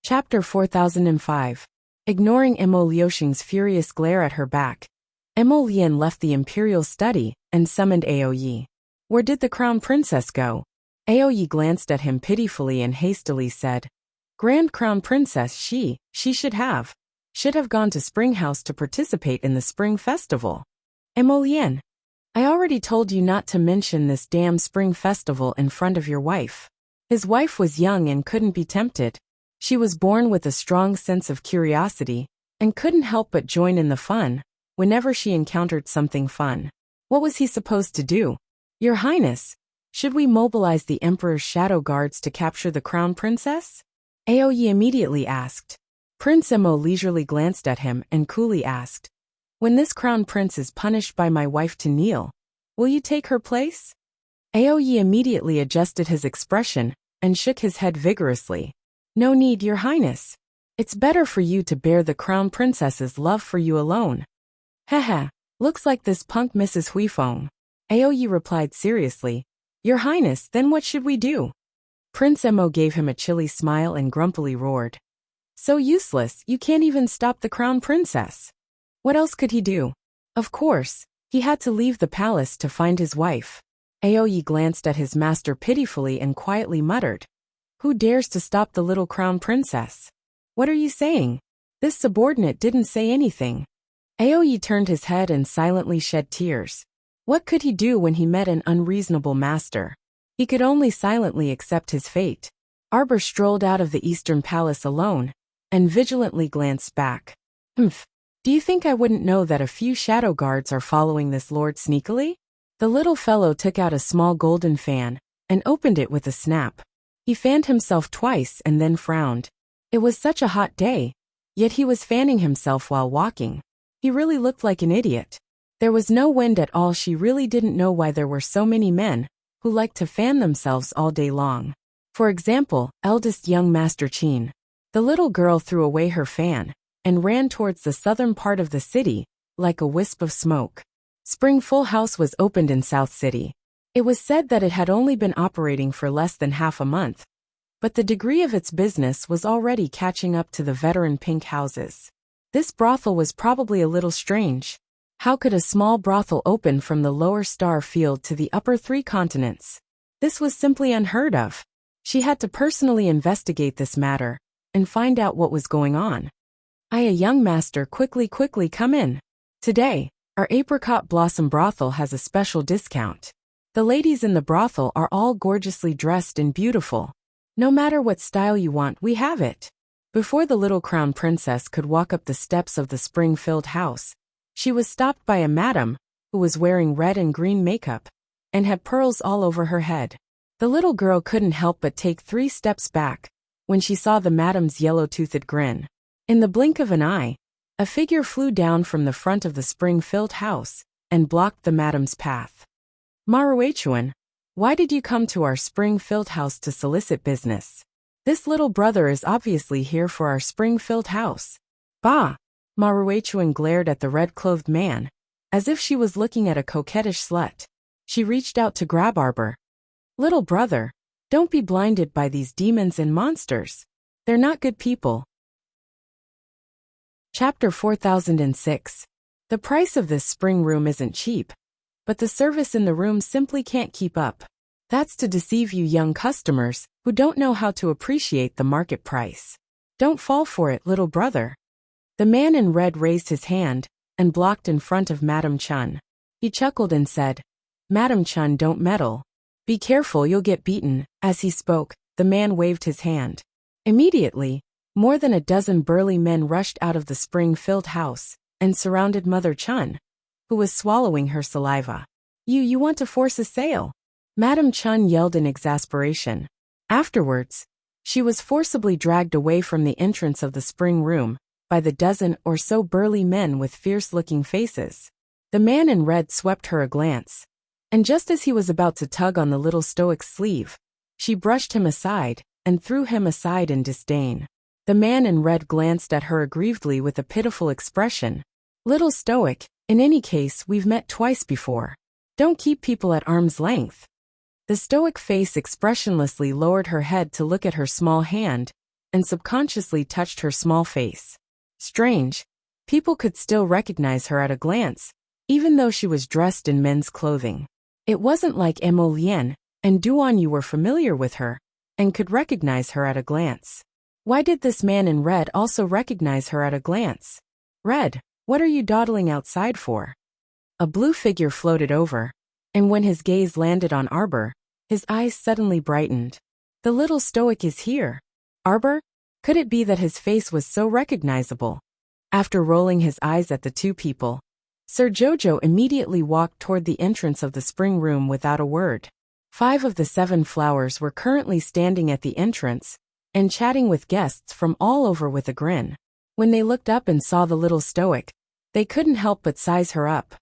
Chapter 4005. Ignoring Emo Liuxing's furious glare at her back, Emo Lian left the imperial study and summoned Aoyi. Where did the crown princess go? Aoyi glanced at him pitifully and hastily said, Grand Crown Princess she should have gone to Spring House to participate in the Spring Festival. Emo Lian, I already told you not to mention this damn Spring Festival in front of your wife. His wife was young and couldn't be tempted. She was born with a strong sense of curiosity and couldn't help but join in the fun whenever she encountered something fun. What was he supposed to do? Your Highness, should we mobilize the Emperor's shadow guards to capture the crown princess? Aoyi immediately asked. Prince Emo leisurely glanced at him and coolly asked, When this crown prince is punished by my wife to kneel, will you take her place? Aoyi immediately adjusted his expression and shook his head vigorously. No need, Your Highness. It's better for you to bear the crown princess's love for you alone. Haha, looks like this punk Mrs. Huifeng. Aoyi replied seriously. Your Highness, then what should we do? Prince Emo gave him a chilly smile and grumpily roared. So useless, you can't even stop the crown princess. What else could he do? Of course, he had to leave the palace to find his wife. Aoyi glanced at his master pitifully and quietly muttered. Who dares to stop the little crown princess? What are you saying? This subordinate didn't say anything. Aoyi turned his head and silently shed tears. What could he do when he met an unreasonable master? He could only silently accept his fate. Arbor strolled out of the Eastern Palace alone and vigilantly glanced back. Humph. Do you think I wouldn't know that a few shadow guards are following this lord sneakily? The little fellow took out a small golden fan and opened it with a snap. He fanned himself twice and then frowned. It was such a hot day, yet he was fanning himself while walking. He really looked like an idiot. There was no wind at all. She really didn't know why there were so many men who liked to fan themselves all day long. For example, eldest young Master Qin. The little girl threw away her fan and ran towards the southern part of the city, like a wisp of smoke. Spring Full House was opened in South City. It was said that it had only been operating for less than half a month, but the degree of its business was already catching up to the veteran pink houses. This brothel was probably a little strange. How could a small brothel open from the lower star field to the upper three continents? This was simply unheard of. She had to personally investigate this matter and find out what was going on. A young master, quickly come in. Today, our apricot blossom brothel has a special discount. The ladies in the brothel are all gorgeously dressed and beautiful. No matter what style you want, we have it. Before the little crown princess could walk up the steps of the spring-filled house, she was stopped by a madam who was wearing red and green makeup and had pearls all over her head. The little girl couldn't help but take 3 steps back when she saw the madam's yellow-toothed grin. In the blink of an eye, a figure flew down from the front of the spring-filled house and blocked the madam's path. Maruechuan, why did you come to our spring-filled house to solicit business? This little brother is obviously here for our spring-filled house. Bah! Maruechuan glared at the red-clothed man, as if she was looking at a coquettish slut. She reached out to grab Arbor. Little brother, don't be blinded by these demons and monsters. They're not good people. Chapter 4006. The price of this spring room isn't cheap, but the service in the room simply can't keep up. That's to deceive you young customers who don't know how to appreciate the market price. Don't fall for it, little brother. The man in red raised his hand and blocked in front of Madame Chun. He chuckled and said, Madame Chun, don't meddle. Be careful, you'll get beaten. As he spoke, the man waved his hand. Immediately, more than a dozen burly men rushed out of the spring-filled house and surrounded Mother Chun, who was swallowing her saliva. You want to force a sale? Madame Chun yelled in exasperation. Afterwards, she was forcibly dragged away from the entrance of the spring room by the dozen or so burly men with fierce-looking faces. The man in red swept her a glance, and just as he was about to tug on the little stoic's sleeve, she brushed him aside and threw him aside in disdain. The man in red glanced at her aggrievedly with a pitiful expression. Little stoic, in any case, we've met twice before. Don't keep people at arm's length. The stoic face expressionlessly lowered her head to look at her small hand and subconsciously touched her small face. Strange. People could still recognize her at a glance, even though she was dressed in men's clothing. It wasn't like Emolian and Duan Yu were familiar with her and could recognize her at a glance. Why did this man in red also recognize her at a glance? Red, what are you dawdling outside for? A blue figure floated over, and when his gaze landed on Arbor, his eyes suddenly brightened. The little stoic is here. Arbor? Could it be that his face was so recognizable? After rolling his eyes at the two people, Sir Jojo immediately walked toward the entrance of the spring room without a word. 5 of the 7 flowers were currently standing at the entrance and chatting with guests from all over with a grin. When they looked up and saw the little stoic, they couldn't help but size her up.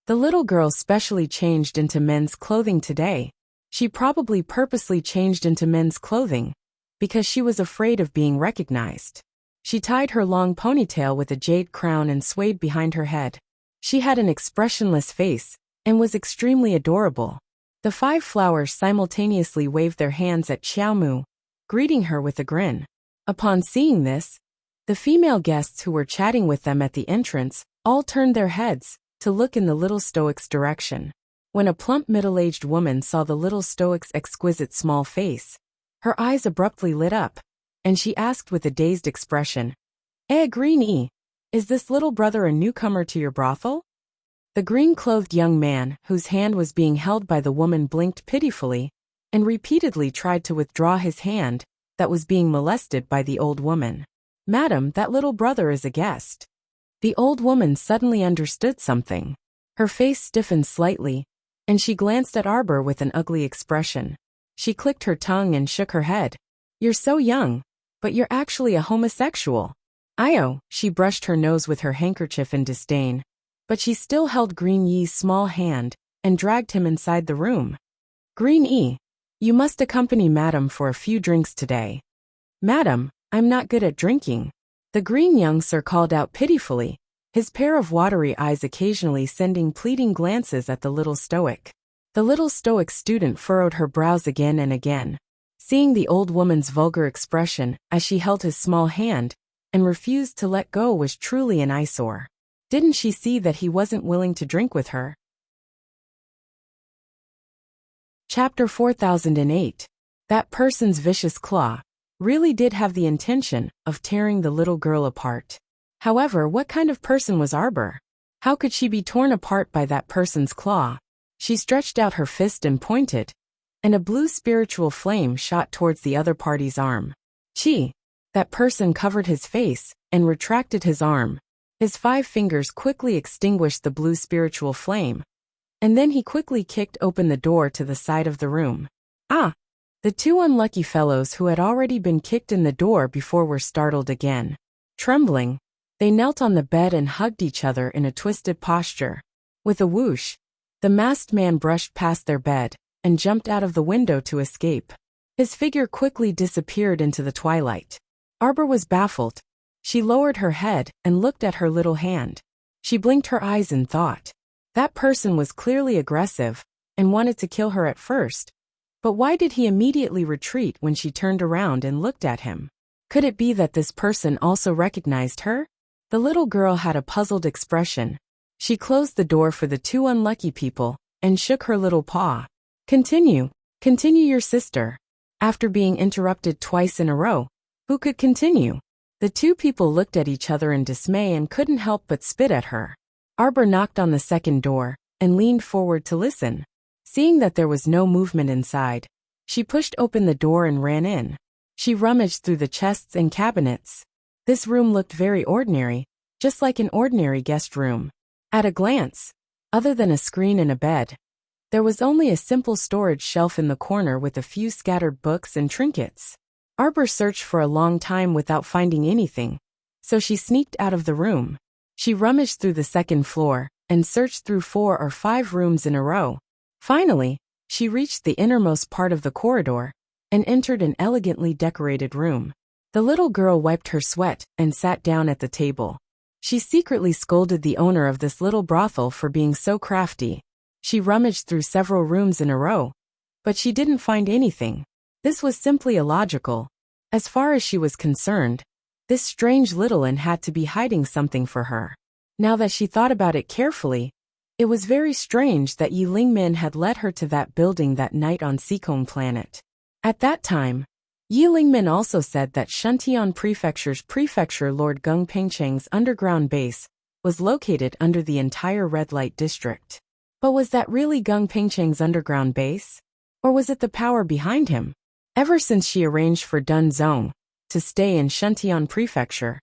The little girl specially changed into men's clothing today. She probably purposely changed into men's clothing because she was afraid of being recognized. She tied her long ponytail with a jade crown and swayed behind her head. She had an expressionless face and was extremely adorable. The 5 flowers simultaneously waved their hands at Xiaomu, greeting her with a grin. Upon seeing this, the female guests who were chatting with them at the entrance all turned their heads to look in the little stoic's direction. When a plump middle-aged woman saw the little stoic's exquisite small face, her eyes abruptly lit up, and she asked with a dazed expression, Green, is this little brother a newcomer to your brothel? The green-clothed young man, whose hand was being held by the woman, blinked pitifully and repeatedly tried to withdraw his hand that was being molested by the old woman. Madam, that little brother is a guest. The old woman suddenly understood something. Her face stiffened slightly, and she glanced at Arbor with an ugly expression. She clicked her tongue and shook her head. You're so young, but you're actually a homosexual. She brushed her nose with her handkerchief in disdain, but she still held Green Yi's small hand and dragged him inside the room. Green Yi, you must accompany Madam for a few drinks today. Madam, I'm not good at drinking. The green young sir called out pitifully, his pair of watery eyes occasionally sending pleading glances at the little stoic. The little stoic student furrowed her brows again and again. Seeing the old woman's vulgar expression as she held his small hand and refused to let go was truly an eyesore. Didn't she see that he wasn't willing to drink with her? Chapter 4008. That person's vicious claw really did have the intention of tearing the little girl apart. However, what kind of person was Arbor? How could she be torn apart by that person's claw? She stretched out her fist and pointed, and a blue spiritual flame shot towards the other party's arm. That person covered his face and retracted his arm. His 5 fingers quickly extinguished the blue spiritual flame, and then he quickly kicked open the door to the side of the room. The 2 unlucky fellows who had already been kicked in the door before were startled again. Trembling, they knelt on the bed and hugged each other in a twisted posture. With a whoosh, the masked man brushed past their bed and jumped out of the window to escape. His figure quickly disappeared into the twilight. Arbor was baffled. She lowered her head and looked at her little hand. She blinked her eyes in thought. That person was clearly aggressive and wanted to kill her at first. But why did he immediately retreat when she turned around and looked at him? Could it be that this person also recognized her? The little girl had a puzzled expression. She closed the door for the 2 unlucky people and shook her little paw. Continue your sister. After being interrupted twice in a row, who could continue? The 2 people looked at each other in dismay and couldn't help but spit at her. Arbor knocked on the second door and leaned forward to listen. Seeing that there was no movement inside, she pushed open the door and ran in. She rummaged through the chests and cabinets. This room looked very ordinary, just like an ordinary guest room. At a glance, other than a screen and a bed, there was only a simple storage shelf in the corner with a few scattered books and trinkets. Arbor searched for a long time without finding anything, so she sneaked out of the room. She rummaged through the second floor and searched through 4 or 5 rooms in a row. Finally, she reached the innermost part of the corridor and entered an elegantly decorated room. The little girl wiped her sweat and sat down at the table. She secretly scolded the owner of this little brothel for being so crafty. She rummaged through several rooms in a row, but she didn't find anything. This was simply illogical. As far as she was concerned, this strange little one had to be hiding something for her. Now that she thought about it carefully, it was very strange that Yi Lingmin had led her to that building that night on Seikong Planet. At that time, Yi Lingmin also said that Shuntian Prefecture's Prefecture Lord Gung Pengcheng's underground base was located under the entire red light district. But was that really Gung Pengcheng's underground base? Or was it the power behind him? Ever since she arranged for Dun Zong to stay in Shuntian Prefecture,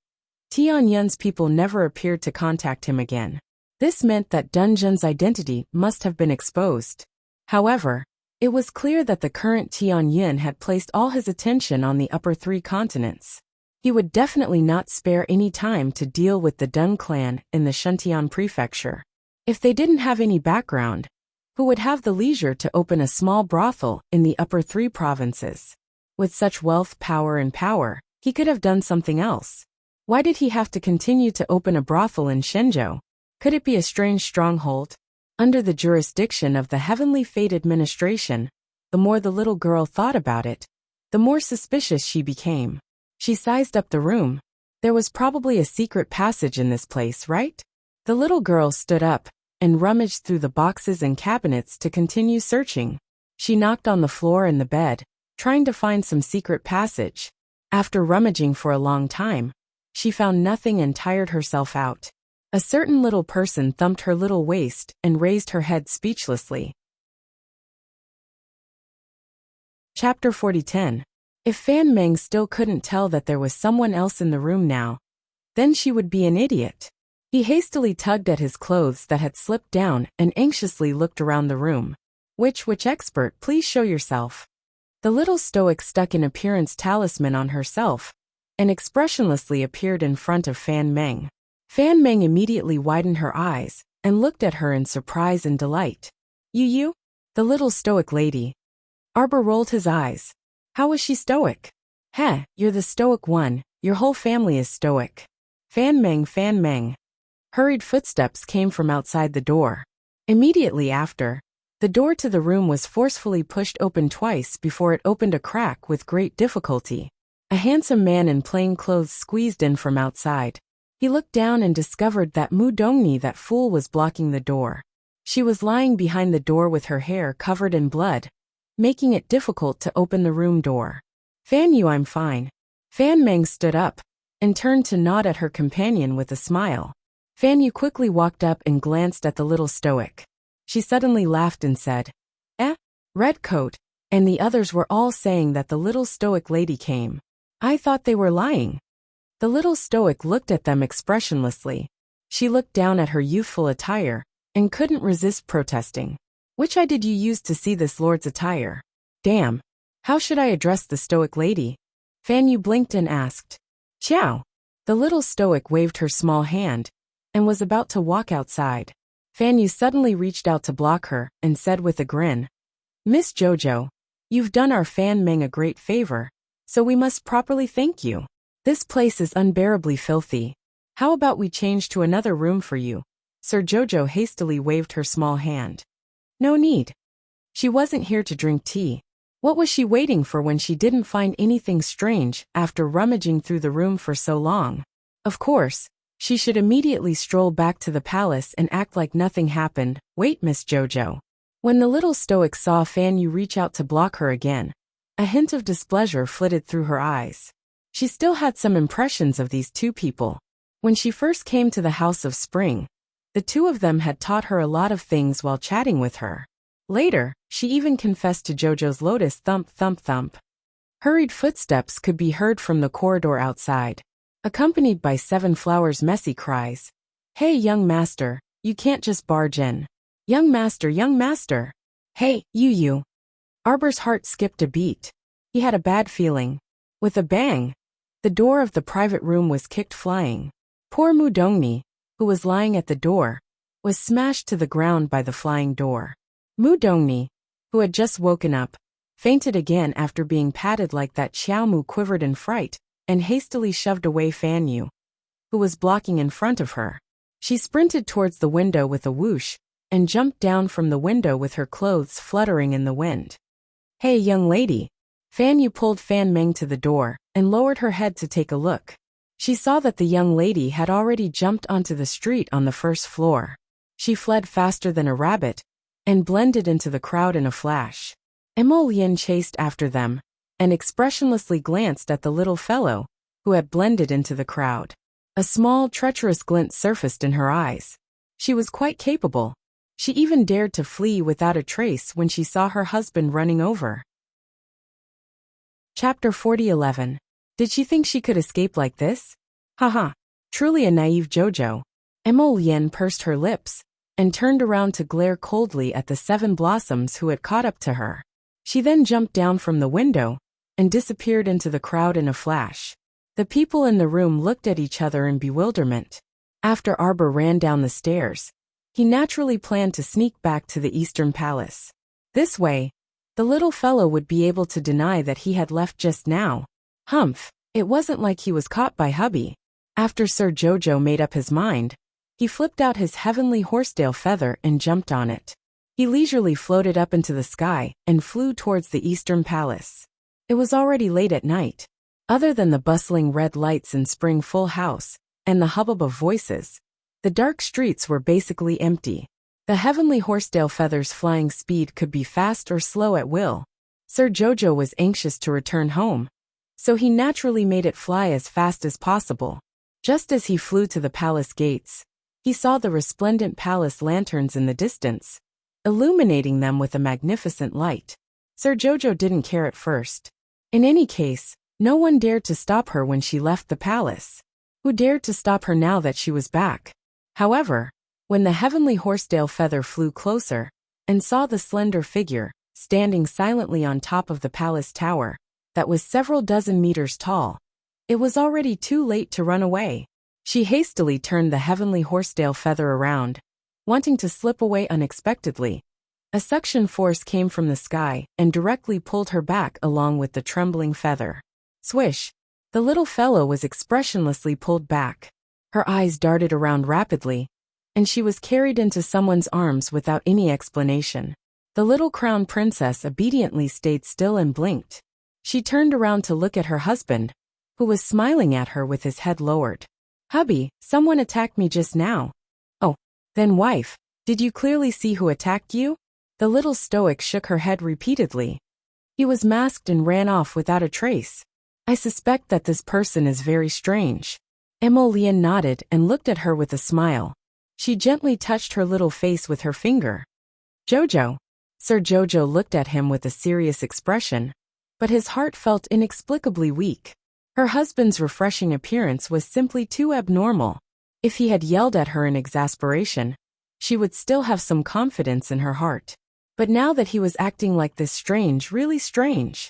Tianyun's people never appeared to contact him again. This meant that Dun Zhen's identity must have been exposed. However, it was clear that the current Tianyun had placed all his attention on the upper 3 continents. He would definitely not spare any time to deal with the Dun clan in the Shuntian Prefecture. If they didn't have any background, who would have the leisure to open a small brothel in the upper 3 provinces? With such wealth, power, he could have done something else. Why did he have to continue to open a brothel in Shenzhou? Could it be a strange stronghold? Under the jurisdiction of the Heavenly Fate Administration, the more the little girl thought about it, the more suspicious she became. She sized up the room. There was probably a secret passage in this place, right? The little girl stood up and rummaged through the boxes and cabinets to continue searching. She knocked on the floor and the bed, trying to find some secret passage. After rummaging for a long time, she found nothing and tired herself out. A certain little person thumped her little waist and raised her head speechlessly. Chapter 40:10. If Fan Meng still couldn't tell that there was someone else in the room now, then she would be an idiot. He hastily tugged at his clothes that had slipped down and anxiously looked around the room. Which expert, please show yourself. The little stoic stuck an appearance talisman on herself and expressionlessly appeared in front of Fan Meng. Fan Meng immediately widened her eyes and looked at her in surprise and delight. You? The little stoic lady. Arbor rolled his eyes. How was she stoic? Heh, you're the stoic one, your whole family is stoic. Fan Meng. Hurried footsteps came from outside the door. Immediately after, the door to the room was forcefully pushed open twice before it opened a crack with great difficulty. A handsome man in plain clothes squeezed in from outside. He looked down and discovered that Mu Dongni, that fool, was blocking the door. She was lying behind the door with her hair covered in blood, making it difficult to open the room door. Fan Yu, I'm fine. Fan Meng stood up and turned to nod at her companion with a smile. Fan Yu quickly walked up and glanced at the little stoic. She suddenly laughed and said, Red coat, and the others were all saying that the little stoic lady came. I thought they were lying. The little stoic looked at them expressionlessly. She looked down at her youthful attire and couldn't resist protesting. Which eye did you use to see this lord's attire? Damn. How should I address the stoic lady? Fan Yu blinked and asked. Ciao. The little stoic waved her small hand and was about to walk outside. Fan Yu suddenly reached out to block her and said with a grin, Miss Jojo, you've done our Fan Meng a great favor, so we must properly thank you. This place is unbearably filthy. How about we change to another room for you? Sir Jojo hastily waved her small hand. No need. She wasn't here to drink tea. What was she waiting for when she didn't find anything strange after rummaging through the room for so long? Of course, she should immediately stroll back to the palace and act like nothing happened. Wait, Miss Jojo. When the little stoic saw Fan Yu reach out to block her again, a hint of displeasure flitted through her eyes. She still had some impressions of these two people. When she first came to the House of Spring, the two of them had taught her a lot of things while chatting with her. Later, she even confessed to Jojo's lotus thump thump thump. Hurried footsteps could be heard from the corridor outside, accompanied by Seven Flowers' messy cries. Hey, young master, you can't just barge in. Young master. Hey, you. Arbor's heart skipped a beat. He had a bad feeling. With a bang, the door of the private room was kicked flying. Poor Mu Dongni, who was lying at the door, was smashed to the ground by the flying door. Mu Dongni, who had just woken up, fainted again after being patted like that. Xiao Mu quivered in fright and hastily shoved away Fan Yu, who was blocking in front of her. She sprinted towards the window with a whoosh and jumped down from the window with her clothes fluttering in the wind. Hey, young lady. Fan Yu pulled Fan Meng to the door and lowered her head to take a look. She saw that the young lady had already jumped onto the street on the first floor. She fled faster than a rabbit and blended into the crowd in a flash. Emolian chased after them and expressionlessly glanced at the little fellow who had blended into the crowd. A small, treacherous glint surfaced in her eyes. She was quite capable. She even dared to flee without a trace when she saw her husband running over. Chapter 40:11. Did she think she could escape like this? Haha. Truly a naive JoJo. Emolian pursed her lips and turned around to glare coldly at the 7 blossoms who had caught up to her. She then jumped down from the window and disappeared into the crowd in a flash. The people in the room looked at each other in bewilderment. After Arbor ran down the stairs, he naturally planned to sneak back to the Eastern Palace. This way, the little fellow would be able to deny that he had left just now. Humph, it wasn't like he was caught by hubby. After Sir Jojo made up his mind, he flipped out his heavenly horsetail feather and jumped on it. He leisurely floated up into the sky and flew towards the Eastern Palace. It was already late at night. Other than the bustling red lights in Spring Full House and the hubbub of voices, the dark streets were basically empty. The heavenly horsetail feather's flying speed could be fast or slow at will. Sir Jojo was anxious to return home, so he naturally made it fly as fast as possible. Just as he flew to the palace gates, he saw the resplendent palace lanterns in the distance, illuminating them with a magnificent light. Sir Jojo didn't care at first. In any case, no one dared to stop her when she left the palace. Who dared to stop her now that she was back? However, when the heavenly horsetail feather flew closer and saw the slender figure standing silently on top of the palace tower that was several dozen meters tall, it was already too late to run away. She hastily turned the heavenly horsetail feather around, wanting to slip away unexpectedly. A suction force came from the sky and directly pulled her back along with the trembling feather. Swish! The little fellow was expressionlessly pulled back. Her eyes darted around rapidly, and she was carried into someone's arms without any explanation. The little crown princess obediently stayed still and blinked. She turned around to look at her husband, who was smiling at her with his head lowered. Hubby, someone attacked me just now. Oh, then wife, did you clearly see who attacked you? The little stoic shook her head repeatedly. He was masked and ran off without a trace. I suspect that this person is very strange. Emolian nodded and looked at her with a smile. She gently touched her little face with her finger. Jojo. Sir Jojo looked at him with a serious expression, but his heart felt inexplicably weak. Her husband's refreshing appearance was simply too abnormal. If he had yelled at her in exasperation, she would still have some confidence in her heart. But now that he was acting like this strange, really strange.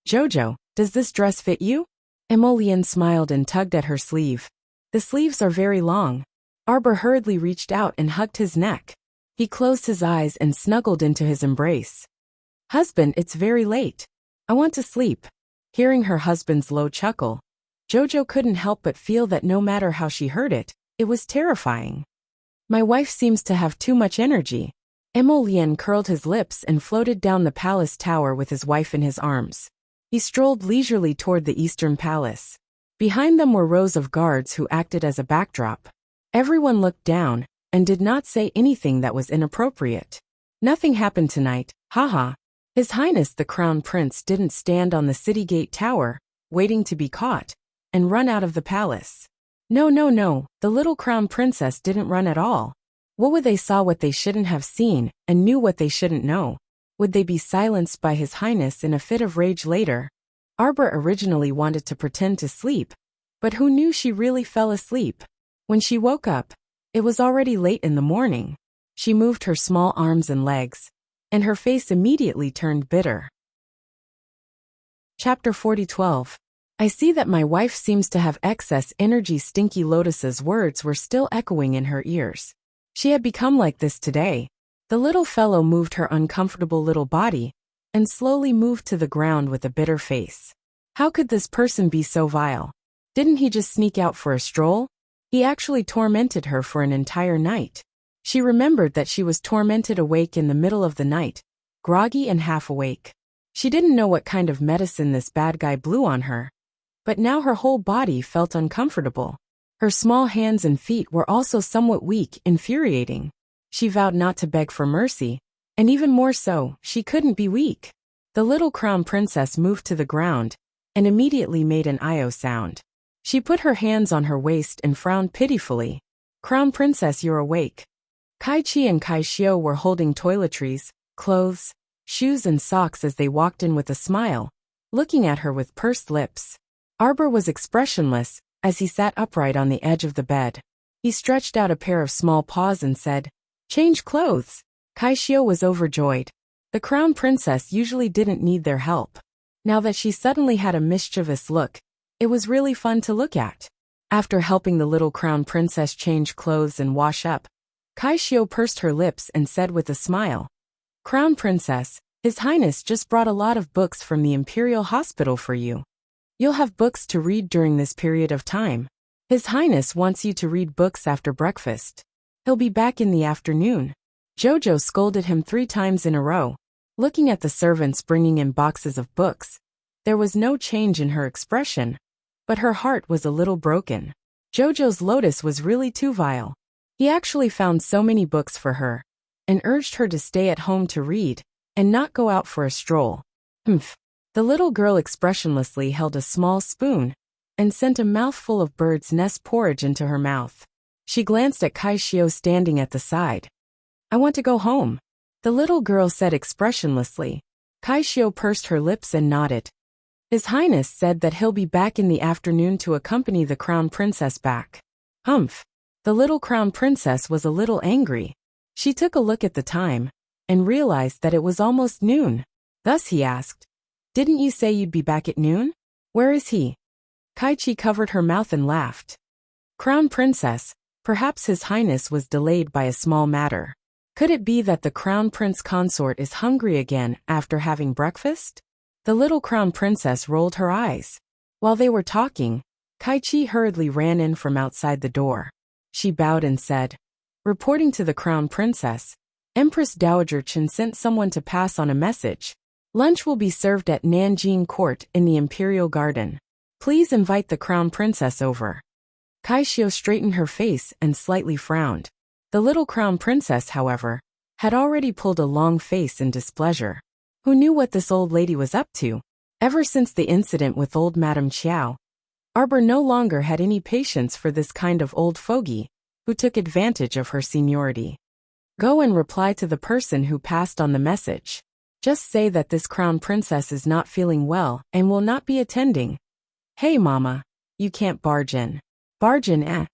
Jojo, does this dress fit you? Emolian smiled and tugged at her sleeve. The sleeves are very long. Arbor hurriedly reached out and hugged his neck. He closed his eyes and snuggled into his embrace. Husband, it's very late. I want to sleep. Hearing her husband's low chuckle, Jojo couldn't help but feel that no matter how she heard it, it was terrifying. My wife seems to have too much energy. Emolian curled his lips and floated down the palace tower with his wife in his arms. He strolled leisurely toward the Eastern Palace. Behind them were rows of guards who acted as a backdrop. Everyone looked down and did not say anything that was inappropriate. Nothing happened tonight, haha. His Highness the Crown Prince didn't stand on the city gate tower, waiting to be caught, and run out of the palace. No, the little Crown Princess didn't run at all. What would they saw what they shouldn't have seen and knew what they shouldn't know? Would they be silenced by His Highness in a fit of rage later? Arbor originally wanted to pretend to sleep, but who knew she really fell asleep? When she woke up, it was already late in the morning. She moved her small arms and legs, and her face immediately turned bitter. Chapter 40:12. I see that my wife seems to have excess energy. Stinky Lotus's words were still echoing in her ears. She had become like this today. The little fellow moved her uncomfortable little body and slowly moved to the ground with a bitter face. How could this person be so vile? Didn't he just sneak out for a stroll? He actually tormented her for an entire night. She remembered that she was tormented awake in the middle of the night, groggy and half awake. She didn't know what kind of medicine this bad guy blew on her, but now her whole body felt uncomfortable. Her small hands and feet were also somewhat weak, infuriating. She vowed not to beg for mercy, and even more so, she couldn't be weak. The little crown princess moved to the ground and immediately made an "io" sound. She put her hands on her waist and frowned pitifully. "Crown princess, you're awake." Kai Chi and Kai Xiu were holding toiletries, clothes, shoes and socks as they walked in with a smile, looking at her with pursed lips. Arbor was expressionless as he sat upright on the edge of the bed. He stretched out a pair of small paws and said, "Change clothes." Kai Xiu was overjoyed. The crown princess usually didn't need their help. Now that she suddenly had a mischievous look, it was really fun to look at. After helping the little crown princess change clothes and wash up, Kai Xiu pursed her lips and said with a smile, "Crown princess, His Highness just brought a lot of books from the Imperial Hospital for you. You'll have books to read during this period of time. His Highness wants you to read books after breakfast. He'll be back in the afternoon." Jojo scolded him 3 times in a row. Looking at the servants bringing in boxes of books, there was no change in her expression, but her heart was a little broken. Jojo's lotus was really too vile. He actually found so many books for her, and urged her to stay at home to read, and not go out for a stroll. Humph. The little girl expressionlessly held a small spoon, and sent a mouthful of bird's nest porridge into her mouth. She glanced at Kai Xiu standing at the side. "I want to go home," the little girl said expressionlessly. Kai Xiu pursed her lips and nodded. "His Highness said that he'll be back in the afternoon to accompany the crown princess back." Humph. The little crown princess was a little angry. She took a look at the time, and realized that it was almost noon. Thus he asked, "Didn't you say you'd be back at noon? Where is he?" Kai Chi covered her mouth and laughed. "Crown princess, perhaps His Highness was delayed by a small matter. Could it be that the crown prince consort is hungry again after having breakfast?" The little crown princess rolled her eyes. While they were talking, Kai Chi hurriedly ran in from outside the door. She bowed and said, "Reporting to the crown princess, Empress Dowager Chen sent someone to pass on a message. Lunch will be served at Nanjing Court in the Imperial Garden. Please invite the crown princess over." Kai Xiu straightened her face and slightly frowned. The little crown princess, however, had already pulled a long face in displeasure. Who knew what this old lady was up to? Ever since the incident with old Madame Chiao, Arbor no longer had any patience for this kind of old fogey, who took advantage of her seniority. "Go and reply to the person who passed on the message. Just say that this crown princess is not feeling well and will not be attending." "Hey mama, you can't barge in." "Barge in, eh?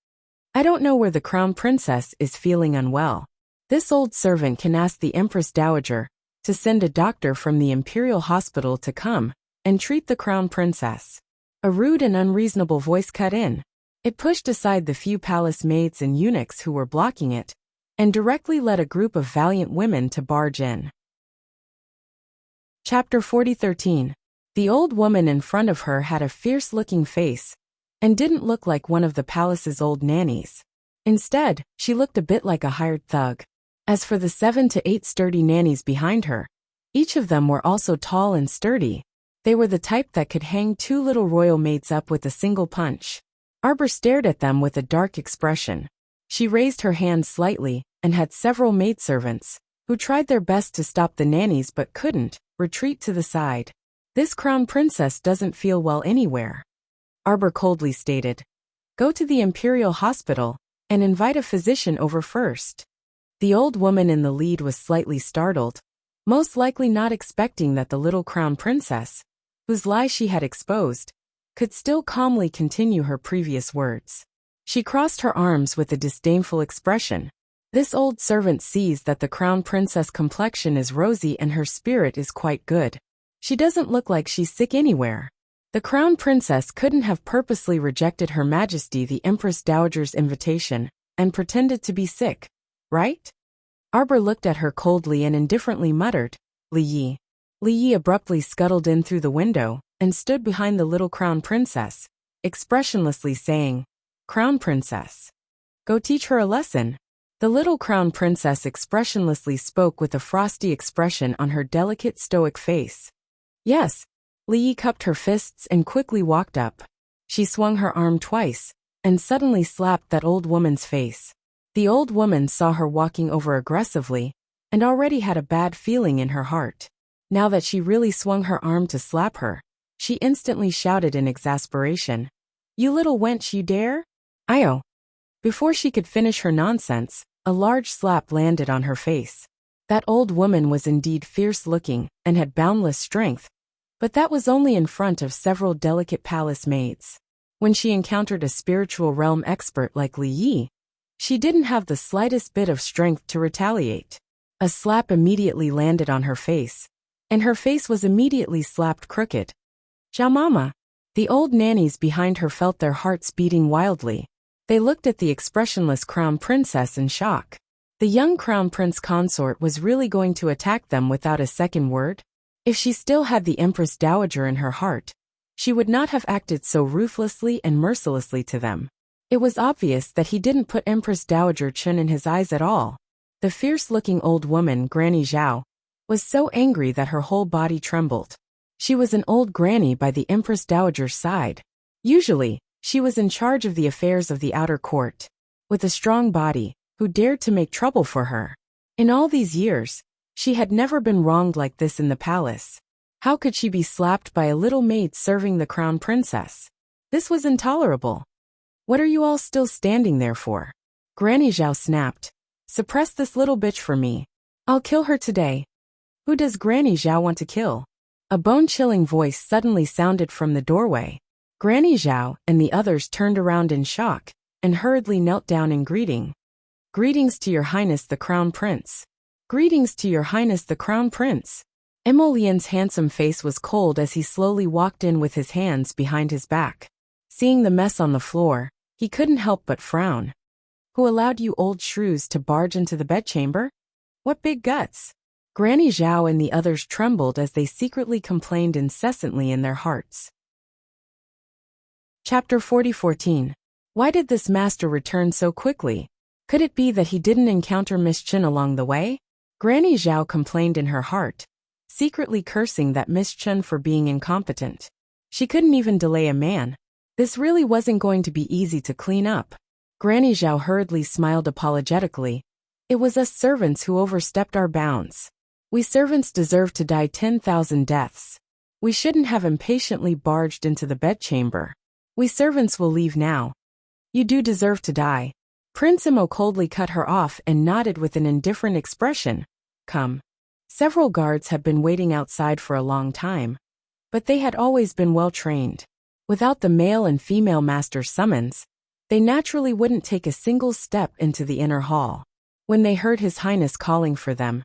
I don't know where the crown princess is feeling unwell. This old servant can ask the Empress Dowager to send a doctor from the Imperial Hospital to come and treat the crown princess." A rude and unreasonable voice cut in. It pushed aside the few palace maids and eunuchs who were blocking it, and directly led a group of valiant women to barge in. Chapter 40:13. The old woman in front of her had a fierce-looking face, and didn't look like one of the palace's old nannies. Instead, she looked a bit like a hired thug. As for the 7 to 8 sturdy nannies behind her, each of them were also tall and sturdy. They were the type that could hang 2 little royal maids up with a single punch. Arbor stared at them with a dark expression. She raised her hand slightly, and had several maidservants, who tried their best to stop the nannies but couldn't, retreat to the side. "This crown princess doesn't feel well anywhere," Arbor coldly stated. "Go to the Imperial Hospital, and invite a physician over first." The old woman in the lead was slightly startled, most likely not expecting that the little crown princess, whose lie she had exposed, could still calmly continue her previous words. She crossed her arms with a disdainful expression. "This old servant sees that the crown princess' complexion is rosy and her spirit is quite good. She doesn't look like she's sick anywhere. The crown princess couldn't have purposely rejected Her Majesty the Empress Dowager's invitation and pretended to be sick, right?" Arbor looked at her coldly and indifferently muttered, "Li Yi." Li Yi abruptly scuttled in through the window and stood behind the little crown princess, expressionlessly saying, "Crown princess, go teach her a lesson." The little crown princess expressionlessly spoke with a frosty expression on her delicate stoic face. Yes. Li cupped her fists and quickly walked up. She swung her arm twice, and suddenly slapped that old woman's face. The old woman saw her walking over aggressively, and already had a bad feeling in her heart. Now that she really swung her arm to slap her, she instantly shouted in exasperation. You little wench, you dare? Io. Before she could finish her nonsense, a large slap landed on her face. That old woman was indeed fierce-looking and had boundless strength, but that was only in front of several delicate palace maids. When she encountered a spiritual realm expert like Li Yi, she didn't have the slightest bit of strength to retaliate. A slap immediately landed on her face, and her face was immediately slapped crooked. Zhao Mama. The old nannies behind her felt their hearts beating wildly. They looked at the expressionless crown princess in shock. The young crown prince consort was really going to attack them without a second word? If she still had the Empress Dowager in her heart, she would not have acted so ruthlessly and mercilessly to them. It was obvious that he didn't put Empress Dowager Chen in his eyes at all. The fierce-looking old woman, Granny Zhao, was so angry that her whole body trembled. She was an old granny by the Empress Dowager's side. Usually, she was in charge of the affairs of the outer court, with a strong body, who dared to make trouble for her. In all these years, she had never been wronged like this in the palace. How could she be slapped by a little maid serving the crown princess? This was intolerable. What are you all still standing there for? Granny Zhao snapped. Suppress this little bitch for me. I'll kill her today. Who does Granny Zhao want to kill? A bone-chilling voice suddenly sounded from the doorway. Granny Zhao and the others turned around in shock, and hurriedly knelt down in greeting. Greetings to your highness the crown prince. Greetings to your highness the crown prince. Emolien's handsome face was cold as he slowly walked in with his hands behind his back. Seeing the mess on the floor, he couldn't help but frown. Who allowed you old shrews to barge into the bedchamber? What big guts! Granny Zhao and the others trembled as they secretly complained incessantly in their hearts. Chapter 40:14. Why did this master return so quickly? Could it be that he didn't encounter Miss Chen along the way? Granny Zhao complained in her heart, secretly cursing that Miss Chen for being incompetent. She couldn't even delay a man. This really wasn't going to be easy to clean up. Granny Zhao hurriedly smiled apologetically. It was us servants who overstepped our bounds. We servants deserve to die 10,000 deaths. We shouldn't have impatiently barged into the bedchamber. We servants will leave now. You do deserve to die. Prince Imo coldly cut her off and nodded with an indifferent expression. Come. Several guards had been waiting outside for a long time, but they had always been well trained. Without the male and female master's summons, they naturally wouldn't take a single step into the inner hall. When they heard His Highness calling for them,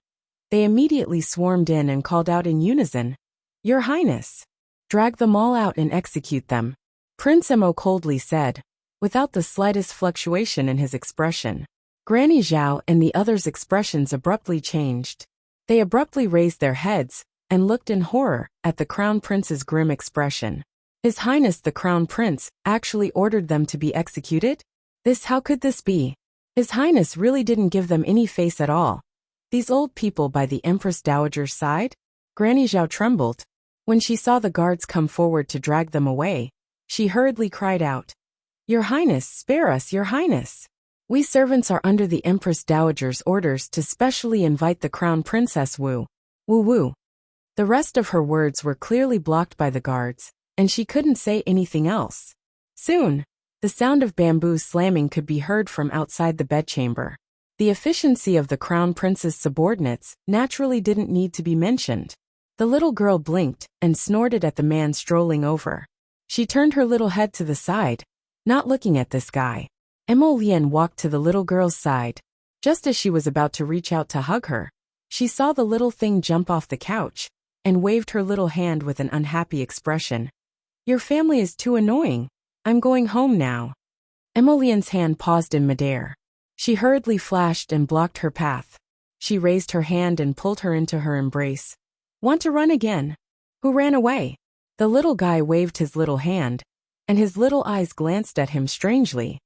they immediately swarmed in and called out in unison, Your Highness! Drag them all out and execute them, Prince Imo coldly said, without the slightest fluctuation in his expression. Granny Zhao and the others' expressions abruptly changed. They abruptly raised their heads and looked in horror at the Crown Prince's grim expression. His Highness the Crown Prince actually ordered them to be executed? How could this be? His Highness really didn't give them any face at all. These old people by the Empress Dowager's side? Granny Zhao trembled. When she saw the guards come forward to drag them away, she hurriedly cried out, Your Highness, spare us, Your Highness! We servants are under the Empress Dowager's orders to specially invite the Crown Princess Wu. Wu. The rest of her words were clearly blocked by the guards, and she couldn't say anything else. Soon, the sound of bamboo slamming could be heard from outside the bedchamber. The efficiency of the Crown Prince's subordinates naturally didn't need to be mentioned. The little girl blinked and snorted at the man strolling over. She turned her little head to the side, not looking at this guy. Emolian walked to the little girl's side. Just as she was about to reach out to hug her, she saw the little thing jump off the couch and waved her little hand with an unhappy expression. Your family is too annoying. I'm going home now. Emolian's hand paused in midair. She hurriedly flashed and blocked her path. She raised her hand and pulled her into her embrace. Want to run again? Who ran away? The little guy waved his little hand, and his little eyes glanced at him strangely.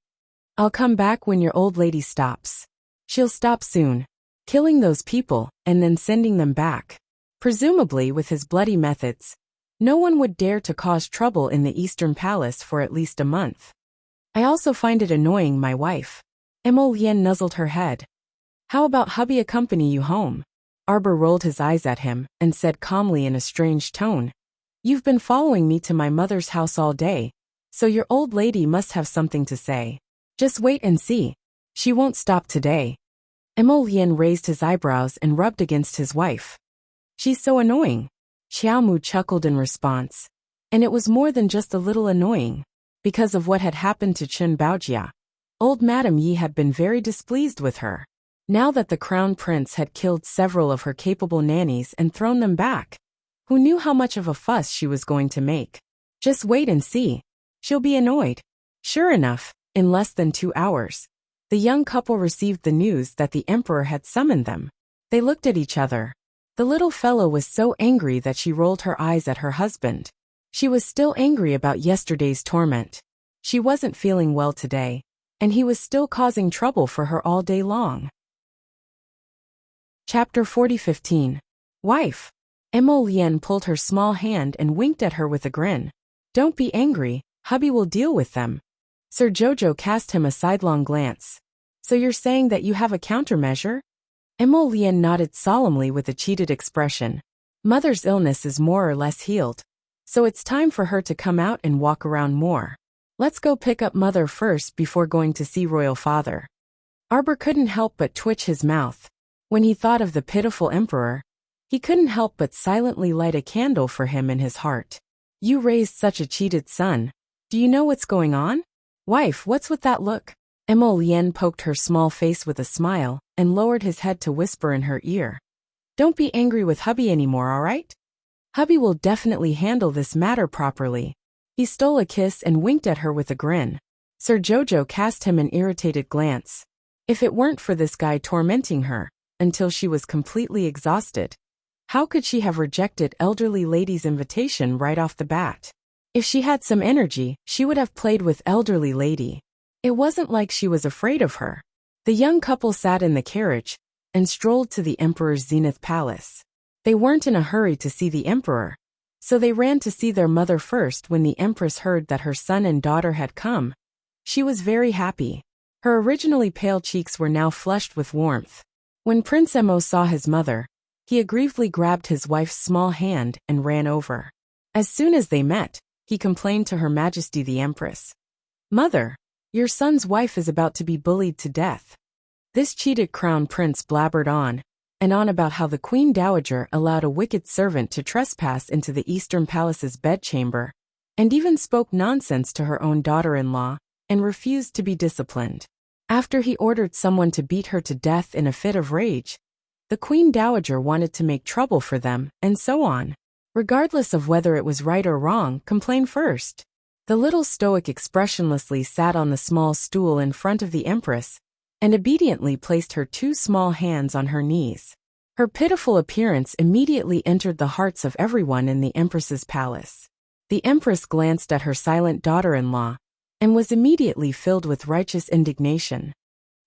I'll come back when your old lady stops. She'll stop soon, killing those people and then sending them back. Presumably with his bloody methods, No one would dare to cause trouble in the Eastern Palace for at least a month. I also find it annoying, my wife. Emolian nuzzled her head. How about hubby accompany you home? Arbor rolled his eyes at him and said calmly in a strange tone. You've been following me to my mother's house all day, so your old lady must have something to say. Just wait and see. She won't stop today. Emolian raised his eyebrows and rubbed against his wife. She's so annoying. Xiaomu chuckled in response. And it was more than just a little annoying. Because of what had happened to Chun Baojia, old Madame Yi had been very displeased with her. Now that the crown prince had killed several of her capable nannies and thrown them back, who knew how much of a fuss she was going to make? Just wait and see. She'll be annoyed. Sure enough, in less than 2 hours, the young couple received the news that the emperor had summoned them. They looked at each other. The little fellow was so angry that she rolled her eyes at her husband. She was still angry about yesterday's torment. She wasn't feeling well today, and he was still causing trouble for her all day long. Chapter 40:15. Wife. Emolian pulled her small hand and winked at her with a grin. Don't be angry, hubby will deal with them. Sir Jojo cast him a sidelong glance. So you're saying that you have a countermeasure? Emolian nodded solemnly with a cheated expression. Mother's illness is more or less healed, so it's time for her to come out and walk around more. Let's go pick up mother first before going to see royal father. Arbor couldn't help but twitch his mouth. When he thought of the pitiful emperor, he couldn't help but silently light a candle for him in his heart. You raised such a cheated son. Do you know what's going on? Wife, what's with that look? Emolian poked her small face with a smile and lowered his head to whisper in her ear. Don't be angry with hubby anymore, all right? Hubby will definitely handle this matter properly. He stole a kiss and winked at her with a grin. Sir Jojo cast him an irritated glance. If it weren't for this guy tormenting her until she was completely exhausted, how could she have rejected elderly lady's invitation right off the bat? If she had some energy, she would have played with elderly lady. It wasn't like she was afraid of her. The young couple sat in the carriage and strolled to the emperor's zenith palace. They weren't in a hurry to see the emperor, so they ran to see their mother first. When the empress heard that her son and daughter had come, she was very happy. Her originally pale cheeks were now flushed with warmth. When Prince Emo saw his mother, he aggrievedly grabbed his wife's small hand and ran over. As soon as they met, he complained to Her Majesty the Empress. Mother, your son's wife is about to be bullied to death. This cheated crown prince blabbered on and on about how the Queen Dowager allowed a wicked servant to trespass into the Eastern Palace's bedchamber, and even spoke nonsense to her own daughter-in-law, and refused to be disciplined. After he ordered someone to beat her to death in a fit of rage, the Queen Dowager wanted to make trouble for them, and so on. Regardless of whether it was right or wrong, complain first. The little stoic expressionlessly sat on the small stool in front of the Empress, and obediently placed her 2 small hands on her knees. Her pitiful appearance immediately entered the hearts of everyone in the Empress's palace. The Empress glanced at her silent daughter-in-law, and was immediately filled with righteous indignation.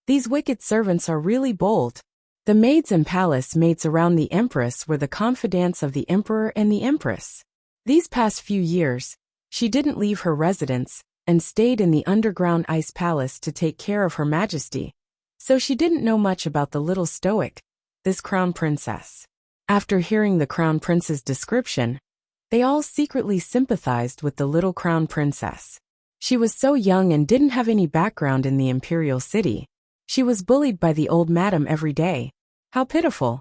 These wicked servants are really bold. The maids and palace maids around the Empress were the confidants of the Emperor and the Empress. These past few years, she didn't leave her residence, and stayed in the underground ice palace to take care of Her Majesty, so she didn't know much about the little stoic, this crown princess. After hearing the crown prince's description, they all secretly sympathized with the little crown princess. She was so young and didn't have any background in the imperial city. She was bullied by the old madam every day. How pitiful.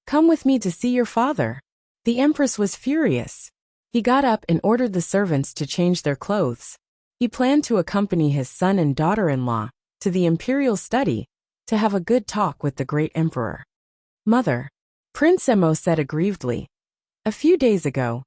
Come with me to see your father. The Empress was furious. He got up and ordered the servants to change their clothes. He planned to accompany his son and daughter-in-law to the imperial study to have a good talk with the great emperor. Mother, Prince Emo said aggrievedly. A few days ago,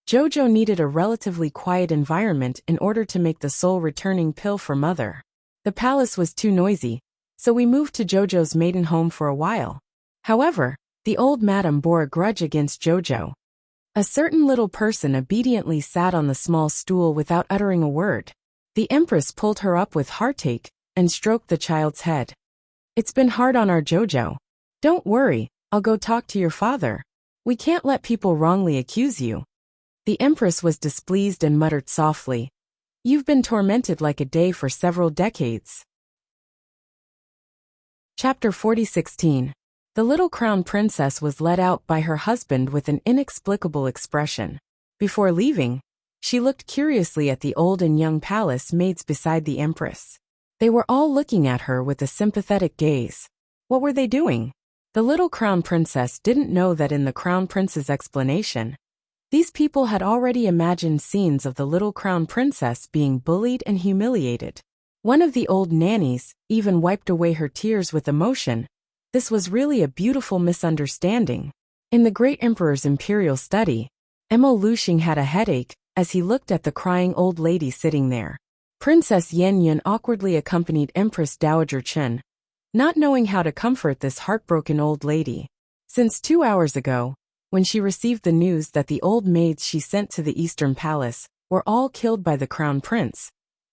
Jojo needed a relatively quiet environment in order to make the soul-returning pill for mother. The palace was too noisy, so we moved to Jojo's maiden home for a while. However, the old madam bore a grudge against Jojo. A certain little person obediently sat on the small stool without uttering a word. The Empress pulled her up with heartache and stroked the child's head. It's been hard on our Jojo. Don't worry, I'll go talk to your father. We can't let people wrongly accuse you. The empress was displeased and muttered softly, "You've been tormented like a day for several decades." Chapter 40:16. The little crown princess was led out by her husband with an inexplicable expression. Before leaving, she looked curiously at the old and young palace maids beside the empress. They were all looking at her with a sympathetic gaze. What were they doing? The little crown princess didn't know that in the crown prince's explanation, these people had already imagined scenes of the little crown princess being bullied and humiliated. One of the old nannies even wiped away her tears with emotion. This was really a beautiful misunderstanding. In the great emperor's imperial study, Emo Luxing had a headache as he looked at the crying old lady sitting there. Princess Yan Yun awkwardly accompanied Empress Dowager Chen, not knowing how to comfort this heartbroken old lady. Since 2 hours ago, when she received the news that the old maids she sent to the Eastern Palace were all killed by the crown prince,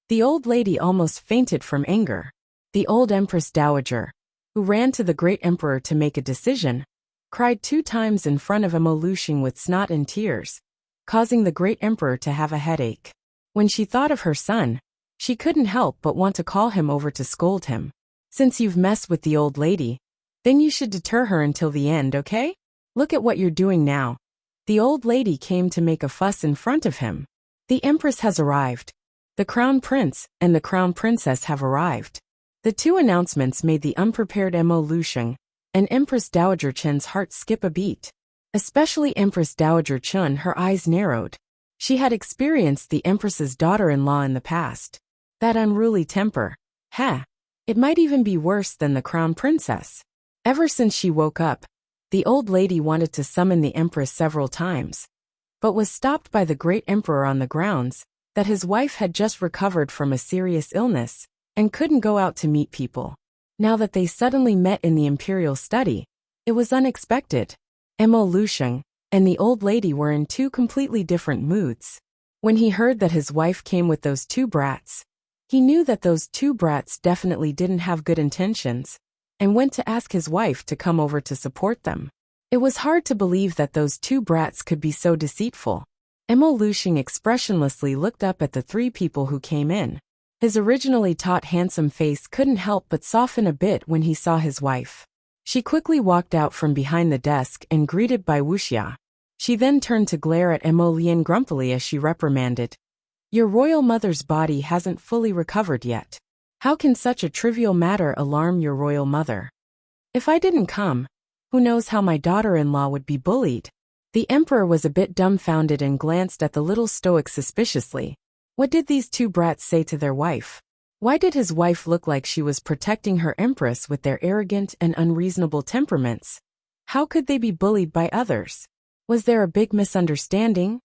the old lady almost fainted from anger. The old Empress Dowager, who ran to the great emperor to make a decision, cried 2 times in front of Emo Luxing with snot and tears, causing the great emperor to have a headache. When she thought of her son, she couldn't help but want to call him over to scold him. "Since you've messed with the old lady, then you should deter her until the end, okay? Look at what you're doing now." The old lady came to make a fuss in front of him. "The empress has arrived. The crown prince and the crown princess have arrived." The 2 announcements made the unprepared Emo Luxing and Empress Dowager Chen's heart skip a beat. Especially Empress Dowager Chen, her eyes narrowed. She had experienced the empress's daughter-in-law in the past. That unruly temper. It might even be worse than the crown princess. Ever since she woke up, the old lady wanted to summon the empress several times, but was stopped by the great emperor on the grounds that his wife had just recovered from a serious illness and couldn't go out to meet people. Now that they suddenly met in the imperial study, it was unexpected. Emo Luxing and the old lady were in 2 completely different moods. When he heard that his wife came with those 2 brats, he knew that those 2 brats definitely didn't have good intentions, and went to ask his wife to come over to support them. It was hard to believe that those 2 brats could be so deceitful. Emo Luxing expressionlessly looked up at the 3 people who came in. His originally taut handsome face couldn't help but soften a bit when he saw his wife. She quickly walked out from behind the desk and greeted by Wuxia. She then turned to glare at Emo Lian grumpily as she reprimanded, "Your royal mother's body hasn't fully recovered yet. How can such a trivial matter alarm your royal mother? If I didn't come, who knows how my daughter-in-law would be bullied?" The emperor was a bit dumbfounded and glanced at the little stoic suspiciously. What did these 2 brats say to their wife? Why did his wife look like she was protecting her empress with their arrogant and unreasonable temperaments? How could they be bullied by others? Was there a big misunderstanding?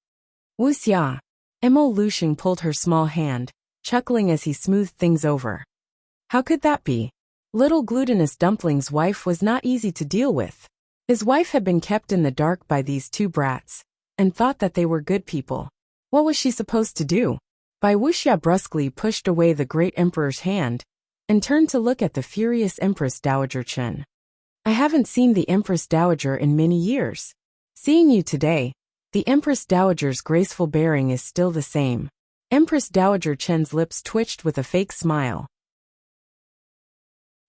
"Wuxia." Emo Luxing pulled her small hand, chuckling as he smoothed things over. How could that be? Little glutinous dumpling's wife was not easy to deal with. His wife had been kept in the dark by these 2 brats, and thought that they were good people. What was she supposed to do? Wuxia brusquely pushed away the great emperor's hand, and turned to look at the furious Empress Dowager Chen. "I haven't seen the Empress Dowager in many years. Seeing you today, the Empress Dowager's graceful bearing is still the same." Empress Dowager Chen's lips twitched with a fake smile.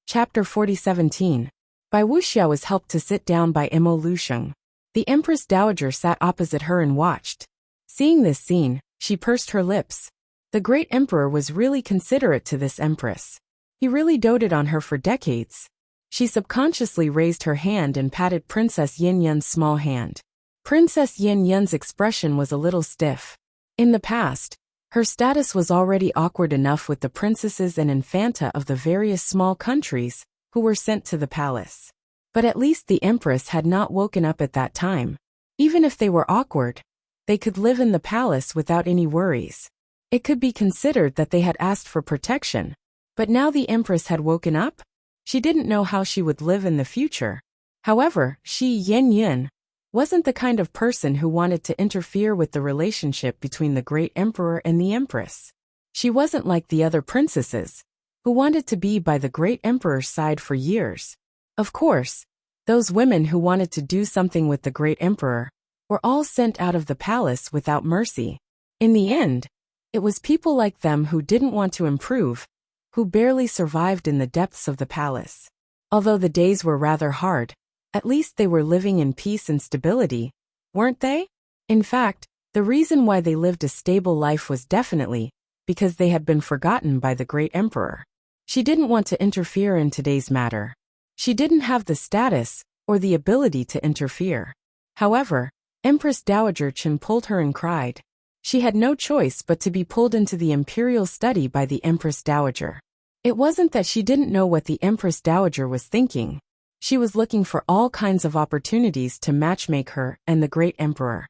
Chapter 40:17. Wuxia was helped to sit down by Emo Luxing. The Empress Dowager sat opposite her and watched. Seeing this scene, she pursed her lips. The great emperor was really considerate to this empress. He really doted on her for decades. She subconsciously raised her hand and patted Princess Yin Yun's small hand. Princess Yin Yun's expression was a little stiff. In the past, her status was already awkward enough with the princesses and infanta of the various small countries who were sent to the palace. But at least the empress had not woken up at that time. Even if they were awkward, they could live in the palace without any worries. It could be considered that they had asked for protection. But now the empress had woken up? She didn't know how she would live in the future. However, she, Yin Yun, wasn't the kind of person who wanted to interfere with the relationship between the great emperor and the empress. She wasn't like the other princesses, who wanted to be by the great emperor's side for years. Of course, those women who wanted to do something with the great emperor were all sent out of the palace without mercy. In the end, it was people like them who didn't want to improve, who barely survived in the depths of the palace. Although the days were rather hard, at least they were living in peace and stability, weren't they? In fact, the reason why they lived a stable life was definitely because they had been forgotten by the great emperor. She didn't want to interfere in today's matter. She didn't have the status or the ability to interfere. However, Empress Dowager Chen pulled her and cried. She had no choice but to be pulled into the imperial study by the Empress Dowager. It wasn't that she didn't know what the Empress Dowager was thinking. She was looking for all kinds of opportunities to matchmake her and the great emperor.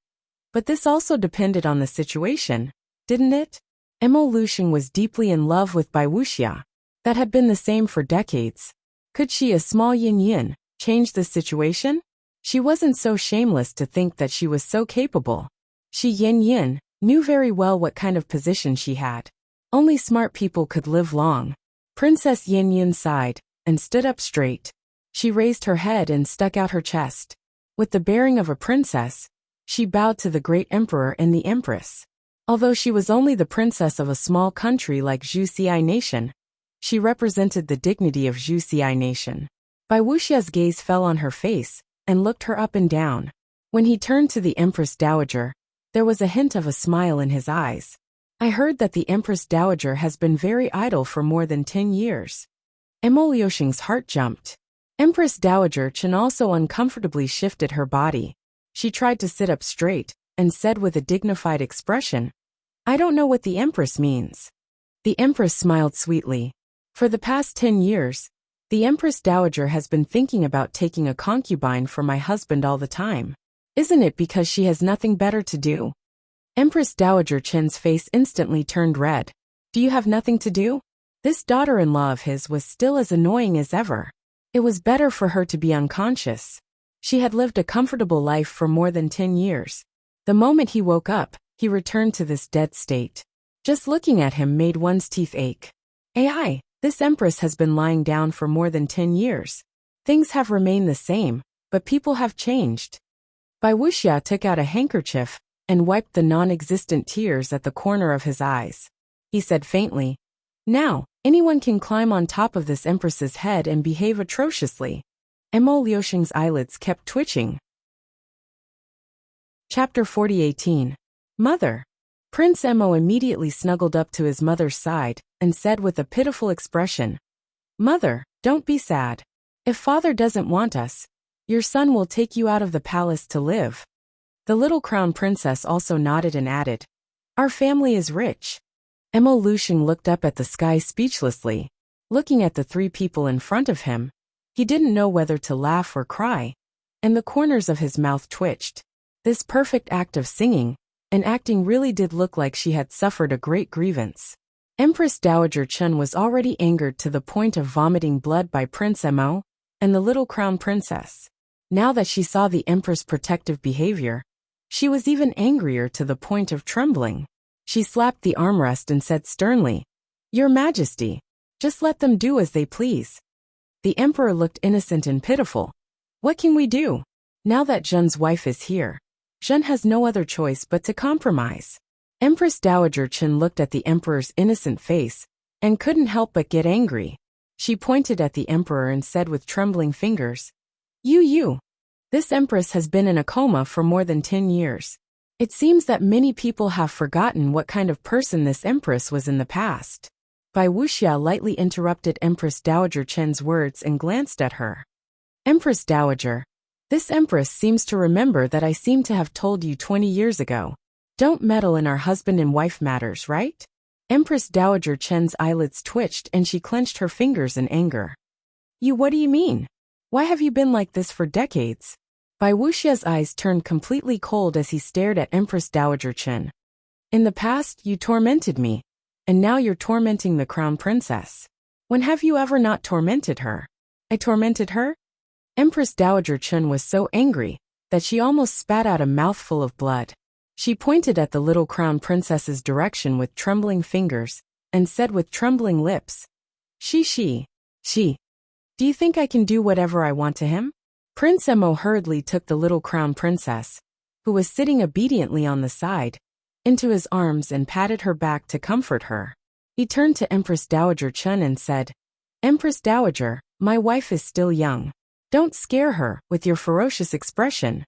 But this also depended on the situation, didn't it? Emo Lushing was deeply in love with Bai Wuxia. That had been the same for decades. Could she, a small yin, change the situation? She wasn't so shameless to think that she was so capable. She yin knew very well what kind of position she had. Only smart people could live long. Princess Yin sighed and stood up straight. She raised her head and stuck out her chest. With the bearing of a princess, she bowed to the great emperor and the empress. Although she was only the princess of a small country like Wuxia nation, she represented the dignity of Wuxia nation. Bai Wuxia's gaze fell on her face and looked her up and down. When he turned to the Empress Dowager, there was a hint of a smile in his eyes. I heard that the Empress Dowager has been very idle for more than 10 years. Emo Liuxing's heart jumped. Empress Dowager Chen also uncomfortably shifted her body. She tried to sit up straight and said with a dignified expression, I don't know what the Empress means. The Empress smiled sweetly. For the past 10 years, the Empress Dowager has been thinking about taking a concubine for my husband all the time. Isn't it because she has nothing better to do? Empress Dowager Chen's face instantly turned red. Do you have nothing to do? This daughter-in-law of his was still as annoying as ever. It was better for her to be unconscious. She had lived a comfortable life for more than 10 years. The moment he woke up, he returned to this dead state. Just looking at him made one's teeth ache. AI, this empress has been lying down for more than 10 years. Things have remained the same, but people have changed. Bai Wuxia took out a handkerchief and wiped the non-existent tears at the corner of his eyes. He said faintly, Now, anyone can climb on top of this empress's head and behave atrociously. Emo Liuxing's eyelids kept twitching. Chapter 40:18. Mother. Prince Emo immediately snuggled up to his mother's side and said with a pitiful expression, Mother, don't be sad. If father doesn't want us, your son will take you out of the palace to live. The little crown princess also nodded and added, Our family is rich. Emo Liuxing looked up at the sky speechlessly. Looking at the three people in front of him, he didn't know whether to laugh or cry, and the corners of his mouth twitched. This perfect act of singing and acting really did look like she had suffered a great grievance. Empress Dowager Chen was already angered to the point of vomiting blood by Prince Emo and the little crown princess. Now that she saw the empress' protective behavior, she was even angrier to the point of trembling. She slapped the armrest and said sternly, Your Majesty, just let them do as they please. The emperor looked innocent and pitiful. What can we do? Now that Zhen's wife is here, Zhen has no other choice but to compromise. Empress Dowager Chen looked at the emperor's innocent face and couldn't help but get angry. She pointed at the emperor and said with trembling fingers, You. This empress has been in a coma for more than 10 years. It seems that many people have forgotten what kind of person this empress was in the past. Bai Wuxia lightly interrupted Empress Dowager Chen's words and glanced at her. Empress Dowager, this empress seems to remember that I seem to have told you 20 years ago. Don't meddle in our husband and wife matters, right? Empress Dowager Chen's eyelids twitched and she clenched her fingers in anger. What do you mean? Why have you been like this for decades? Bai Wuxia's eyes turned completely cold as he stared at Empress Dowager Chen. In the past, you tormented me, and now you're tormenting the crown princess. When have you ever not tormented her? I tormented her? Empress Dowager Chen was so angry that she almost spat out a mouthful of blood. She pointed at the little crown princess's direction with trembling fingers and said with trembling lips, She. Do you think I can do whatever I want to him? Prince Emo hurriedly took the little crown princess, who was sitting obediently on the side, into his arms and patted her back to comfort her. He turned to Empress Dowager Chun and said, "Empress Dowager, my wife is still young. Don't scare her with your ferocious expression."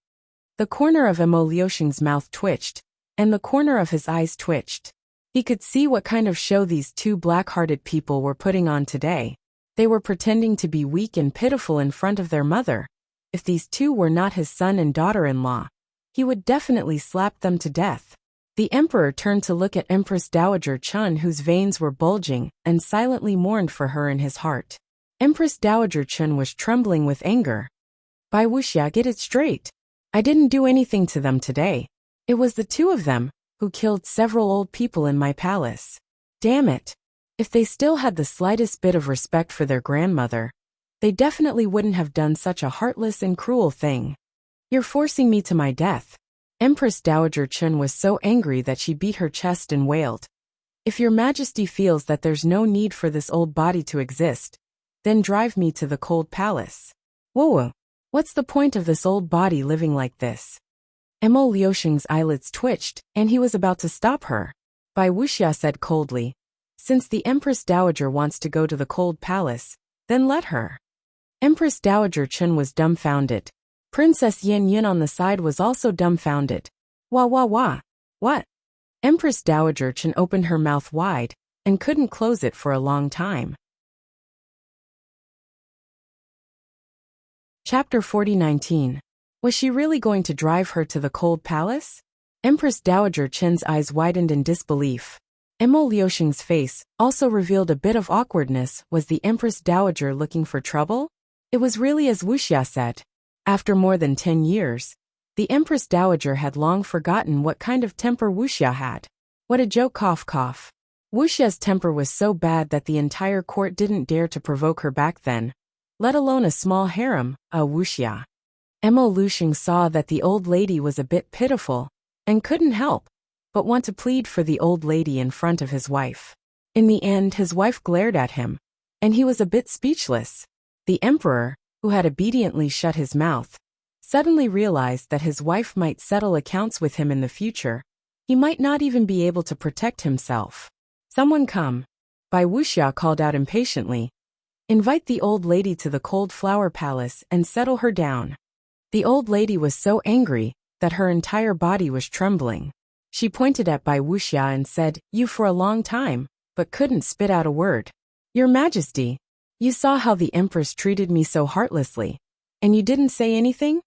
The corner of Mo Liuxing's mouth twitched, and the corner of his eyes twitched. He could see what kind of show these two black-hearted people were putting on today. They were pretending to be weak and pitiful in front of their mother. If these two were not his son and daughter-in-law, he would definitely slap them to death. The emperor turned to look at Empress Dowager Chun, whose veins were bulging, and silently mourned for her in his heart. Empress Dowager Chun was trembling with anger. "By Wuxia, get it straight. I didn't do anything to them today. It was the two of them who killed several old people in my palace. Damn it. If they still had the slightest bit of respect for their grandmother, they definitely wouldn't have done such a heartless and cruel thing. You're forcing me to my death." Empress Dowager Chun was so angry that she beat her chest and wailed. "If your majesty feels that there's no need for this old body to exist, then drive me to the cold palace. Whoa, what's the point of this old body living like this?" Mo Liuxing's eyelids twitched, and he was about to stop her. Bai Wuxia said coldly, "Since the Empress Dowager wants to go to the cold palace, then let her." Empress Dowager Chun was dumbfounded. Princess Yin Yin on the side was also dumbfounded. Wah wah wah. What? Empress Dowager Chun opened her mouth wide and couldn't close it for a long time. Chapter 40:19. Was she really going to drive her to the cold palace? Empress Dowager Chun's eyes widened in disbelief. Mo Liuxing's face also revealed a bit of awkwardness. Was the Empress Dowager looking for trouble? It was really as Wuxia said. After more than 10 years, the Empress Dowager had long forgotten what kind of temper Wuxia had. What a joke, cough cough. Wuxia's temper was so bad that the entire court didn't dare to provoke her back then, let alone a small harem, Wuxia. Mo Liuxing saw that the old lady was a bit pitiful, and couldn't help but want to plead for the old lady in front of his wife. In the end, his wife glared at him, and he was a bit speechless. The emperor, who had obediently shut his mouth, suddenly realized that his wife might settle accounts with him in the future. He might not even be able to protect himself. "Someone come." Bai Wuxia called out impatiently. "Invite the old lady to the cold flower palace and settle her down." The old lady was so angry that her entire body was trembling. She pointed at Bai Wuxia and said, "You for a long time, but couldn't spit out a word. Your Majesty, you saw how the Empress treated me so heartlessly, and you didn't say anything?"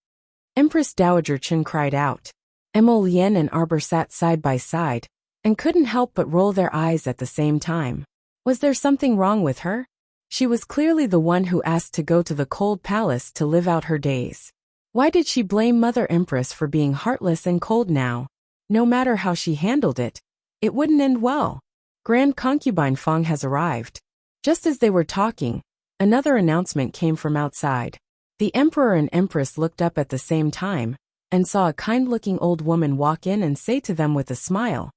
Empress Dowager Chun cried out. Mo Lian and Arbor sat side by side, and couldn't help but roll their eyes at the same time. Was there something wrong with her? She was clearly the one who asked to go to the cold palace to live out her days. Why did she blame Mother Empress for being heartless and cold now? No matter how she handled it, it wouldn't end well. Grand Concubine Fong has arrived. Just as they were talking, another announcement came from outside. The Emperor and Empress looked up at the same time, and saw a kind-looking old woman walk in and say to them with a smile,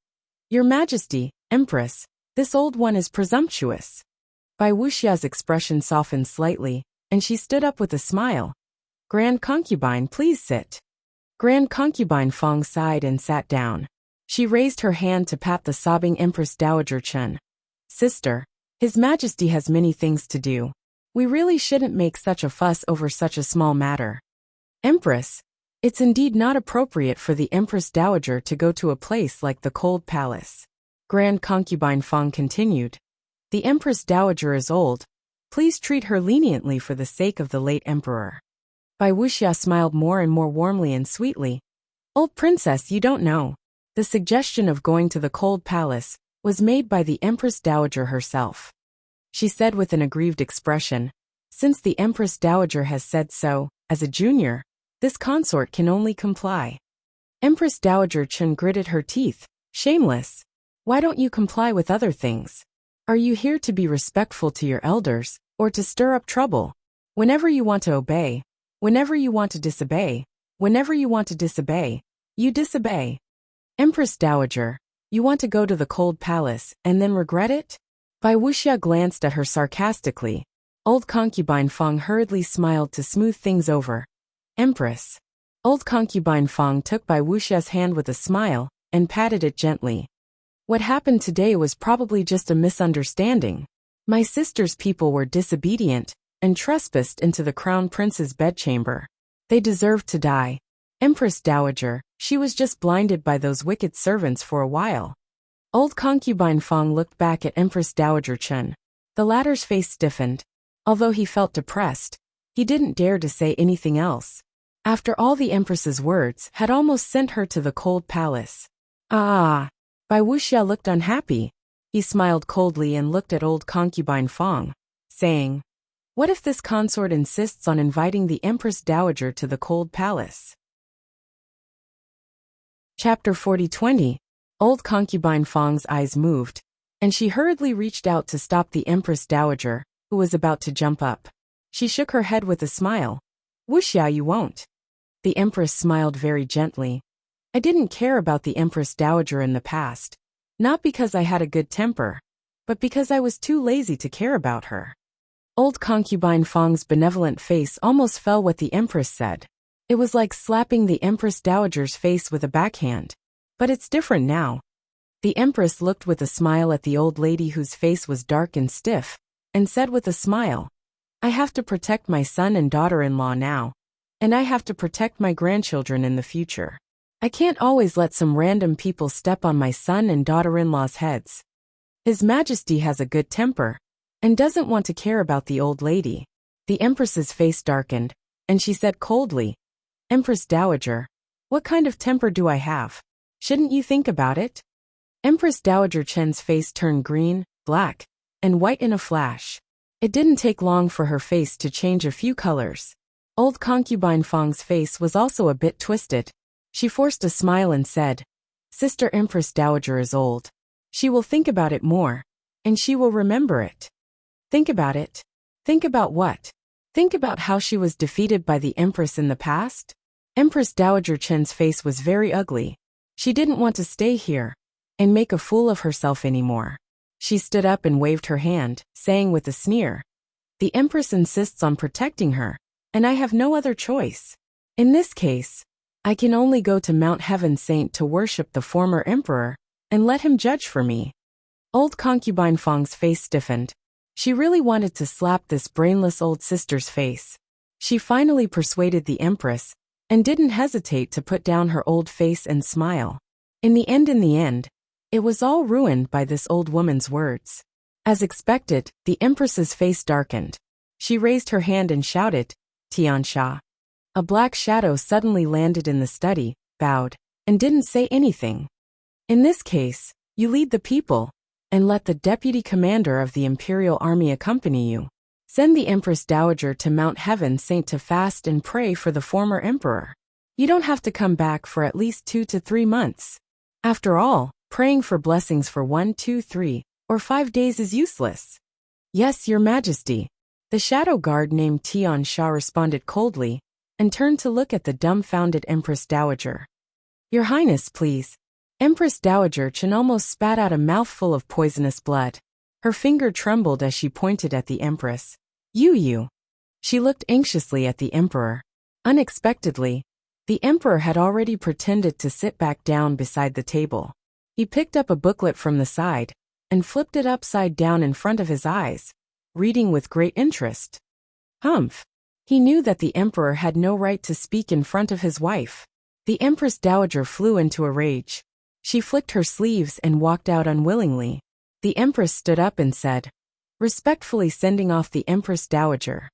"Your Majesty, Empress, this old one is presumptuous." Bai Wuxia's expression softened slightly, and she stood up with a smile. "Grand Concubine, please sit." Grand Concubine Fong sighed and sat down. She raised her hand to pat the sobbing Empress Dowager Chun. "Sister, His Majesty has many things to do. We really shouldn't make such a fuss over such a small matter." "Empress, it's indeed not appropriate for the Empress Dowager to go to a place like the cold palace." Grand Concubine Fong continued. "The Empress Dowager is old. Please treat her leniently for the sake of the late emperor." Bai Wuxia smiled more and more warmly and sweetly. "Old princess, you don't know. The suggestion of going to the cold palace was made by the Empress Dowager herself," she said with an aggrieved expression. "Since the Empress Dowager has said so, as a junior, this consort can only comply." Empress Dowager Chun gritted her teeth. "Shameless. Why don't you comply with other things? Are you here to be respectful to your elders, or to stir up trouble? Whenever you want to obey, whenever you want to disobey, whenever you want to disobey, you disobey. Empress Dowager, you want to go to the cold palace and then regret it?" Bai Wuxia glanced at her sarcastically. Old Concubine Fong hurriedly smiled to smooth things over. "Empress, Old concubine Fang took Bai Wuxia's hand with a smile and patted it gently. What happened today was probably just a misunderstanding. My sister's people were disobedient and trespassed into the crown prince's bedchamber. They deserved to die. Empress Dowager, she was just blinded by those wicked servants for a while. Old concubine Fang looked back at Empress Dowager Chen. The latter's face stiffened. Although he felt depressed, he didn't dare to say anything else. After all, the Empress's words had almost sent her to the cold palace. Ah! Bai Wuxia looked unhappy. He smiled coldly and looked at old concubine Fang, saying, "What if this consort insists on inviting the Empress Dowager to the cold palace?" Chapter 40:20. Old concubine Fang's eyes moved, and she hurriedly reached out to stop the Empress Dowager, who was about to jump up. She shook her head with a smile. "Wuxia, you won't." The Empress smiled very gently. "I didn't care about the Empress Dowager in the past. Not because I had a good temper, but because I was too lazy to care about her." Old concubine Fang's benevolent face almost fell what the Empress said. It was like slapping the Empress Dowager's face with a backhand. But it's different now. The Empress looked with a smile at the old lady whose face was dark and stiff, and said with a smile, "I have to protect my son and daughter-in-law now, and I have to protect my grandchildren in the future. I can't always let some random people step on my son and daughter-in-law's heads. His Majesty has a good temper, and doesn't want to care about the old lady." The Empress's face darkened, and she said coldly, "Empress Dowager, what kind of temper do I have? Shouldn't you think about it?" Empress Dowager Chen's face turned green, black, and white in a flash. It didn't take long for her face to change a few colors. Old concubine Fang's face was also a bit twisted. She forced a smile and said, "Sister Empress Dowager is old. She will think about it more, and she will remember it." "Think about it? Think about what?" "Think about how she was defeated by the Empress in the past?" Empress Dowager Chen's face was very ugly. She didn't want to stay here and make a fool of herself anymore. She stood up and waved her hand, saying with a sneer, "The Empress insists on protecting her, and I have no other choice. In this case, I can only go to Mount Heaven Saint to worship the former emperor and let him judge for me." Old concubine Fang's face stiffened. She really wanted to slap this brainless old sister's face. She finally persuaded the Empress and didn't hesitate to put down her old face and smile. In the end, it was all ruined by this old woman's words. As expected, the Empress's face darkened. She raised her hand and shouted, "Tiansha." A black shadow suddenly landed in the study, bowed, and didn't say anything. "In this case, you lead the people, and let the deputy commander of the imperial army accompany you. Send the Empress Dowager to Mount Heaven Saint to fast and pray for the former emperor. You don't have to come back for at least 2 to 3 months. After all, praying for blessings for 1, 2, 3, or 5 days is useless." "Yes, Your Majesty." The shadow guard named Tian Sha responded coldly, and turned to look at the dumbfounded Empress Dowager. "Your Highness, please." Empress Dowager Chen almost spat out a mouthful of poisonous blood. Her finger trembled as she pointed at the Empress. You. She looked anxiously at the Emperor. Unexpectedly, the Emperor had already pretended to sit back down beside the table. He picked up a booklet from the side and flipped it upside down in front of his eyes, reading with great interest. Humph! He knew that the Emperor had no right to speak in front of his wife. The Empress Dowager flew into a rage. She flicked her sleeves and walked out unwillingly. The Empress stood up and said, respectfully sending off the Empress Dowager.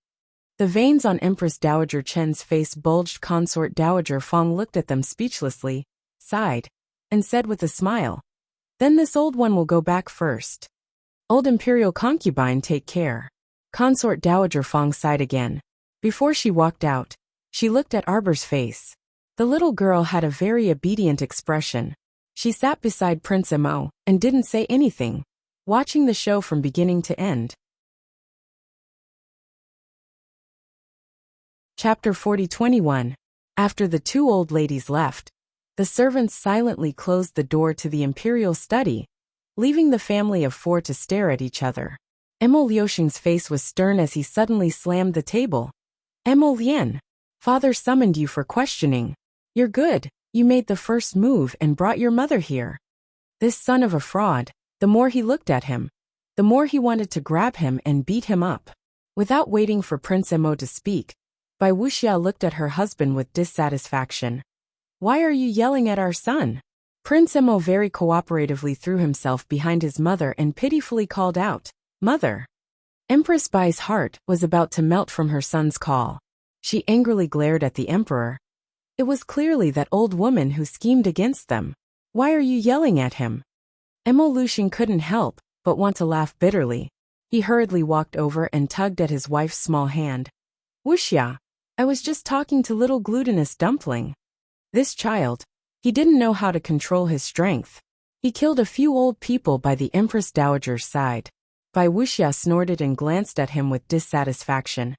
The veins on Empress Dowager Chen's face bulged. Consort Dowager Fang looked at them speechlessly, sighed, and said with a smile, "Then this old one will go back first. Old imperial concubine, take care." Consort Dowager Fang sighed again. Before she walked out, she looked at Arbor's face. The little girl had a very obedient expression. She sat beside Prince Mo and didn't say anything, watching the show from beginning to end. Chapter 40:21. After the 2 old ladies left, the servants silently closed the door to the imperial study, leaving the family of 4 to stare at each other. Emo Liuxing's face was stern as he suddenly slammed the table. "Emo Lian, father summoned you for questioning. You're good, you made the first move and brought your mother here. This son of a fraud, the more he looked at him, the more he wanted to grab him and beat him up. Without waiting for Prince Emo to speak, Wuxia looked at her husband with dissatisfaction. Why are you yelling at our son? Prince Emo very cooperatively threw himself behind his mother and pitifully called out, Mother. Empress Bai's heart was about to melt from her son's call. She angrily glared at the emperor. It was clearly that old woman who schemed against them. Why are you yelling at him? Emo Lucian couldn't help but want to laugh bitterly. He hurriedly walked over and tugged at his wife's small hand. Wuxia, I was just talking to little glutinous dumpling. This child, he didn't know how to control his strength. He killed a few old people by the Empress Dowager's side. Wuxia snorted and glanced at him with dissatisfaction.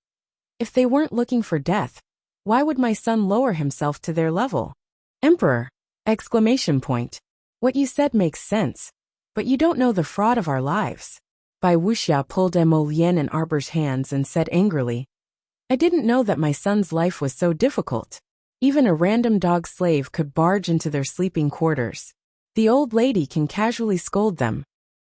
If they weren't looking for death, why would my son lower himself to their level? Emperor! Exclamation point. What you said makes sense, but you don't know the fraud of our lives. Wuxia pulled Emo Lien and Arbor's hands and said angrily, I didn't know that my son's life was so difficult. Even a random dog slave could barge into their sleeping quarters. The old lady can casually scold them.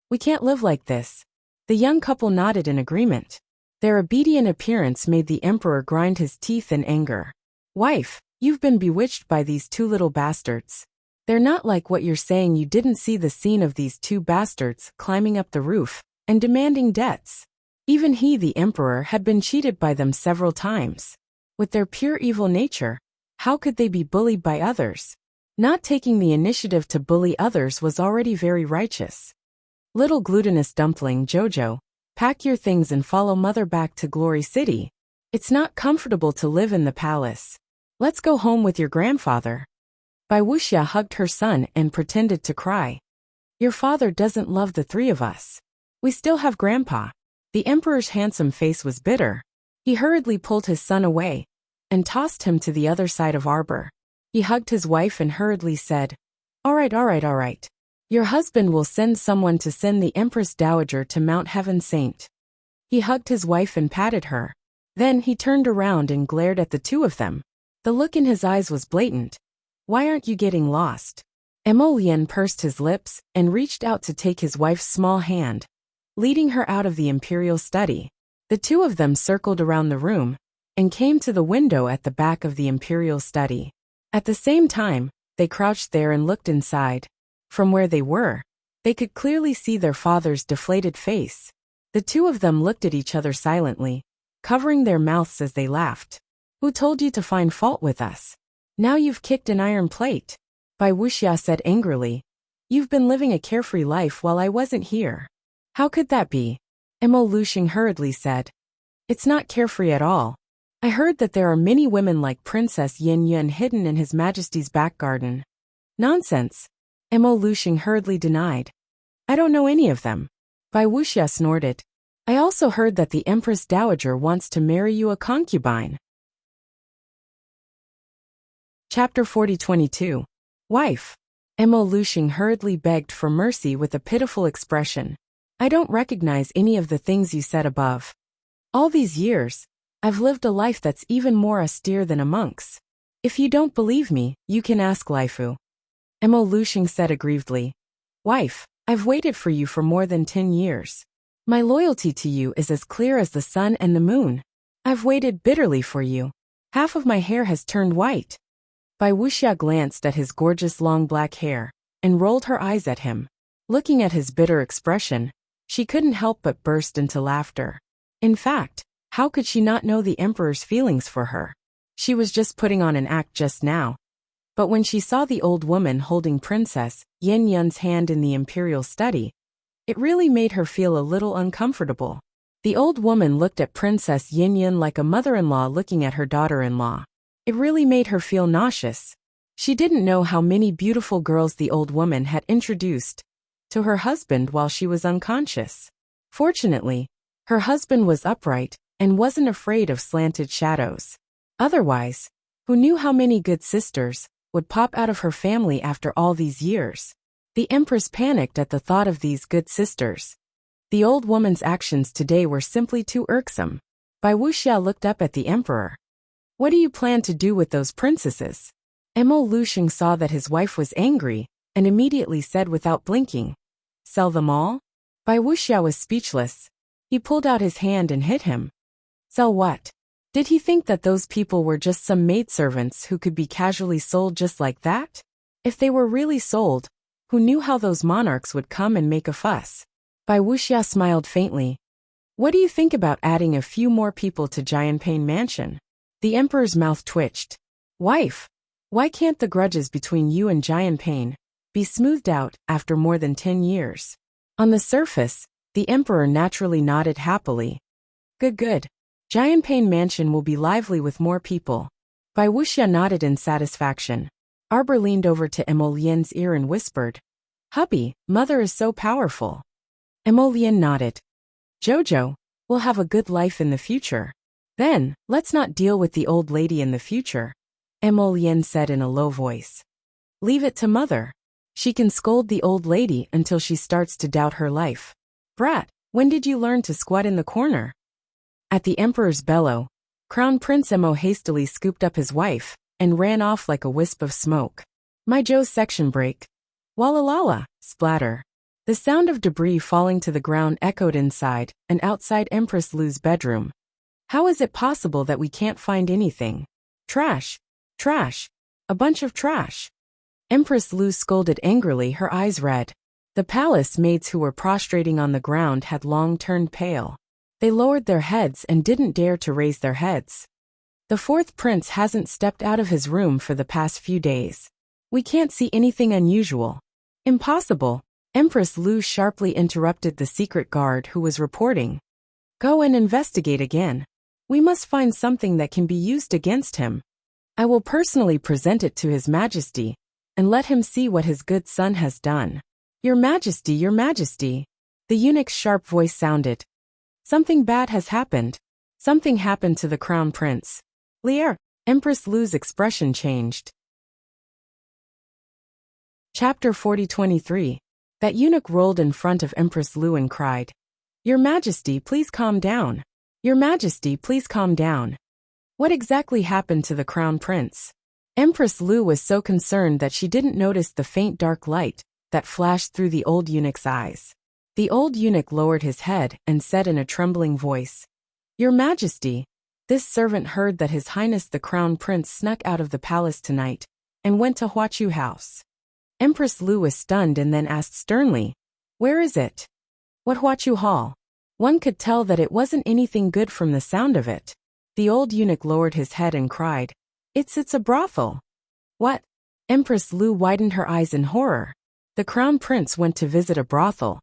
We can't live like this. The young couple nodded in agreement. Their obedient appearance made the emperor grind his teeth in anger. Wife, you've been bewitched by these two little bastards. They're not like what you're saying. You didn't see the scene of these two bastards climbing up the roof and demanding debts. Even he, the emperor, had been cheated by them several times. With their pure evil nature, how could they be bullied by others? Not taking the initiative to bully others was already very righteous. Little glutinous dumpling Jojo, pack your things and follow mother back to Glory City. It's not comfortable to live in the palace. Let's go home with your grandfather. Wuxia hugged her son and pretended to cry. Your father doesn't love the three of us. We still have grandpa. The emperor's handsome face was bitter. He hurriedly pulled his son away and tossed him to the other side of Arbor. He hugged his wife and hurriedly said, All right. Your husband will send someone to send the Empress Dowager to Mount Heaven Saint. He hugged his wife and patted her. Then he turned around and glared at the two of them. The look in his eyes was blatant. Why aren't you getting lost? Emo Lien pursed his lips and reached out to take his wife's small hand, leading her out of the imperial study. The two of them circled around the room and came to the window at the back of the imperial study. At the same time, they crouched there and looked inside. From where they were, they could clearly see their father's deflated face. The two of them looked at each other silently, covering their mouths as they laughed. Who told you to find fault with us? Now you've kicked an iron plate. Wuxia said angrily. You've been living a carefree life while I wasn't here. How could that be? Emo Lucian hurriedly said. It's not carefree at all. I heard that there are many women like Princess Yin Yun hidden in His Majesty's back garden. Nonsense. Emo Lucian hurriedly denied. I don't know any of them. Wuxia snorted. I also heard that the Empress Dowager wants to marry you a concubine. Chapter 40-22. Wife. Emo Lucian hurriedly begged for mercy with a pitiful expression. I don't recognize any of the things you said above. All these years, I've lived a life that's even more austere than a monk's. If you don't believe me, you can ask Lifu. Emo Lucian said aggrievedly. Wife, I've waited for you for more than 10 years. My loyalty to you is as clear as the sun and the moon. I've waited bitterly for you. Half of my hair has turned white. Wuxia glanced at his gorgeous long black hair and rolled her eyes at him. Looking at his bitter expression, she couldn't help but burst into laughter. In fact, how could she not know the emperor's feelings for her? She was just putting on an act just now. But when she saw the old woman holding Princess Yin Yun's hand in the imperial study, it really made her feel a little uncomfortable. The old woman looked at Princess Yin Yun like a mother-in-law looking at her daughter-in-law. It really made her feel nauseous. She didn't know how many beautiful girls the old woman had introduced to her husband while she was unconscious. Fortunately, her husband was upright and wasn't afraid of slanted shadows. Otherwise, who knew how many good sisters would pop out of her family after all these years? The Empress panicked at the thought of these good sisters. The old woman's actions today were simply too irksome. Wuxia looked up at the Emperor. What do you plan to do with those princesses? Mo Lusheng saw that his wife was angry, and immediately said without blinking, "Sell them all?" Bai Wuxia was speechless. He pulled out his hand and hit him. Sell what? Did he think that those people were just some maidservants who could be casually sold just like that? If they were really sold, who knew how those monarchs would come and make a fuss? Bai Wuxia smiled faintly. What do you think about adding a few more people to Jianping Mansion? The emperor's mouth twitched. Wife, why can't the grudges between you and Jianping be smoothed out after more than 10 years? On the surface, the emperor naturally nodded happily. Good. Jianping Mansion will be lively with more people. Bai Wuxia nodded in satisfaction. Arbor leaned over to Emolien's ear and whispered, Hubby, mother is so powerful. Emolien nodded. Jojo, we'll have a good life in the future. Then, let's not deal with the old lady in the future, Emolien said in a low voice. Leave it to mother. She can scold the old lady until she starts to doubt her life. Brat, when did you learn to squat in the corner? At the emperor's bellow, Crown Prince Mo hastily scooped up his wife and ran off like a wisp of smoke. My Joe's section break. Wallalala, splatter. The sound of debris falling to the ground echoed inside and outside Empress Lu's bedroom. How is it possible that we can't find anything? Trash. A bunch of trash. Empress Lu scolded angrily, her eyes red. The palace maids who were prostrating on the ground had long turned pale. They lowered their heads and didn't dare to raise their heads. The fourth prince hasn't stepped out of his room for the past few days. We can't see anything unusual. Impossible. Empress Lu sharply interrupted the secret guard who was reporting. Go and investigate again. We must find something that can be used against him. I will personally present it to His Majesty and let him see what his good son has done. Your Majesty, Your Majesty. The eunuch's sharp voice sounded. Something bad has happened. Something happened to the crown prince. Lear. Empress Lu's expression changed. Chapter 40-23. That eunuch rolled in front of Empress Lu and cried, Your Majesty, please calm down. Your Majesty, please calm down. What exactly happened to the crown prince? Empress Lu was so concerned that she didn't notice the faint dark light that flashed through the old eunuch's eyes. The old eunuch lowered his head and said in a trembling voice, Your Majesty, this servant heard that His Highness the Crown Prince snuck out of the palace tonight and went to Huachu House. Empress Lu was stunned and then asked sternly, Where is it? What Huachu Hall? One could tell that it wasn't anything good from the sound of it. The old eunuch lowered his head and cried, It's a brothel. What? Empress Lu widened her eyes in horror. The crown prince went to visit a brothel.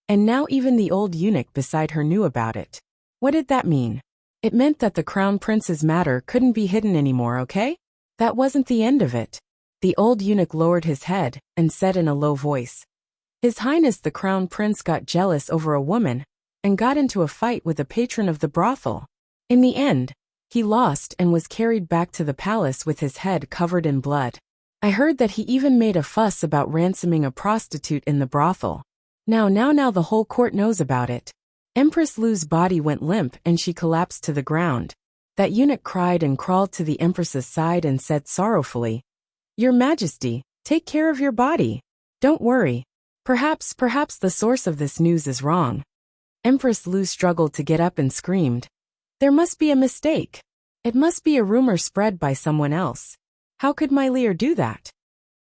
And now even the old eunuch beside her knew about it. What did that mean? It meant that the crown prince's matter couldn't be hidden anymore, okay? That wasn't the end of it. The old eunuch lowered his head and said in a low voice, His Highness the crown prince got jealous over a woman and got into a fight with a patron of the brothel. In the end, he lost and was carried back to the palace with his head covered in blood. I heard that he even made a fuss about ransoming a prostitute in the brothel. Now the whole court knows about it. Empress Lu's body went limp and she collapsed to the ground. That eunuch cried and crawled to the empress's side and said sorrowfully, Your Majesty, take care of your body. Don't worry. Perhaps the source of this news is wrong. Empress Lu struggled to get up and screamed, There must be a mistake. It must be a rumor spread by someone else. How could my Lear do that?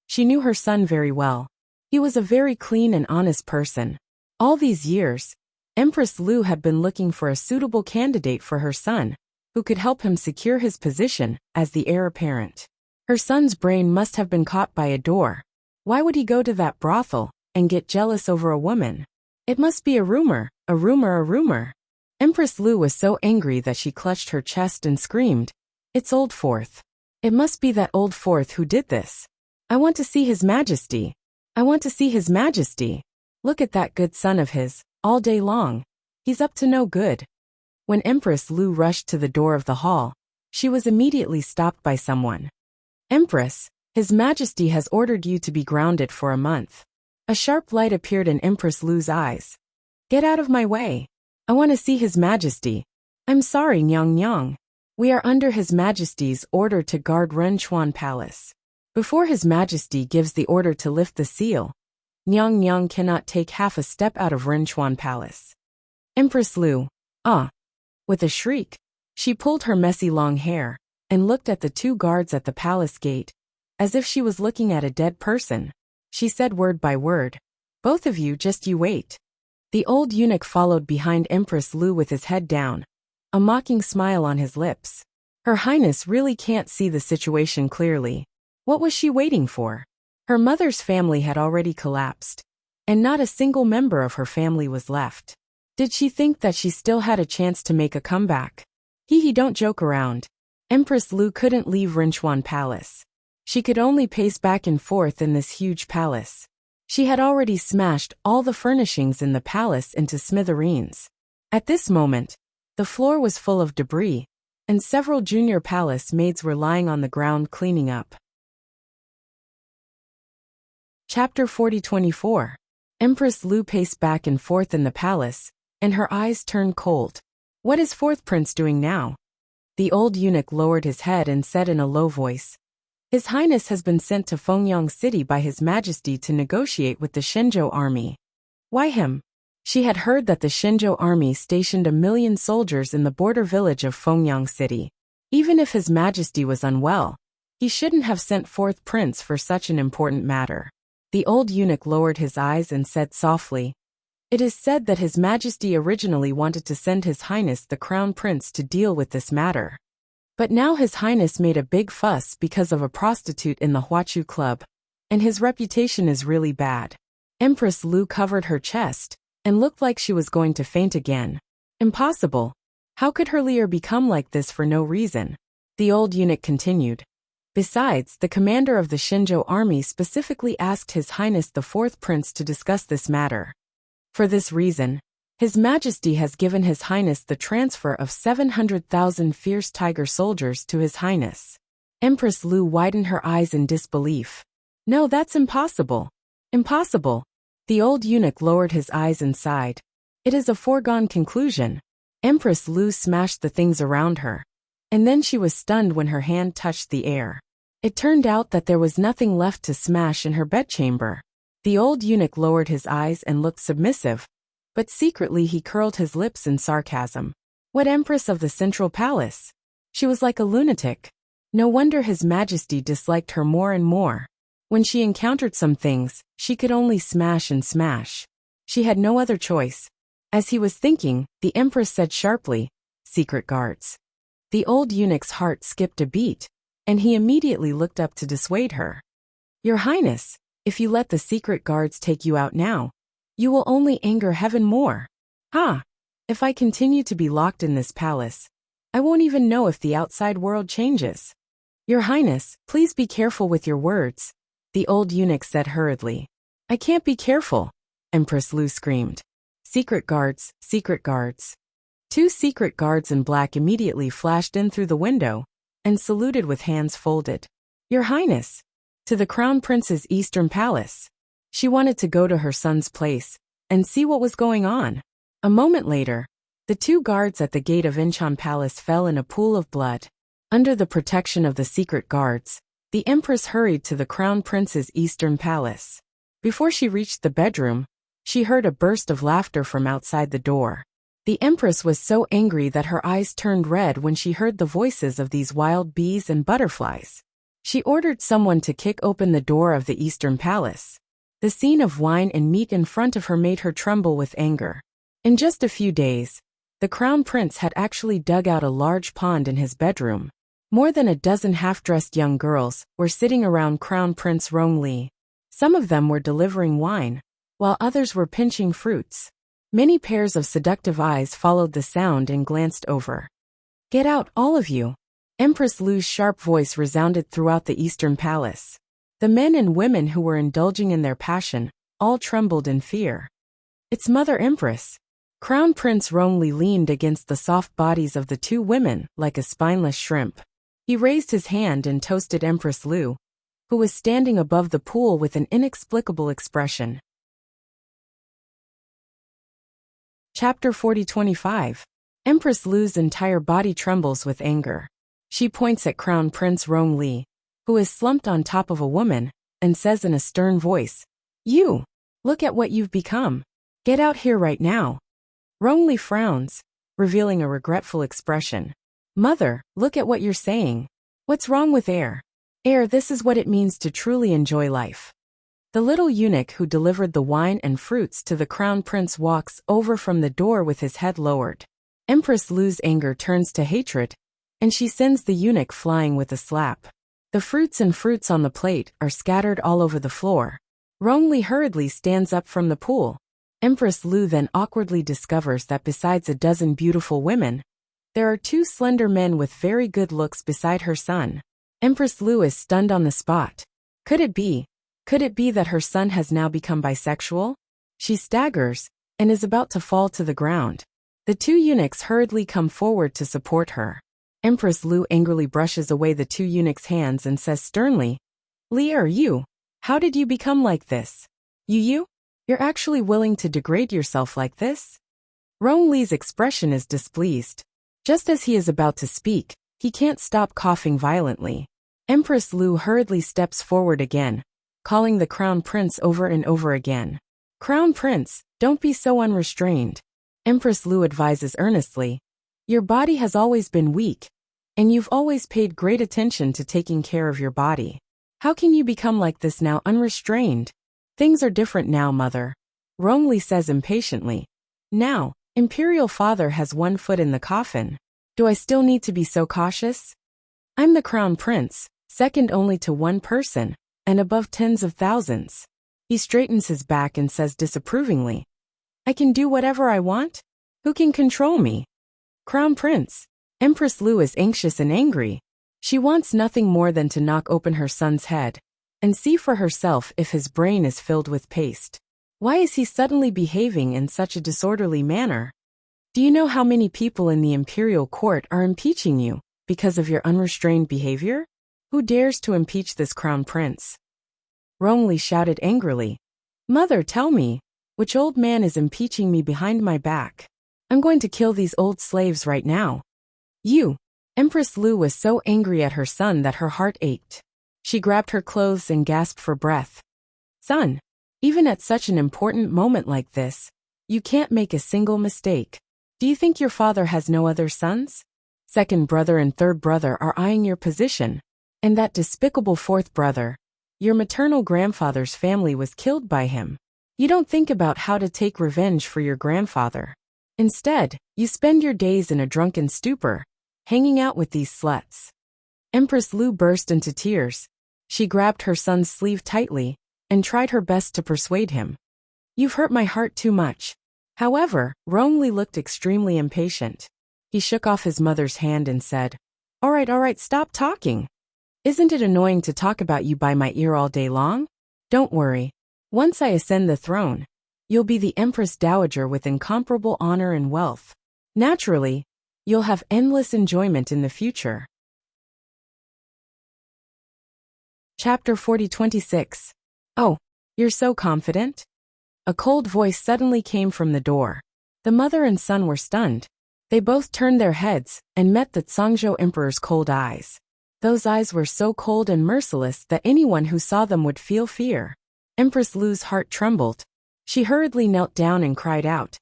She knew her son very well. He was a very clean and honest person. All these years, Empress Lu had been looking for a suitable candidate for her son, who could help him secure his position as the heir apparent. Her son's brain must have been caught by a door. Why would he go to that brothel and get jealous over a woman? It must be a rumor. Empress Lu was so angry that she clutched her chest and screamed, It's Old Fourth. It must be that Old Fourth who did this. I want to see His Majesty. I want to see His Majesty. Look at that good son of his, all day long. He's up to no good. When Empress Lu rushed to the door of the hall, she was immediately stopped by someone. Empress, His Majesty has ordered you to be grounded for a month. A sharp light appeared in Empress Lu's eyes. Get out of my way. I want to see His Majesty. I'm sorry, Nyang. We are under His Majesty's order to guard Renchuan Palace. Before His Majesty gives the order to lift the seal, Nyang Nyang cannot take half a step out of Rinchuan Palace. Empress Lu, ah! With a shriek, she pulled her messy long hair and looked at the two guards at the palace gate, as if she was looking at a dead person. She said word by word, "Both of you, just you wait." The old eunuch followed behind Empress Lu with his head down, a mocking smile on his lips. Her Highness really can't see the situation clearly. What was she waiting for? Her mother's family had already collapsed, and not a single member of her family was left. Did she think that she still had a chance to make a comeback? He don't joke around. Empress Lu couldn't leave Rinchuan Palace. She could only pace back and forth in this huge palace. She had already smashed all the furnishings in the palace into smithereens. At this moment, the floor was full of debris, and several junior palace maids were lying on the ground cleaning up. Chapter 40-24. Empress Lu paced back and forth in the palace, and her eyes turned cold. What is fourth prince doing now? The old eunuch lowered his head and said in a low voice, His Highness has been sent to Fengyang City by His Majesty to negotiate with the Shenzhou army. Why him? She had heard that the Shenzhou army stationed 1 million soldiers in the border village of Fengyang City. Even if His Majesty was unwell, he shouldn't have sent fourth prince for such an important matter. The old eunuch lowered his eyes and said softly, It is said that His Majesty originally wanted to send His Highness the Crown Prince to deal with this matter. But now His Highness made a big fuss because of a prostitute in the Huachu Club, and his reputation is really bad. Empress Lu covered her chest and looked like she was going to faint again. Impossible. How could her leader become like this for no reason? The old eunuch continued. Besides, the commander of the Shenzhou army specifically asked His Highness the fourth prince to discuss this matter. For this reason, His Majesty has given His Highness the transfer of 700,000 fierce tiger soldiers to His Highness. Empress Lu widened her eyes in disbelief. No, that's impossible. Impossible. The old eunuch lowered his eyes and sighed. It is a foregone conclusion. Empress Lu smashed the things around her, and then she was stunned when her hand touched the air. It turned out that there was nothing left to smash in her bedchamber. The old eunuch lowered his eyes and looked submissive, but secretly he curled his lips in sarcasm. What Empress of the Central Palace? She was like a lunatic. No wonder His Majesty disliked her more and more. When she encountered some things, she could only smash and smash. She had no other choice. As he was thinking, the Empress said sharply, Secret guards. The old eunuch's heart skipped a beat, and he immediately looked up to dissuade her. Your Highness, if you let the secret guards take you out now, you will only anger heaven more. If I continue to be locked in this palace, I won't even know if the outside world changes. Your Highness, please be careful with your words, the old eunuch said hurriedly. I can't be careful, Empress Lu screamed. Secret guards, secret guards. 2 secret guards in black immediately flashed in through the window and saluted with hands folded. Your Highness, to the Crown Prince's Eastern Palace. She wanted to go to her son's place and see what was going on. A moment later, the 2 guards at the gate of Inchan Palace fell in a pool of blood. Under the protection of the secret guards, the Empress hurried to the Crown Prince's Eastern Palace. Before she reached the bedroom, she heard a burst of laughter from outside the door. The Empress was so angry that her eyes turned red when she heard the voices of these wild bees and butterflies. She ordered someone to kick open the door of the Eastern Palace. The scene of wine and meat in front of her made her tremble with anger. In just a few days, the Crown Prince had actually dug out a large pond in his bedroom. More than a dozen half-dressed young girls were sitting around Crown Prince Rongli. Some of them were delivering wine, while others were pinching fruits. Many pairs of seductive eyes followed the sound and glanced over. Get out, all of you! Empress Lu's sharp voice resounded throughout the Eastern Palace. The men and women who were indulging in their passion all trembled in fear. It's Mother Empress. Crown Prince Rongli leaned against the soft bodies of the 2 women like a spineless shrimp. He raised his hand and toasted Empress Lu, who was standing above the pool with an inexplicable expression. Chapter 40-25. Empress Lu's entire body trembles with anger. She points at Crown Prince Rongli, who is slumped on top of a woman, and says in a stern voice, "You! Look at what you've become. Get out here right now." Rongli frowns, revealing a regretful expression. "Mother, look at what you're saying. What's wrong with air? Air, this is what it means to truly enjoy life." The little eunuch who delivered the wine and fruits to the crown prince walks over from the door with his head lowered. Empress Lu's anger turns to hatred, and she sends the eunuch flying with a slap. The fruits on the plate are scattered all over the floor. Rongli hurriedly stands up from the pool. Empress Lu then awkwardly discovers that besides a dozen beautiful women, there are two slender men with very good looks beside her son. Empress Lu is stunned on the spot. Could it be that her son has now become bisexual? She staggers, and is about to fall to the ground. The two eunuchs hurriedly come forward to support her. Empress Lu angrily brushes away the two eunuchs' hands and says sternly, "Li, are you? How did you become like this? You're actually willing to degrade yourself like this?" Rong Li's expression is displeased. Just as he is about to speak, he can't stop coughing violently. Empress Lu hurriedly steps forward again, calling the crown prince over and over again. "Crown prince, don't be so unrestrained." Empress Lu advises earnestly, "Your body has always been weak, and you've always paid great attention to taking care of your body. How can you become like this now, unrestrained?" "Things are different now, mother," Rongli says impatiently. "Now, Imperial Father has one foot in the coffin. Do I still need to be so cautious? I'm the crown prince, second only to one person, and above tens of thousands." He straightens his back and says disapprovingly, "I can do whatever I want? Who can control me?" "Crown Prince." Empress Lu is anxious and angry. She wants nothing more than to knock open her son's head and see for herself if his brain is filled with paste. Why is he suddenly behaving in such a disorderly manner? Do you know how many people in the imperial court are impeaching you because of your unrestrained behavior? Who dares to impeach this crown prince? Rongli shouted angrily. "Mother, tell me, which old man is impeaching me behind my back? I'm going to kill these old slaves right now." "You!" Empress Lu was so angry at her son that her heart ached. She grabbed her clothes and gasped for breath. "Son, even at such an important moment like this, you can't make a single mistake. Do you think your father has no other sons? Second brother and third brother are eyeing your position. And that despicable fourth brother, your maternal grandfather's family was killed by him. You don't think about how to take revenge for your grandfather. Instead, you spend your days in a drunken stupor, hanging out with these sluts." Empress Lu burst into tears. She grabbed her son's sleeve tightly and tried her best to persuade him. "You've hurt my heart too much." However, Rongli looked extremely impatient. He shook off his mother's hand and said, all right, stop talking. Isn't it annoying to talk about you by my ear all day long? Don't worry. Once I ascend the throne, you'll be the Empress Dowager with incomparable honor and wealth. Naturally, you'll have endless enjoyment in the future." Chapter 40-26. "Oh, you're so confident?" A cold voice suddenly came from the door. The mother and son were stunned. They both turned their heads and met the Zhangzhou Emperor's cold eyes. Those eyes were so cold and merciless that anyone who saw them would feel fear. Empress Lu's heart trembled. She hurriedly knelt down and cried out,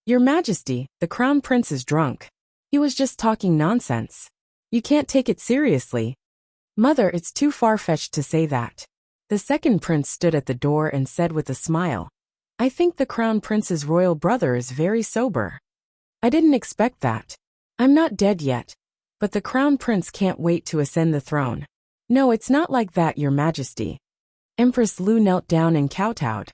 "Your Majesty, the crown prince is drunk. He was just talking nonsense. You can't take it seriously." "Mother, it's too far-fetched to say that." The second prince stood at the door and said with a smile, "I think the crown prince's royal brother is very sober. I didn't expect that. I'm not dead yet, but the crown prince can't wait to ascend the throne." "No, it's not like that, Your Majesty." Empress Lu knelt down and kowtowed.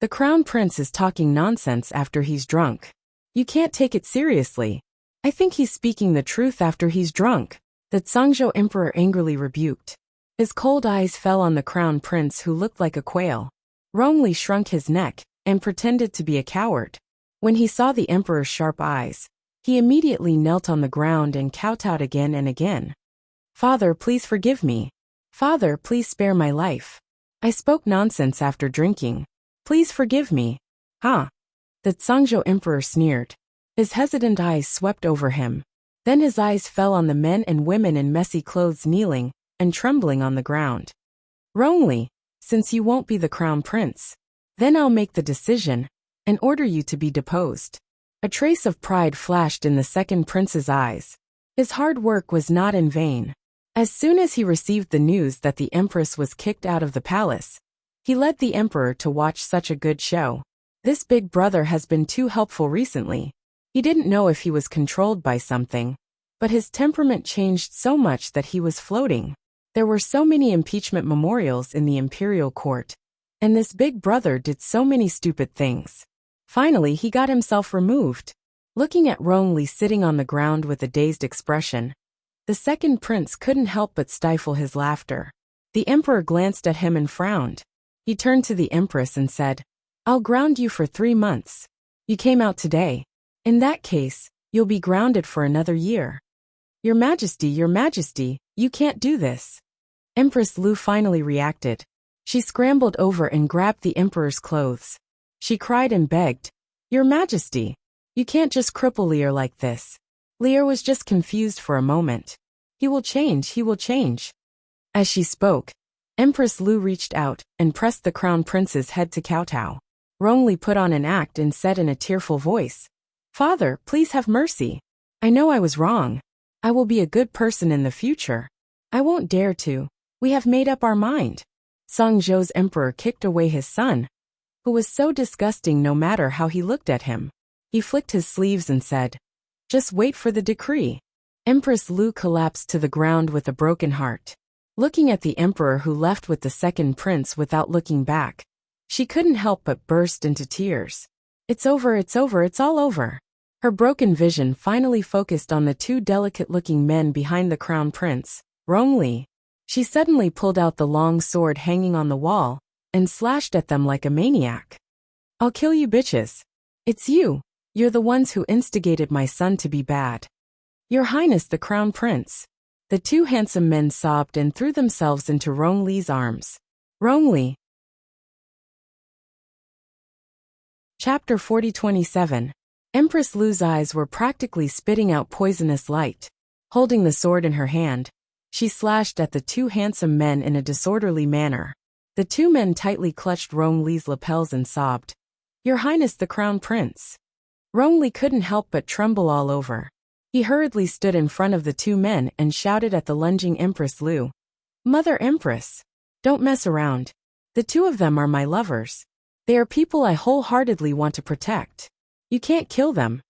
"The crown prince is talking nonsense after he's drunk. You can't take it seriously. I think he's speaking the truth after he's drunk," the Zhangzhou Emperor angrily rebuked. His cold eyes fell on the crown prince who looked like a quail. Rongli shrunk his neck and pretended to be a coward. When he saw the emperor's sharp eyes, he immediately knelt on the ground and kowtowed again and again. "Father, please forgive me. Father, please spare my life. I spoke nonsense after drinking. Please forgive me." "Huh?" The Zhangzhou Emperor sneered. His hesitant eyes swept over him. Then his eyes fell on the men and women in messy clothes kneeling and trembling on the ground. Wrongly, since you won't be the crown prince, then I'll make the decision and order you to be deposed. A trace of pride flashed in the second prince's eyes. His hard work was not in vain. As soon as he received the news that the empress was kicked out of the palace, he led the emperor to watch such a good show. This big brother has been too helpful recently. He didn't know if he was controlled by something, but his temperament changed so much that he was floating. There were so many impeachment memorials in the imperial court, and this big brother did so many stupid things. Finally, he got himself removed. Looking at Rongli sitting on the ground with a dazed expression, the second prince couldn't help but stifle his laughter. The emperor glanced at him and frowned. He turned to the empress and said, "I'll ground you for 3 months. You came out today. In that case, you'll be grounded for another year." Your Majesty, you can't do this." Empress Lu finally reacted. She scrambled over and grabbed the emperor's clothes. She cried and begged, "Your Majesty, you can't just cripple Lear like this." Lear was just confused for a moment. He will change. As she spoke, Empress Lu reached out and pressed the crown prince's head to kowtow. Rongli put on an act and said in a tearful voice, "Father, please have mercy. I know I was wrong. I will be a good person in the future. I won't dare to. We have made up our mind." Song Zhou's emperor kicked away his son, who was so disgusting no matter how he looked at him. He flicked his sleeves and said, "Just wait for the decree." Empress Lu collapsed to the ground with a broken heart. Looking at the emperor who left with the second prince without looking back, she couldn't help but burst into tears. It's all over. Her broken vision finally focused on the 2 delicate-looking men behind the crown prince, Rongli. She suddenly pulled out the long sword hanging on the wall and slashed at them like a maniac. "I'll kill you bitches. It's you. You're the ones who instigated my son to be bad. Your Highness the Crown Prince." The 2 handsome men sobbed and threw themselves into Rongli's arms. Rongli. Chapter 40-27. Empress Lu's eyes were practically spitting out poisonous light. Holding the sword in her hand, she slashed at the 2 handsome men in a disorderly manner. The 2 men tightly clutched Rongli's lapels and sobbed, "Your Highness the Crown Prince." Rongli couldn't help but tremble all over. He hurriedly stood in front of the 2 men and shouted at the lunging Empress Lu, "Mother Empress, don't mess around. The 2 of them are my lovers. They are people I wholeheartedly want to protect. You can't kill them.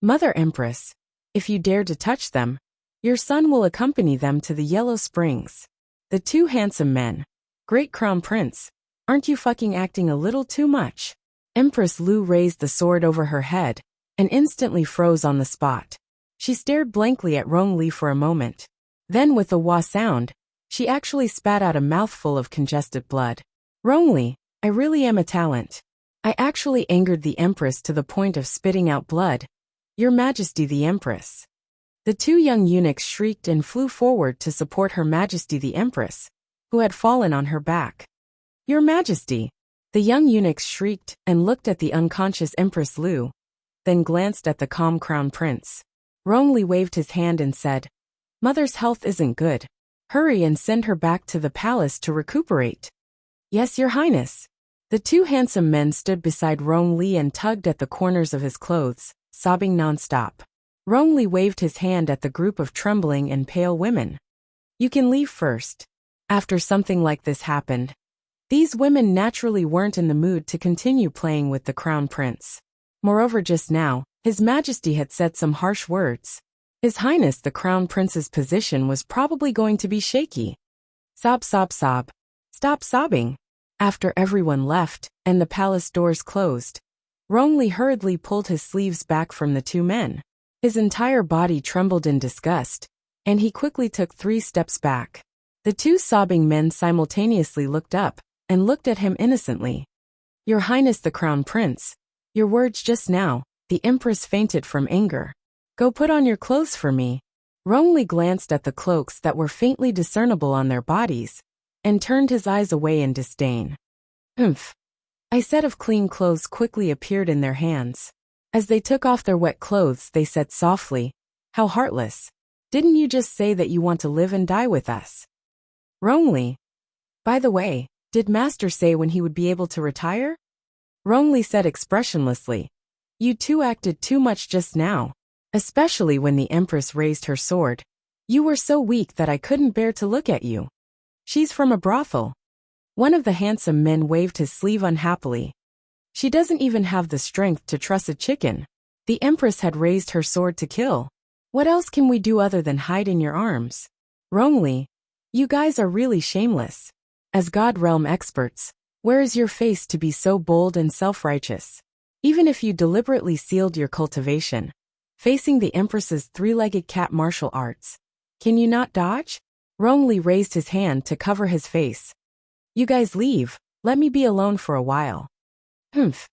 Mother Empress, if you dare to touch them, your son will accompany them to the Yellow Springs." The 2 handsome men, "Great Crown Prince, aren't you fucking acting a little too much?" Empress Lu raised the sword over her head and instantly froze on the spot. She stared blankly at Rongli for a moment. Then with a wah sound, she actually spat out a mouthful of congested blood. "Rongli, I really am a talent. I actually angered the Empress to the point of spitting out blood. Your Majesty the Empress." The 2 young eunuchs shrieked and flew forward to support Her Majesty the Empress, who had fallen on her back. "Your Majesty." The young eunuchs shrieked and looked at the unconscious Empress Lu, then glanced at the calm Crown Prince. Rongli waved his hand and said, "Mother's health isn't good. Hurry and send her back to the palace to recuperate." "Yes, Your Highness." The 2 handsome men stood beside Rongli and tugged at the corners of his clothes, sobbing nonstop. Rongli waved his hand at the group of trembling and pale women. "You can leave first." After something like this happened, these women naturally weren't in the mood to continue playing with the Crown Prince. Moreover, just now, His Majesty had said some harsh words. His Highness the Crown Prince's position was probably going to be shaky. Sob. Stop sobbing. After everyone left, and the palace doors closed, Rongli hurriedly pulled his sleeves back from the 2 men. His entire body trembled in disgust, and he quickly took 3 steps back. The 2 sobbing men simultaneously looked up, and looked at him innocently. "Your Highness the Crown Prince, your words just now," the Empress fainted from anger. "Go put on your clothes for me." Rongli glanced at the cloaks that were faintly discernible on their bodies, and turned his eyes away in disdain. "Humph." A set of clean clothes quickly appeared in their hands. As they took off their wet clothes, they said softly, "How heartless. Didn't you just say that you want to live and die with us?" Rongli. By the way, did Master say when he would be able to retire? Rongli said expressionlessly. You two acted too much just now. Especially when the Empress raised her sword. You were so weak that I couldn't bear to look at you. She's from a brothel. One of the handsome men waved his sleeve unhappily. She doesn't even have the strength to truss a chicken. The Empress had raised her sword to kill. What else can we do other than hide in your arms? Rongli, you guys are really shameless. As God realm experts, where is your face to be so bold and self-righteous? Even if you deliberately sealed your cultivation, facing the Empress's three-legged cat martial arts, can you not dodge? Rongli raised his hand to cover his face. You guys leave, let me be alone for a while. Humph.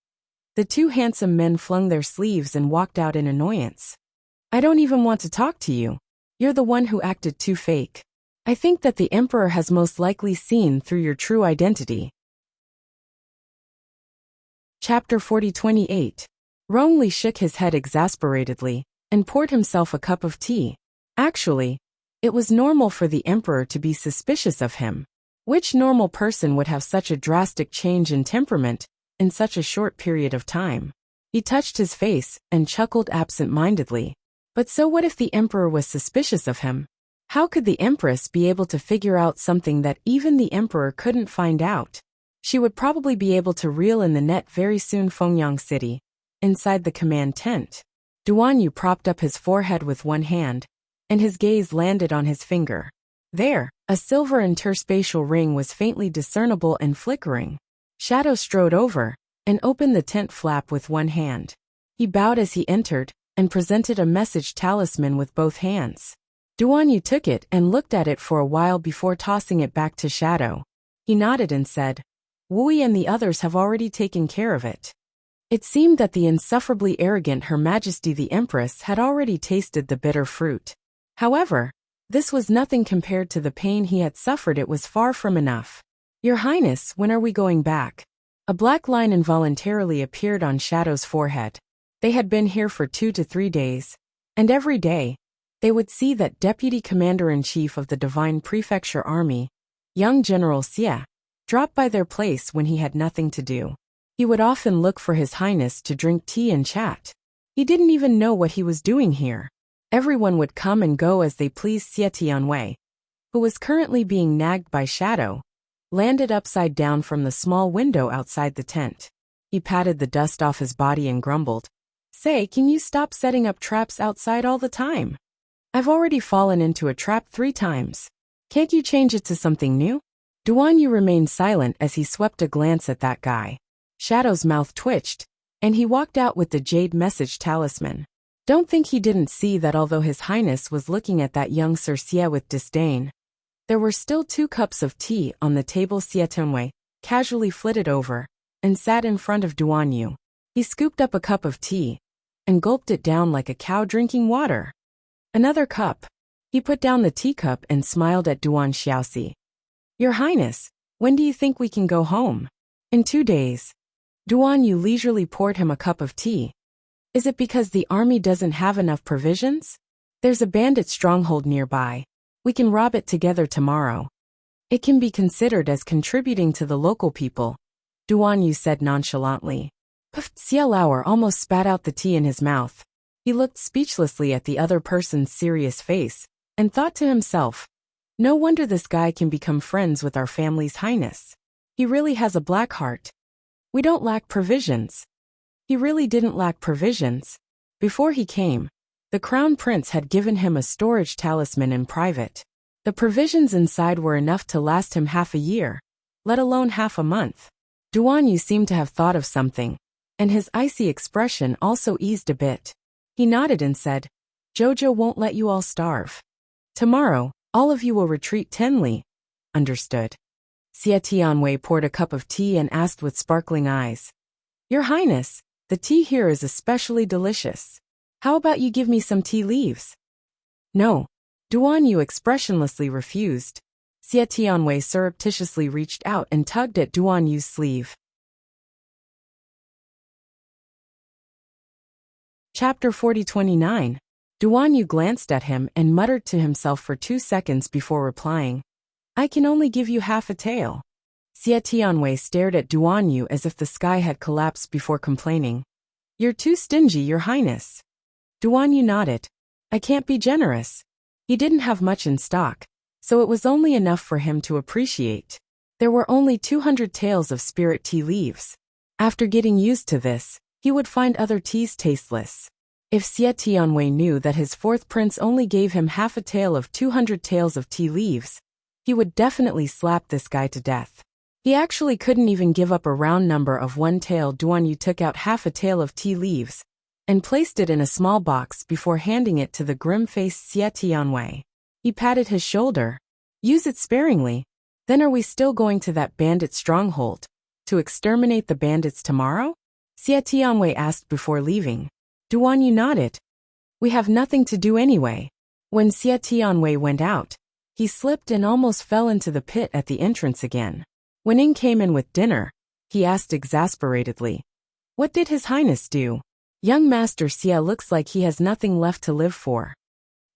The two handsome men flung their sleeves and walked out in annoyance. I don't even want to talk to you. You're the one who acted too fake. I think that the Emperor has most likely seen through your true identity. Chapter 40-28. Rongli shook his head exasperatedly and poured himself a cup of tea. Actually, it was normal for the Emperor to be suspicious of him. Which normal person would have such a drastic change in temperament in such a short period of time? He touched his face and chuckled absent-mindedly. But so what if the Emperor was suspicious of him? How could the Empress be able to figure out something that even the Emperor couldn't find out? She would probably be able to reel in the net very soon. Fengyang City. Inside the command tent. Duan Yu propped up his forehead with one hand, and his gaze landed on his finger. There, a silver interspatial ring was faintly discernible and flickering. Shadow strode over and opened the tent flap with one hand. He bowed as he entered and presented a message talisman with both hands. Duan Yu took it and looked at it for a while before tossing it back to Shadow. He nodded and said, Wui and the others have already taken care of it. It seemed that the insufferably arrogant Her Majesty the Empress had already tasted the bitter fruit. However, this was nothing compared to the pain he had suffered. It was far from enough. Your Highness, when are we going back? A black line involuntarily appeared on Shadow's forehead. They had been here for 2 to 3 days, and every day, they would see that Deputy Commander-in-Chief of the Divine Prefecture Army, young General Xie, drop by their place when he had nothing to do. He would often look for His Highness to drink tea and chat. He didn't even know what he was doing here. Everyone would come and go as they pleased. Xie Tianwei, who was currently being nagged by Shadow, landed upside down from the small window outside the tent. He patted the dust off his body and grumbled, Say, can you stop setting up traps outside all the time? I've already fallen into a trap 3 times. Can't you change it to something new? Duan Yu remained silent as he swept a glance at that guy. Shadow's mouth twitched, and he walked out with the jade message talisman. Don't think he didn't see that although His Highness was looking at that young Sir Xie with disdain, there were still 2 cups of tea on the table. Xie Tianwei casually flitted over and sat in front of Duan Yu. He scooped up a cup of tea and gulped it down like a cow drinking water. Another cup. He put down the teacup and smiled at Duan Xiaoxi. Your Highness, when do you think we can go home? In 2 days. Duan Yu leisurely poured him a cup of tea. Is it because the army doesn't have enough provisions? There's a bandit stronghold nearby. We can rob it together tomorrow. It can be considered as contributing to the local people, Duan Yu said nonchalantly. Xie Lauer almost spat out the tea in his mouth. He looked speechlessly at the other person's serious face and thought to himself, no wonder this guy can become friends with our family's highness. He really has a black heart. We don't lack provisions. He really didn't lack provisions. Before he came, the Crown Prince had given him a storage talisman in private. The provisions inside were enough to last him half a year, let alone half a month. Duan Yu seemed to have thought of something, and his icy expression also eased a bit. He nodded and said, Jojo won't let you all starve. Tomorrow, all of you will retreat 10 li. Understood. Xie Tianwei poured a cup of tea and asked with sparkling eyes, Your Highness, the tea here is especially delicious. How about you give me some tea leaves? No. Duan Yu expressionlessly refused. Xie Tianwei surreptitiously reached out and tugged at Duan Yu's sleeve. Chapter 40-29. Duan Yu glanced at him and muttered to himself for 2 seconds before replying, I can only give you half a tael. Xie Tianwei stared at Duan Yu as if the sky had collapsed before complaining. You're too stingy, Your Highness. Duan Yu nodded. I can't be generous. He didn't have much in stock, so it was only enough for him to appreciate. There were only 200 taels of spirit tea leaves. After getting used to this, he would find other teas tasteless. If Xie Tianwei knew that his fourth prince only gave him half a tael of 200 taels of tea leaves, he would definitely slap this guy to death. He actually couldn't even give up a round number of 1 tael. Duan Yu took out half a tael of tea leaves and placed it in a small box before handing it to the grim-faced Xie Tianwei. He patted his shoulder. Use it sparingly. Then are we still going to that bandit stronghold to exterminate the bandits tomorrow? Xie Tianwei asked before leaving. Duan Yu nodded. We have nothing to do anyway. When Xie Tianwei went out, he slipped and almost fell into the pit at the entrance again. When Ing came in with dinner, he asked exasperatedly, what did His Highness do? Young Master Xie looks like he has nothing left to live for.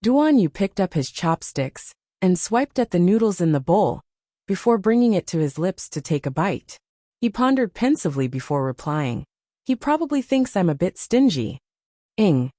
Duan Yu picked up his chopsticks and swiped at the noodles in the bowl before bringing it to his lips to take a bite. He pondered pensively before replying. He probably thinks I'm a bit stingy. Ing.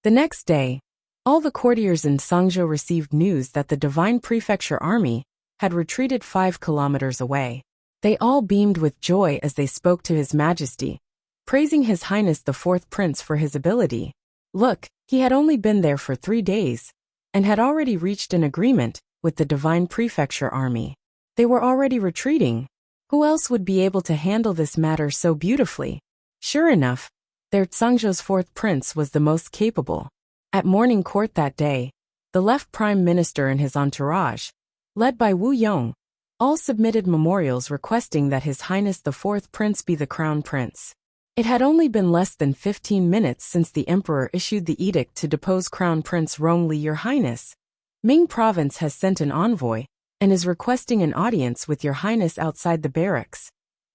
The next day, all the courtiers in Sangzhou received news that the Divine Prefecture army had retreated 5 kilometers away. They all beamed with joy as they spoke to His Majesty, praising His Highness the Fourth Prince for his ability. Look, he had only been there for 3 days, and had already reached an agreement with the Divine Prefecture army. They were already retreating. Who else would be able to handle this matter so beautifully? Sure enough, their Sangzhou's fourth prince was the most capable. At morning court that day, the left prime minister and his entourage, led by Wu Yong, all submitted memorials requesting that His Highness the Fourth Prince be the crown prince. It had only been less than 15 minutes since the emperor issued the edict to depose Crown Prince Rongli. Your Highness, Ming Province has sent an envoy and is requesting an audience with Your Highness outside the barracks.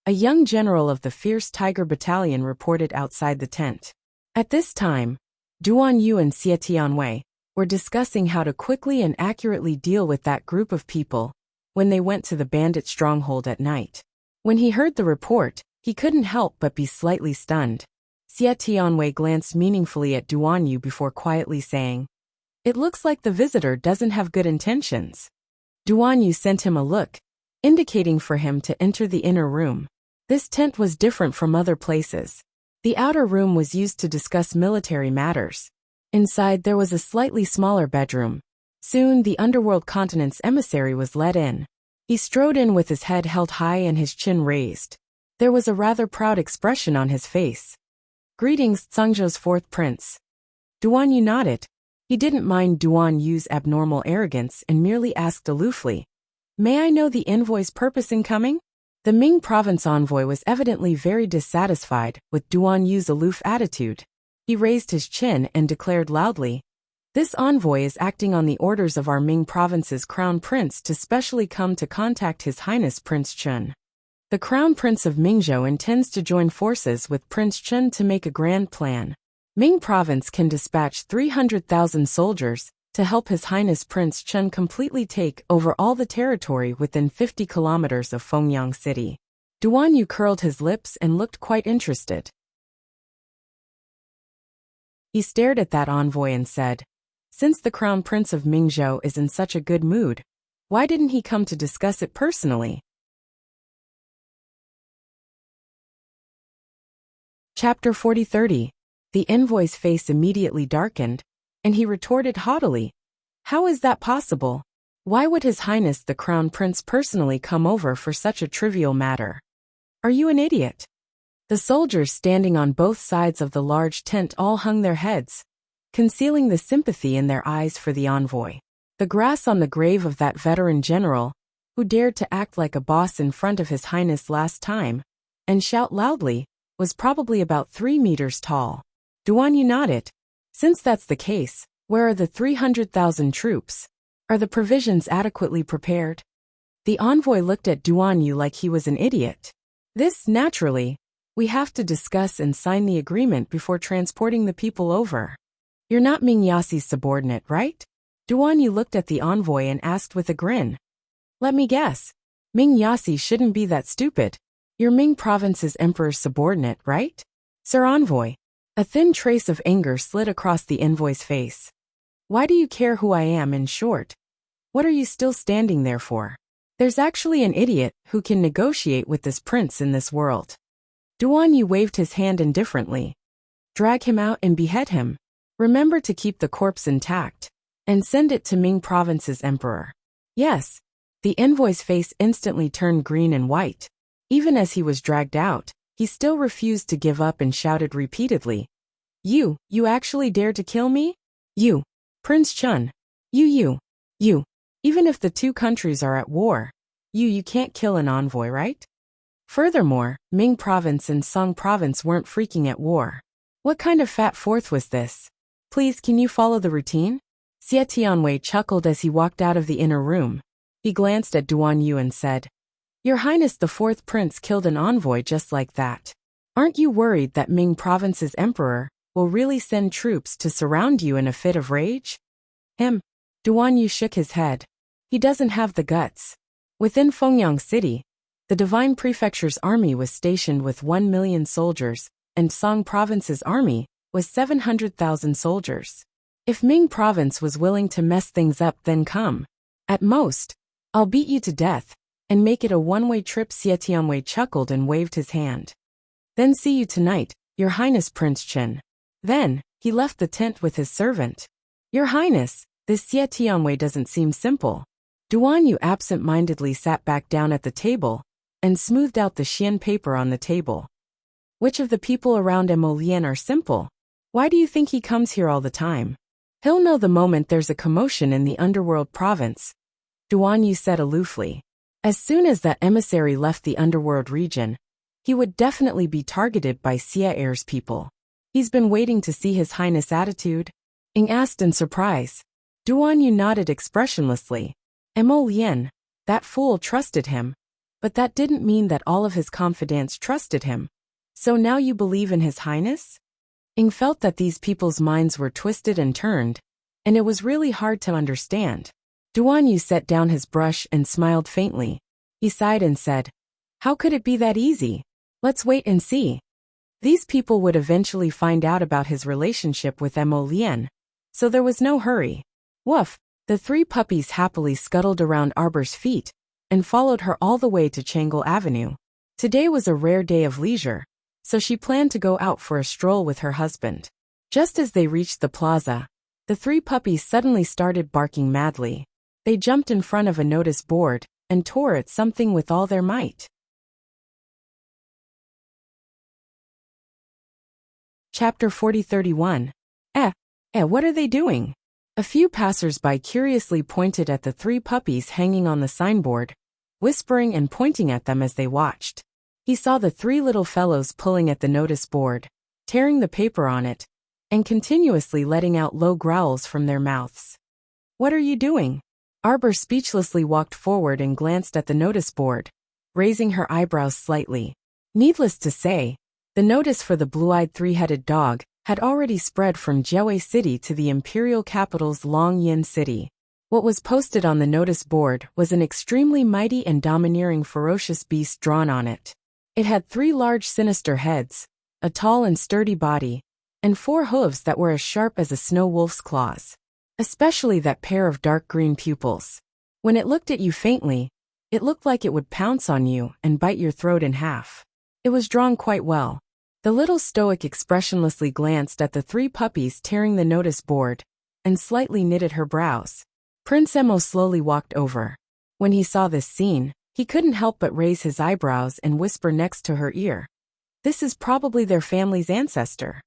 A young general of the fierce Tiger Battalion reported outside the tent. At this time, Duan Yu and Xie Tianwei were discussing how to quickly and accurately deal with that group of people when they went to the bandit stronghold at night. When he heard the report, he couldn't help but be slightly stunned. Xie Tianwei glanced meaningfully at Duan Yu before quietly saying, "It looks like the visitor doesn't have good intentions." Duan Yu sent him a look, indicating for him to enter the inner room. This tent was different from other places. The outer room was used to discuss military matters. Inside there was a slightly smaller bedroom. Soon the underworld continent's emissary was let in. He strode in with his head held high and his chin raised. There was a rather proud expression on his face. "Greetings, Sangzhou's fourth prince." Duan Yu nodded. He didn't mind Duan Yu's abnormal arrogance and merely asked aloofly, "May I know the envoy's purpose in coming?" The Ming province envoy was evidently very dissatisfied with Duan Yu's aloof attitude. He raised his chin and declared loudly, "This envoy is acting on the orders of our Ming province's crown prince to specially come to contact His Highness Prince Chun. The crown prince of Mingzhou intends to join forces with Prince Chun to make a grand plan. Ming province can dispatch 300,000 soldiers to help His Highness Prince Chun completely take over all the territory within 50 kilometers of Fengyang City." Duan Yu curled his lips and looked quite interested. He stared at that envoy and said, "Since the Crown Prince of Mingzhou is in such a good mood, why didn't he come to discuss it personally?" Chapter 40-30. The envoy's face immediately darkened, and he retorted haughtily, "How is that possible? Why would His Highness the Crown Prince personally come over for such a trivial matter? Are you an idiot?" The soldiers standing on both sides of the large tent all hung their heads, concealing the sympathy in their eyes for the envoy. The grass on the grave of that veteran general, who dared to act like a boss in front of His Highness last time, and shout loudly, was probably about 3 meters tall. Duan Yu nodded. "Since that's the case, where are the 300,000 troops? Are the provisions adequately prepared?" The envoy looked at Duan Yu like he was an idiot. "This, naturally, we have to discuss and sign the agreement before transporting the people over. You're not Ming Yasi's subordinate, right?" Duan Yu looked at the envoy and asked with a grin. Let me guess. Ming Yasi shouldn't be that stupid. You're Ming Province's emperor's subordinate, right? Sir Envoy. A thin trace of anger slid across the envoy's face. Why do you care who I am, in short? What are you still standing there for? There's actually an idiot who can negotiate with this prince in this world. Duan Yu waved his hand indifferently. Drag him out and behead him. Remember to keep the corpse intact. And send it to Ming Province's emperor. Yes. The envoy's face instantly turned green and white. Even as he was dragged out, he still refused to give up and shouted repeatedly. You actually dare to kill me? You, Prince Chun. You. Even if the two countries are at war, you can't kill an envoy, right? Furthermore, Ming Province and Song Province weren't freaking at war. What kind of fat fourth was this? Please, can you follow the routine? Xie Tianwei chuckled as he walked out of the inner room. He glanced at Duan Yu and said, Your Highness, the fourth prince killed an envoy just like that. Aren't you worried that Ming Province's emperor will really send troops to surround you in a fit of rage? Duan Yu shook his head. He doesn't have the guts. Within Fengyang City, the Divine Prefecture's army was stationed with 1 million soldiers, and Song Province's army was 700,000 soldiers. If Ming Province was willing to mess things up, then come. At most, I'll beat you to death, and make it a one-way trip. Xie Tianwei chuckled and waved his hand. Then see you tonight, Your Highness Prince Chen. Then, he left the tent with his servant. Your Highness, this Xie Tianwei doesn't seem simple. Duan Yu absent-mindedly sat back down at the table, and smoothed out the xian paper on the table. Which of the people around Emolian are simple? Why do you think he comes here all the time? He'll know the moment there's a commotion in the underworld province. Duan Yu said aloofly. As soon as that emissary left the underworld region, he would definitely be targeted by Xie Air's people. He's been waiting to see His Highness' attitude? Ing asked in surprise. Duan Yu nodded expressionlessly. Emolian, that fool trusted him. But that didn't mean that all of his confidants trusted him. So now you believe in His Highness? Ing felt that these people's minds were twisted and turned, and it was really hard to understand. Duan Yu set down his brush and smiled faintly. He sighed and said, How could it be that easy? Let's wait and see. These people would eventually find out about his relationship with Emolian, so there was no hurry. Woof! The three puppies happily scuttled around Arbor's feet, and followed her all the way to Changle Avenue. Today was a rare day of leisure, so she planned to go out for a stroll with her husband. Just as they reached the plaza, the three puppies suddenly started barking madly. They jumped in front of a notice board, and tore at something with all their might. Chapter 40-31. What are they doing? A few passers-by curiously pointed at the three puppies hanging on the signboard, whispering and pointing at them as they watched. He saw the three little fellows pulling at the notice board, tearing the paper on it, and continuously letting out low growls from their mouths. What are you doing? Arbor speechlessly walked forward and glanced at the notice board, raising her eyebrows slightly. Needless to say, the notice for the blue-eyed three-headed dog had already spread from Jiawei City to the imperial capital's Longyin City. What was posted on the notice board was an extremely mighty and domineering ferocious beast drawn on it. It had 3 large sinister heads, a tall and sturdy body, and 4 hooves that were as sharp as a snow wolf's claws. Especially that pair of dark green pupils. When it looked at you faintly, it looked like it would pounce on you and bite your throat in half. It was drawn quite well. The little stoic expressionlessly glanced at the 3 puppies tearing the notice board, and slightly knitted her brows. Prince Emo slowly walked over. When he saw this scene, he couldn't help but raise his eyebrows and whisper next to her ear. This is probably their family's ancestor.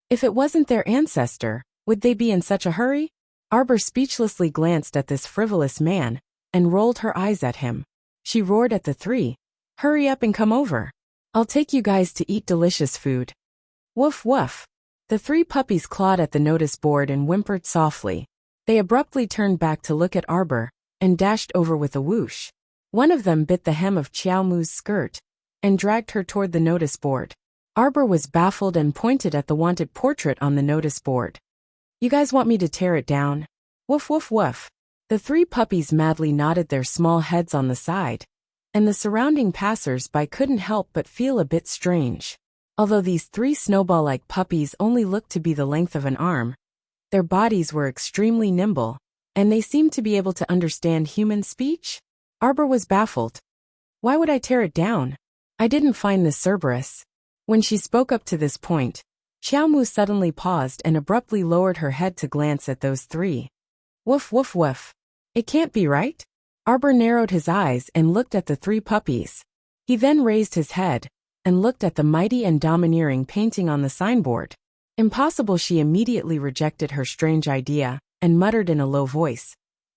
If it wasn't their ancestor, would they be in such a hurry? Arbor speechlessly glanced at this frivolous man, and rolled her eyes at him. She roared at the 3. Hurry up and come over. I'll take you guys to eat delicious food. Woof woof. The 3 puppies clawed at the notice board and whimpered softly. They abruptly turned back to look at Arbor, and dashed over with a whoosh. One of them bit the hem of Qiao Mu's skirt, and dragged her toward the notice board. Arbor was baffled and pointed at the wanted portrait on the notice board. You guys want me to tear it down? Woof woof woof. The three puppies madly nodded their small heads on the side, and the surrounding passers-by couldn't help but feel a bit strange. Although these three snowball-like puppies only looked to be the length of an arm, their bodies were extremely nimble, and they seemed to be able to understand human speech. Arbor was baffled. Why would I tear it down? I didn't find this Cerberus. When she spoke up to this point, Xiaomu suddenly paused and abruptly lowered her head to glance at those three. Woof woof woof. It can't be right? Arbor narrowed his eyes and looked at the three puppies. He then raised his head and looked at the mighty and domineering painting on the signboard. Impossible. She immediately rejected her strange idea and muttered in a low voice.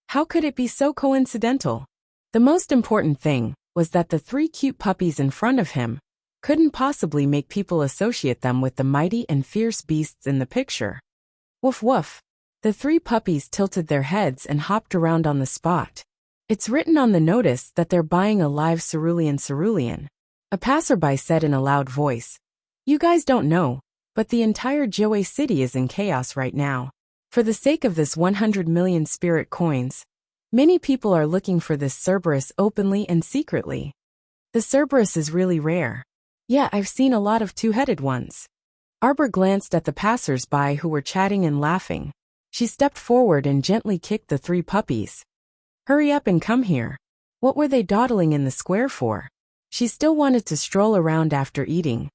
How could it be so coincidental? The most important thing was that the three cute puppies in front of him couldn't possibly make people associate them with the mighty and fierce beasts in the picture. Woof woof. The three puppies tilted their heads and hopped around on the spot. It's written on the notice that they're buying a live cerulean. A passerby said in a loud voice. You guys don't know, but the entire Jiwei city is in chaos right now. For the sake of this 100 million spirit coins, many people are looking for this Cerberus openly and secretly. The Cerberus is really rare. Yeah, I've seen a lot of two-headed ones. Arbor glanced at the passers-by who were chatting and laughing. She stepped forward and gently kicked the three puppies. Hurry up and come here. What were they dawdling in the square for? She still wanted to stroll around after eating.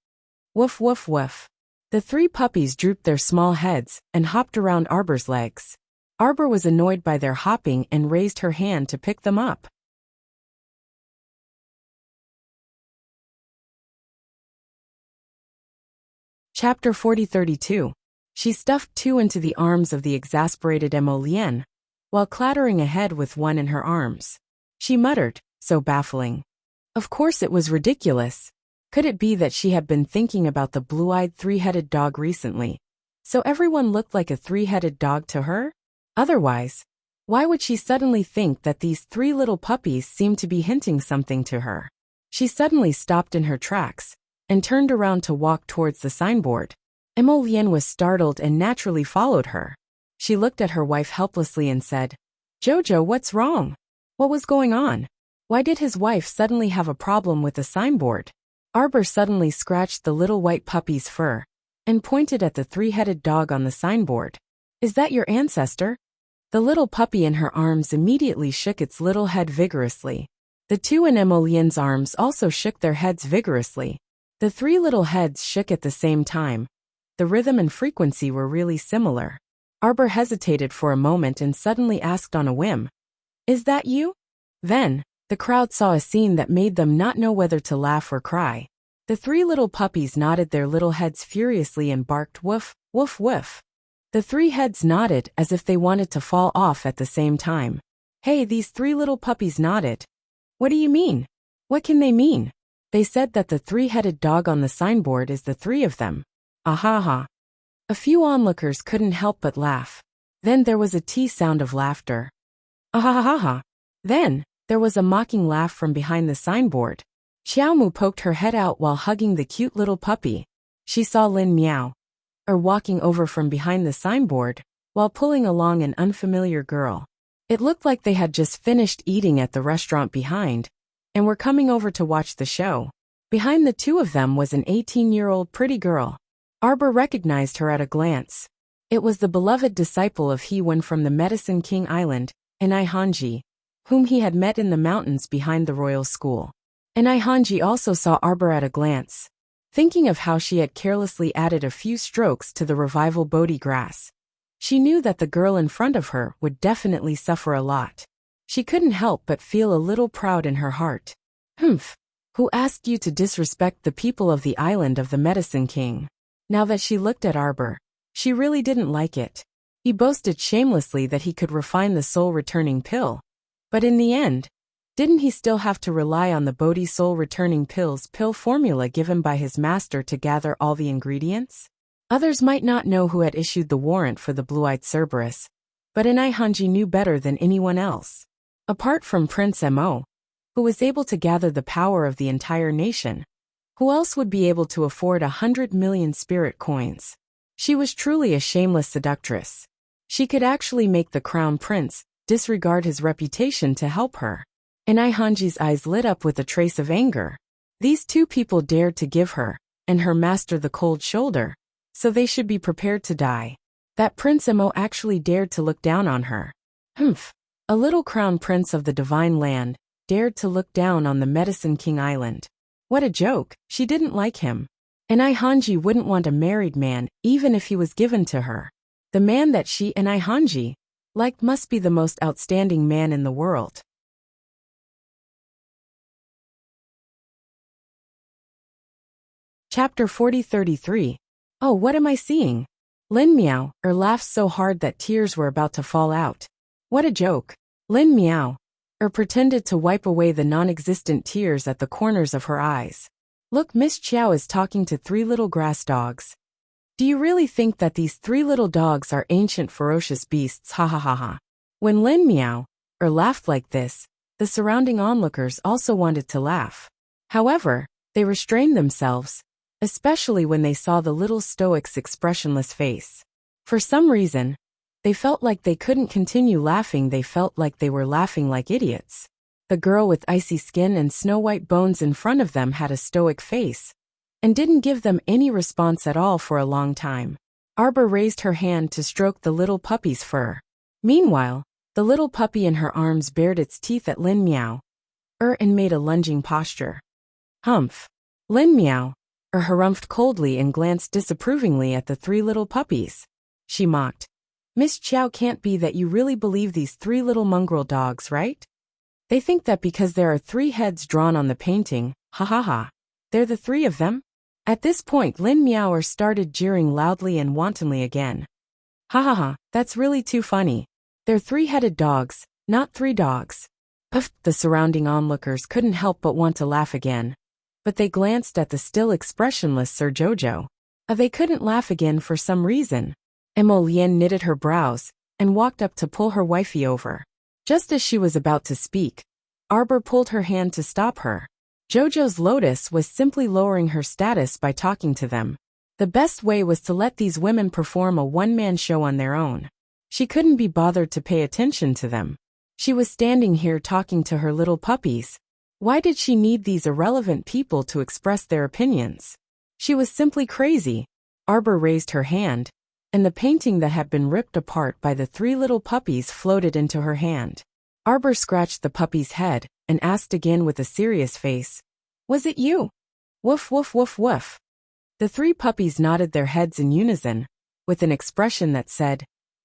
Woof woof woof. The three puppies drooped their small heads and hopped around Arbor's legs. Arbor was annoyed by their hopping and raised her hand to pick them up. Chapter 40-32. She stuffed two into the arms of the exasperated Emolien, while clattering ahead with one in her arms. She muttered, so baffling. Of course it was ridiculous. Could it be that she had been thinking about the blue-eyed three-headed dog recently, so everyone looked like a three-headed dog to her? Otherwise, why would she suddenly think that these three little puppies seemed to be hinting something to her? She suddenly stopped in her tracks and turned around to walk towards the signboard. Emolien was startled and naturally followed her. She looked at her wife helplessly and said, Jojo, what's wrong? What was going on? Why did his wife suddenly have a problem with the signboard? Arbor suddenly scratched the little white puppy's fur and pointed at the three-headed dog on the signboard. Is that your ancestor? The little puppy in her arms immediately shook its little head vigorously. The two in Emolien's arms also shook their heads vigorously. The three little heads shook at the same time. The rhythm and frequency were really similar. Arbor hesitated for a moment and suddenly asked on a whim, Is that you? Then, the crowd saw a scene that made them not know whether to laugh or cry. The three little puppies nodded their little heads furiously and barked woof, woof, woof. The three heads nodded as if they wanted to fall off at the same time. Hey, these three little puppies nodded. What do you mean? What can they mean? They said that the three-headed dog on the signboard is the three of them. Ahaha. A few onlookers couldn't help but laugh. Then there was a sound of laughter. Ahahaha. Then, there was a mocking laugh from behind the signboard. Xiaomu poked her head out while hugging the cute little puppy. She saw Lin Miao walking over from behind the signboard, while pulling along an unfamiliar girl. It looked like they had just finished eating at the restaurant behind, and were coming over to watch the show. Behind the two of them was an 18-year-old pretty girl. Arbor recognized her at a glance. It was the beloved disciple of He-Wen from the Medicine King Island, Enai Hanji, whom he had met in the mountains behind the royal school. Enai Hanji also saw Arbor at a glance. Thinking of how she had carelessly added a few strokes to the revival Bodhi grass, she knew that the girl in front of her would definitely suffer a lot. She couldn't help but feel a little proud in her heart. Humph. Who asked you to disrespect the people of the island of the Medicine King? Now that she looked at Arbor, she really didn't like it. He boasted shamelessly that he could refine the soul-returning pill. But in the end, didn't he still have to rely on the Bodhi soul-returning pill's pill formula given by his master to gather all the ingredients? Others might not know who had issued the warrant for the blue-eyed Cerberus, but Enai Hanji knew better than anyone else. Apart from Prince Mo, who was able to gather the power of the entire nation, who else would be able to afford 100 million spirit coins? She was truly a shameless seductress. She could actually make the crown prince disregard his reputation to help her. Inai Hanji's eyes lit up with a trace of anger. These two people dared to give her and her master the cold shoulder, so they should be prepared to die. That Prince Mo actually dared to look down on her. Humph. A little crown prince of the divine land dared to look down on the Medicine King Island. What a joke. She didn't like him. Inai Hanji wouldn't want a married man even if he was given to her. The man that she, Inai Hanji, liked must be the most outstanding man in the world. Chapter 40-33. Oh, what am I seeing? Lin Miao laughed so hard that tears were about to fall out. What a joke. Lin Miao pretended to wipe away the non-existent tears at the corners of her eyes. Look, Miss Chiao is talking to 3 little grass dogs. Do you really think that these 3 little dogs are ancient ferocious beasts? Ha ha ha ha. When Lin Miao laughed like this, the surrounding onlookers also wanted to laugh. However, they restrained themselves, especially when they saw the little stoic's expressionless face. For some reason, they felt like they couldn't continue laughing. They felt like they were laughing like idiots. The girl with icy skin and snow-white bones in front of them had a stoic face and didn't give them any response at all for a long time. Arbor raised her hand to stroke the little puppy's fur. Meanwhile, the little puppy in her arms bared its teeth at Lin Miao and made a lunging posture. Humph. Lin Miao harumphed coldly and glanced disapprovingly at the 3 little puppies. She mocked. Miss Chiao, can't be that you really believe these 3 little mongrel dogs, right? They think that because there are 3 heads drawn on the painting, ha ha ha, they're the 3 of them? At this point Lin Miao started jeering loudly and wantonly again. Ha ha ha, that's really too funny. They're 3-headed dogs, not 3 dogs. Puff, the surrounding onlookers couldn't help but want to laugh again. But they glanced at the still expressionless Sir Jojo. They couldn't laugh again for some reason. Mo Lian knitted her brows and walked up to pull her wifey over. Just as she was about to speak, Arbor pulled her hand to stop her. Jojo's Lotus was simply lowering her status by talking to them. The best way was to let these women perform a one-man show on their own. She couldn't be bothered to pay attention to them. She was standing here talking to her little puppies. Why did she need these irrelevant people to express their opinions? She was simply crazy. Arbor raised her hand, and the painting that had been ripped apart by the 3 little puppies floated into her hand. Arbor scratched the puppy's head and asked again with a serious face, "Was it you?" Woof woof woof woof. The 3 puppies nodded their heads in unison, with an expression that said,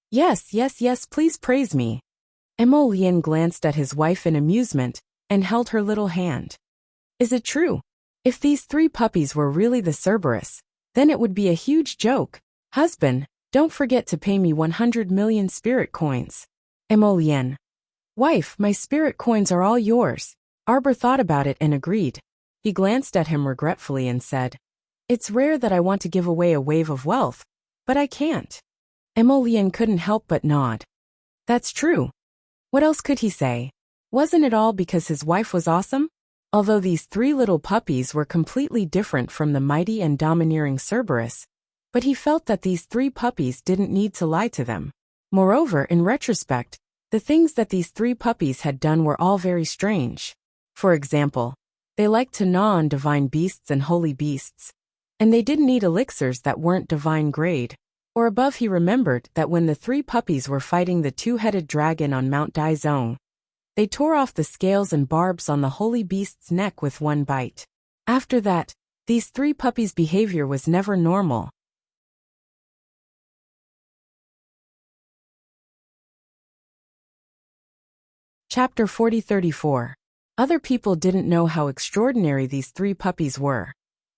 "Yes, yes, yes, please praise me." Mo Lian glanced at his wife in amusement and held her little hand. Is it true? If these 3 puppies were really the Cerberus, then it would be a huge joke. Husband, don't forget to pay me 100 million spirit coins. Mo Lian. Wife, my spirit coins are all yours. Arbor thought about it and agreed. He glanced at him regretfully and said, It's rare that I want to give away a wave of wealth, but I can't. Mo Lian couldn't help but nod. That's true. What else could he say? Wasn't it all because his wife was awesome? Although these 3 little puppies were completely different from the mighty and domineering Cerberus, but he felt that these 3 puppies didn't need to lie to them. Moreover, in retrospect, the things that these 3 puppies had done were all very strange. For example, they liked to gnaw on divine beasts and holy beasts. And they didn't eat elixirs that weren't divine grade. Or above, he remembered that when the 3 puppies were fighting the 2-headed dragon on Mount Daizong, they tore off the scales and barbs on the holy beast's neck with one bite. After that, these 3 puppies' behavior was never normal. Chapter 40-34. Other people didn't know how extraordinary these 3 puppies were.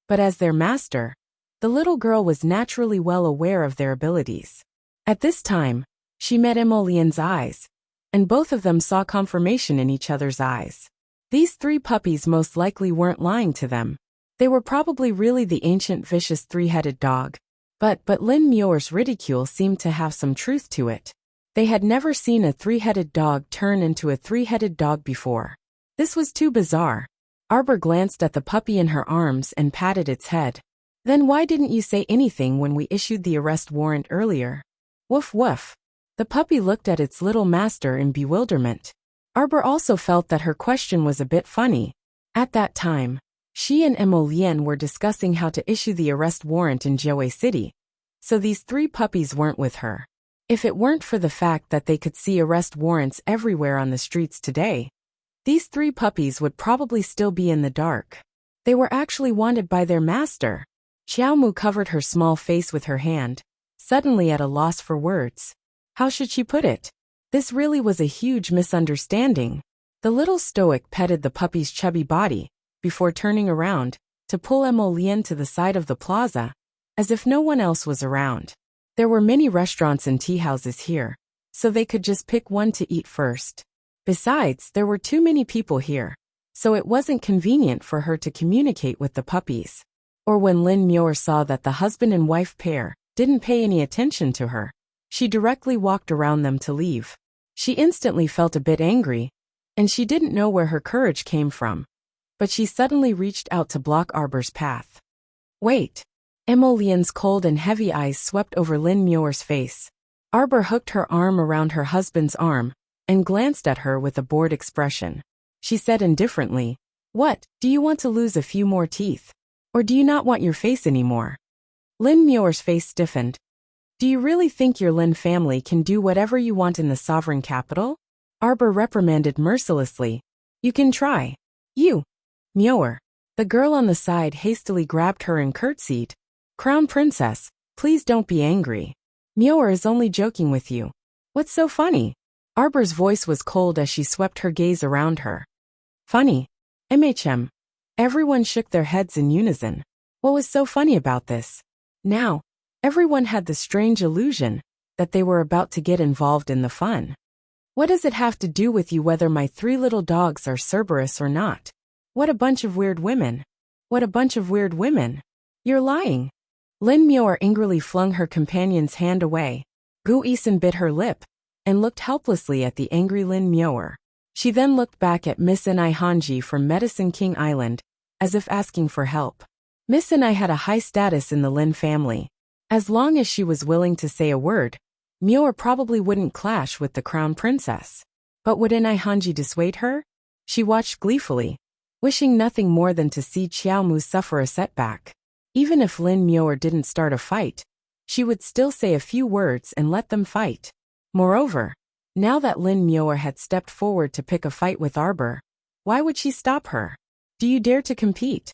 But as their master, the little girl was naturally well aware of their abilities. At this time, she met Mo Lian's eyes, and both of them saw confirmation in each other's eyes. These 3 puppies most likely weren't lying to them. They were probably really the ancient vicious 3-headed dog. But Lin Miao's ridicule seemed to have some truth to it. They had never seen a 3-headed dog turn into a 3-headed dog before. This was too bizarre. Arbor glanced at the puppy in her arms and patted its head. Then why didn't you say anything when we issued the arrest warrant earlier? Woof woof. The puppy looked at its little master in bewilderment. Arbor also felt that her question was a bit funny. At that time, she and Emolien were discussing how to issue the arrest warrant in Jiawei City, so these 3 puppies weren't with her. If it weren't for the fact that they could see arrest warrants everywhere on the streets today, these 3 puppies would probably still be in the dark. They were actually wanted by their master. Xiaomu covered her small face with her hand, suddenly at a loss for words. How should she put it? This really was a huge misunderstanding. The little stoic petted the puppy's chubby body, before turning around, to pull Emolien to the side of the plaza, as if no one else was around. There were many restaurants and tea houses here, so they could just pick one to eat first. Besides, there were too many people here, so it wasn't convenient for her to communicate with the puppies. Or when Lin Muir saw that the husband and wife pair didn't pay any attention to her, she directly walked around them to leave. She instantly felt a bit angry, and she didn't know where her courage came from. But she suddenly reached out to block Arbor's path. Wait! Emolien's cold and heavy eyes swept over Lin Muir's face. Arbor hooked her arm around her husband's arm, and glanced at her with a bored expression. She said indifferently, "What, do you want to lose a few more teeth? Or do you not want your face anymore?" Lin Muir's face stiffened. "Do you really think your Lin family can do whatever you want in the sovereign capital?" Arbor reprimanded mercilessly. "You can try. You." Muir. The girl on the side hastily grabbed her and curtsied. "Crown Princess, please don't be angry. Muir is only joking with you. What's so funny?" Arbor's voice was cold as she swept her gaze around her. "Funny? MHM." Everyone shook their heads in unison. What was so funny about this? Now, everyone had the strange illusion that they were about to get involved in the fun. "What does it have to do with you whether my 3 little dogs are Cerberus or not? What a bunch of weird women. What a bunch of weird women. You're lying." Lin Muir angrily flung her companion's hand away. Gu Isan bit her lip, and looked helplessly at the angry Lin Muir. She then looked back at Miss Enai Hanji from Medicine King Island, as if asking for help. Miss Enai had a high status in the Lin family. As long as she was willing to say a word, Muir probably wouldn't clash with the crown princess. But would Enai Hanji dissuade her? She watched gleefully, wishing nothing more than to see Xiaomu suffer a setback. Even if Lin Muir didn't start a fight, she would still say a few words and let them fight. Moreover, now that Lin Muir had stepped forward to pick a fight with Arbor, why would she stop her? Do you dare to compete?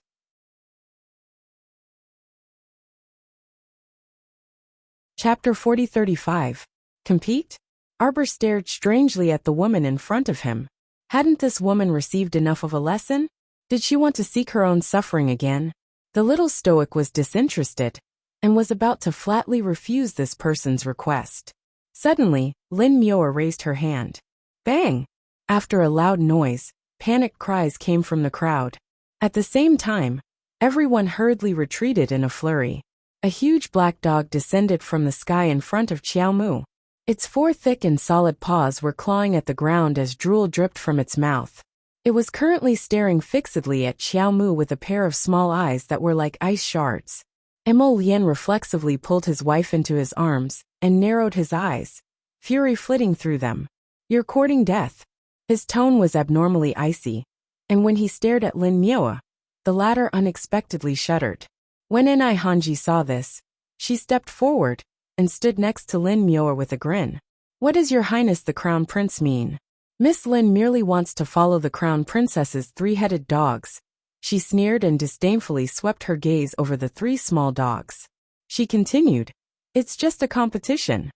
Chapter 40-35. Compete? Arbor stared strangely at the woman in front of him. Hadn't this woman received enough of a lesson? Did she want to seek her own suffering again? The little stoic was disinterested, and was about to flatly refuse this person's request. Suddenly, Lin Muir raised her hand. Bang! After a loud noise, panicked cries came from the crowd. At the same time, everyone hurriedly retreated in a flurry. A huge black dog descended from the sky in front of Xiaomu. Its 4 thick and solid paws were clawing at the ground as drool dripped from its mouth. It was currently staring fixedly at Xiaomu with a pair of small eyes that were like ice shards. Emolien reflexively pulled his wife into his arms and narrowed his eyes, fury flitting through them. "You're courting death." His tone was abnormally icy, and when he stared at Lin Muir, the latter unexpectedly shuddered. When Enai Hanji saw this, she stepped forward and stood next to Lin Muir with a grin. "What does Your Highness the Crown Prince mean? Miss Lin merely wants to follow the Crown Princess's 3-headed dogs." She sneered and disdainfully swept her gaze over the 3 small dogs. She continued, "It's just a competition.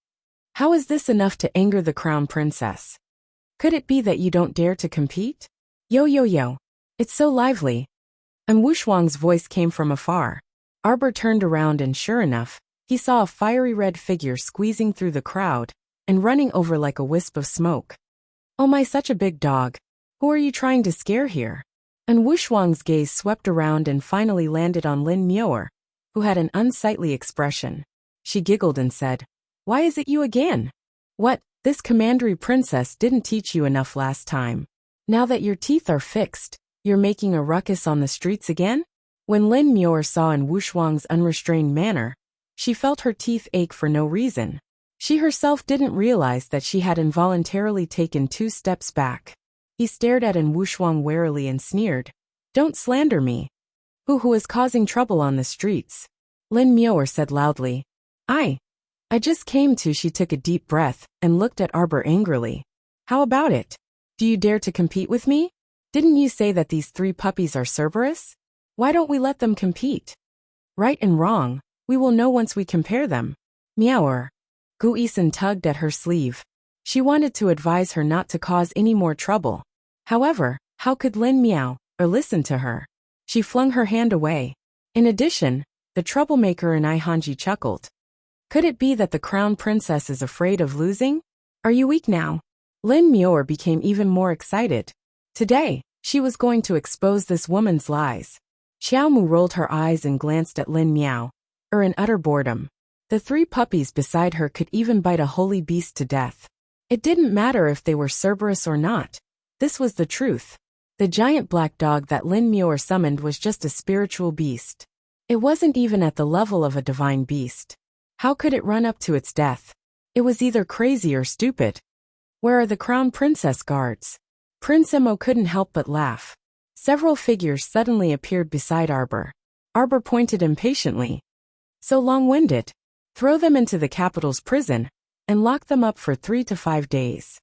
How is this enough to anger the Crown Princess? Could it be that you don't dare to compete? Yo yo yo. It's so lively." And Wushuang's voice came from afar. Arbor turned around and sure enough, he saw a fiery red figure squeezing through the crowd and running over like a wisp of smoke. "Oh my, such a big dog. Who are you trying to scare here?" And Wushuang's gaze swept around and finally landed on Lin Muir, who had an unsightly expression. She giggled and said, "Why is it you again? What, this commandery princess didn't teach you enough last time. Now that your teeth are fixed, you're making a ruckus on the streets again?" When Lin Muir saw in Wushuang's unrestrained manner, she felt her teeth ache for no reason. She herself didn't realize that she had involuntarily taken 2 steps back. He stared at An Wushuang warily and sneered. Don't slander me. Who is causing trouble on the streets? Lin Miao said loudly. I just came to. She took a deep breath and looked at Arbor angrily. How about it? Do you dare to compete with me? Didn't you say that these 3 puppies are Cerberus? Why don't we let them compete? Right and wrong, we will know once we compare them. Meower. Gu Yisen tugged at her sleeve. She wanted to advise her not to cause any more trouble. However, how could Lin Miao listen to her? She flung her hand away. In addition, the troublemaker and Hanji chuckled. Could it be that the crown princess is afraid of losing? Are you weak now? Lin Miao became even more excited. Today, she was going to expose this woman's lies. Xiaomu rolled her eyes and glanced at Lin Miao, in utter boredom. The 3 puppies beside her could even bite a holy beast to death. It didn't matter if they were Cerberus or not. This was the truth. The giant black dog that Lin Miao summoned was just a spiritual beast. It wasn't even at the level of a divine beast. How could it run up to its death? It was either crazy or stupid. Where are the crown princess guards? Prince Mo couldn't help but laugh. Several figures suddenly appeared beside Arbor. Arbor pointed impatiently. So long-winded. Throw them into the capital's prison and lock them up for 3 to 5 days.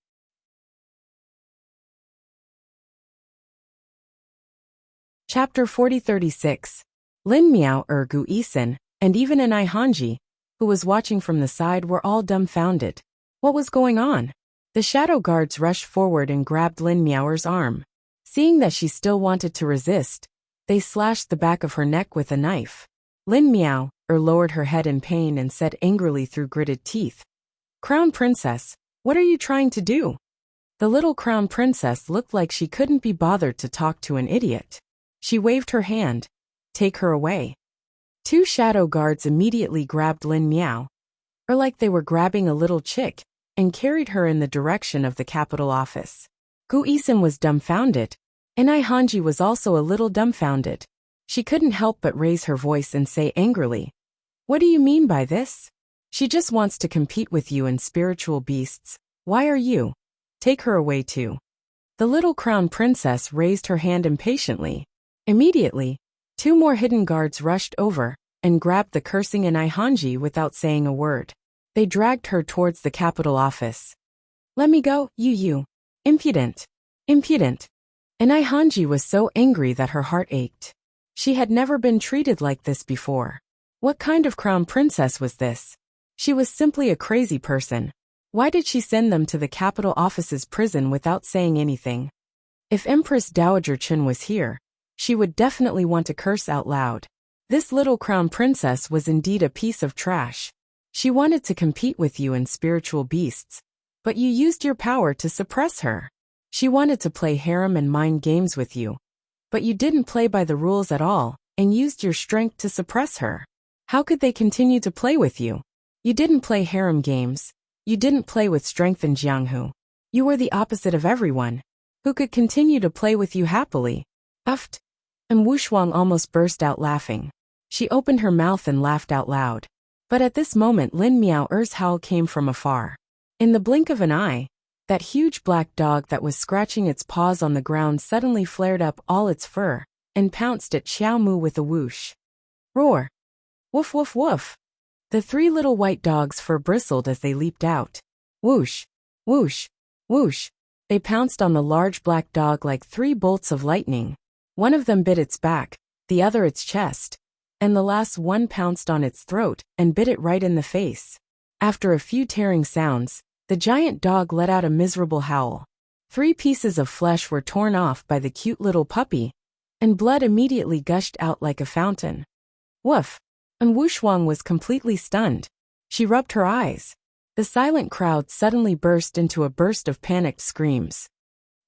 Chapter 40-36. Lin Miao, Gu Yisen, and even an Hanji, who was watching from the side, were all dumbfounded. What was going on? The shadow guards rushed forward and grabbed Lin Miao's arm. Seeing that she still wanted to resist, they slashed the back of her neck with a knife. Lin Miao lowered her head in pain and said angrily through gritted teeth. Crown Princess, what are you trying to do? The little Crown Princess looked like she couldn't be bothered to talk to an idiot. She waved her hand. Take her away. 2 shadow guards immediately grabbed Lin Miao, like they were grabbing a little chick, and carried her in the direction of the capital office. Gu Yisen was dumbfounded, and Hanji was also a little dumbfounded. She couldn't help but raise her voice and say angrily, What do you mean by this? She just wants to compete with you in spiritual beasts. Why are you? Take her away too. The little crown princess raised her hand impatiently. Immediately, 2 more hidden guards rushed over and grabbed the cursing An Hanji without saying a word. They dragged her towards the capital office. Let me go, you. Impudent. Impudent. An Hanji was so angry that her heart ached. She had never been treated like this before. What kind of crown princess was this? She was simply a crazy person. Why did she send them to the capital office's prison without saying anything? If Empress Dowager Chen was here, she would definitely want to curse out loud. This little crown princess was indeed a piece of trash. She wanted to compete with you in spiritual beasts, but you used your power to suppress her. She wanted to play harem and mind games with you, but you didn't play by the rules at all and used your strength to suppress her. How could they continue to play with you? You didn't play harem games. You didn't play with strength in Jianghu. You were the opposite of everyone who could continue to play with you happily. Uffed. And Wushuang almost burst out laughing. She opened her mouth and laughed out loud. But at this moment Lin Miao's howl came from afar. In the blink of an eye, that huge black dog that was scratching its paws on the ground suddenly flared up all its fur and pounced at Xiaomu with a whoosh. Roar! Woof woof woof! The 3 little white dogs' fur bristled as they leaped out. Whoosh! Whoosh! Whoosh! They pounced on the large black dog like 3 bolts of lightning. One of them bit its back, the other its chest, and the last one pounced on its throat and bit it right in the face. After a few tearing sounds, the giant dog let out a miserable howl. 3 pieces of flesh were torn off by the cute little puppy, and blood immediately gushed out like a fountain. Woof! And Wushuang was completely stunned. She rubbed her eyes. The silent crowd suddenly burst into a burst of panicked screams.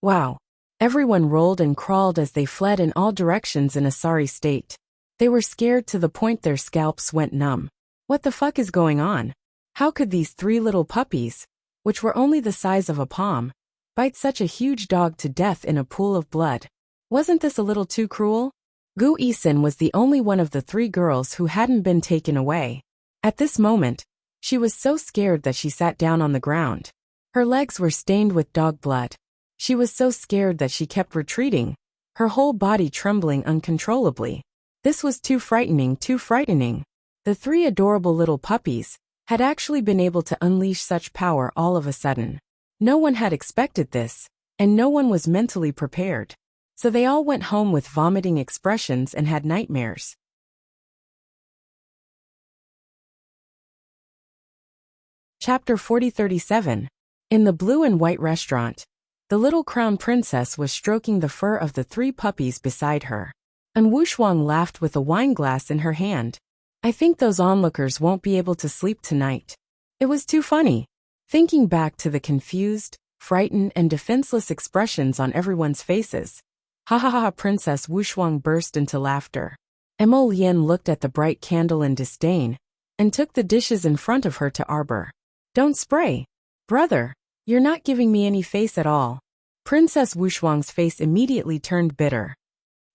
Wow! Everyone rolled and crawled as they fled in all directions in a sorry state. They were scared to the point their scalps went numb. What the fuck is going on? How could these 3 little puppies, which were only the size of a palm, bite such a huge dog to death in a pool of blood? Wasn't this a little too cruel? Gu Yisen was the only one of the 3 girls who hadn't been taken away. At this moment, She was so scared that she sat down on the ground. Her legs were stained with dog blood. She was so scared that she kept retreating, her whole body trembling uncontrollably. This was too frightening, too frightening. The three adorable little puppies had actually been able to unleash such power all of a sudden. No one had expected this, and no one was mentally prepared. So they all went home with vomiting expressions and had nightmares. Chapter 4037. In the blue and white restaurant, the little crown princess was stroking the fur of the three puppies beside her. And Wuxia laughed with a wine glass in her hand. I think those onlookers won't be able to sleep tonight. It was too funny. Thinking back to the confused, frightened and defenseless expressions on everyone's faces. Ha ha ha! Princess Wuxia burst into laughter. Emolian looked at the bright candle in disdain, and took the dishes in front of her to arbor. Don't spray. Brother, you're not giving me any face at all. Princess Wuxia's face immediately turned bitter.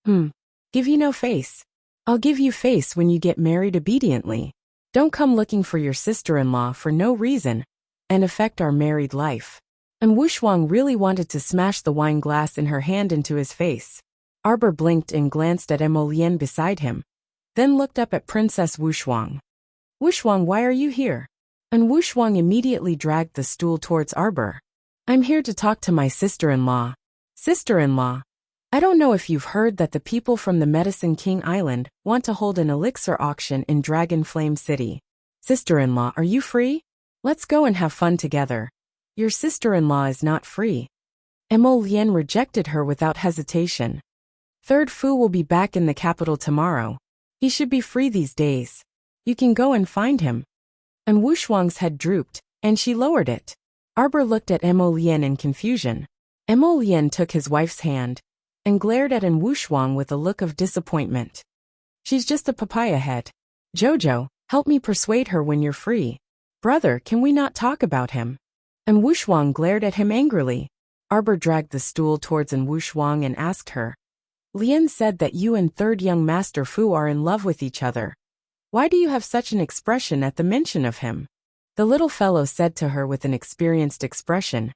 Give you no face. I'll give you face when you get married obediently. Don't come looking for your sister-in-law for no reason, and affect our married life. And Wuxia really wanted to smash the wine glass in her hand into his face. Arbor blinked and glanced at Emolian beside him, then looked up at Princess Wuxia. Wuxia, why are you here? And Wuxia immediately dragged the stool towards Arbor. I'm here to talk to my sister-in-law. Sister-in-law? I don't know if you've heard that the people from the Medicine King Island want to hold an elixir auction in Dragon Flame City. Sister-in-law, are you free? Let's go and have fun together. Your sister-in-law is not free. Emolian rejected her without hesitation. Third Fu will be back in the capital tomorrow. He should be free these days. You can go and find him. And Wuxia's head drooped, and she lowered it. Arbor looked at Emolian in confusion. Emolian took his wife's hand and glared at Wuxia with a look of disappointment. She's just a papaya head. Jojo, help me persuade her when you're free. Brother, can we not talk about him? And Wuxia glared at him angrily. Arbor dragged the stool towards Wuxia and asked her. Lian said that you and third young Master Fu are in love with each other. Why do you have such an expression at the mention of him? The little fellow said to her with an experienced expression.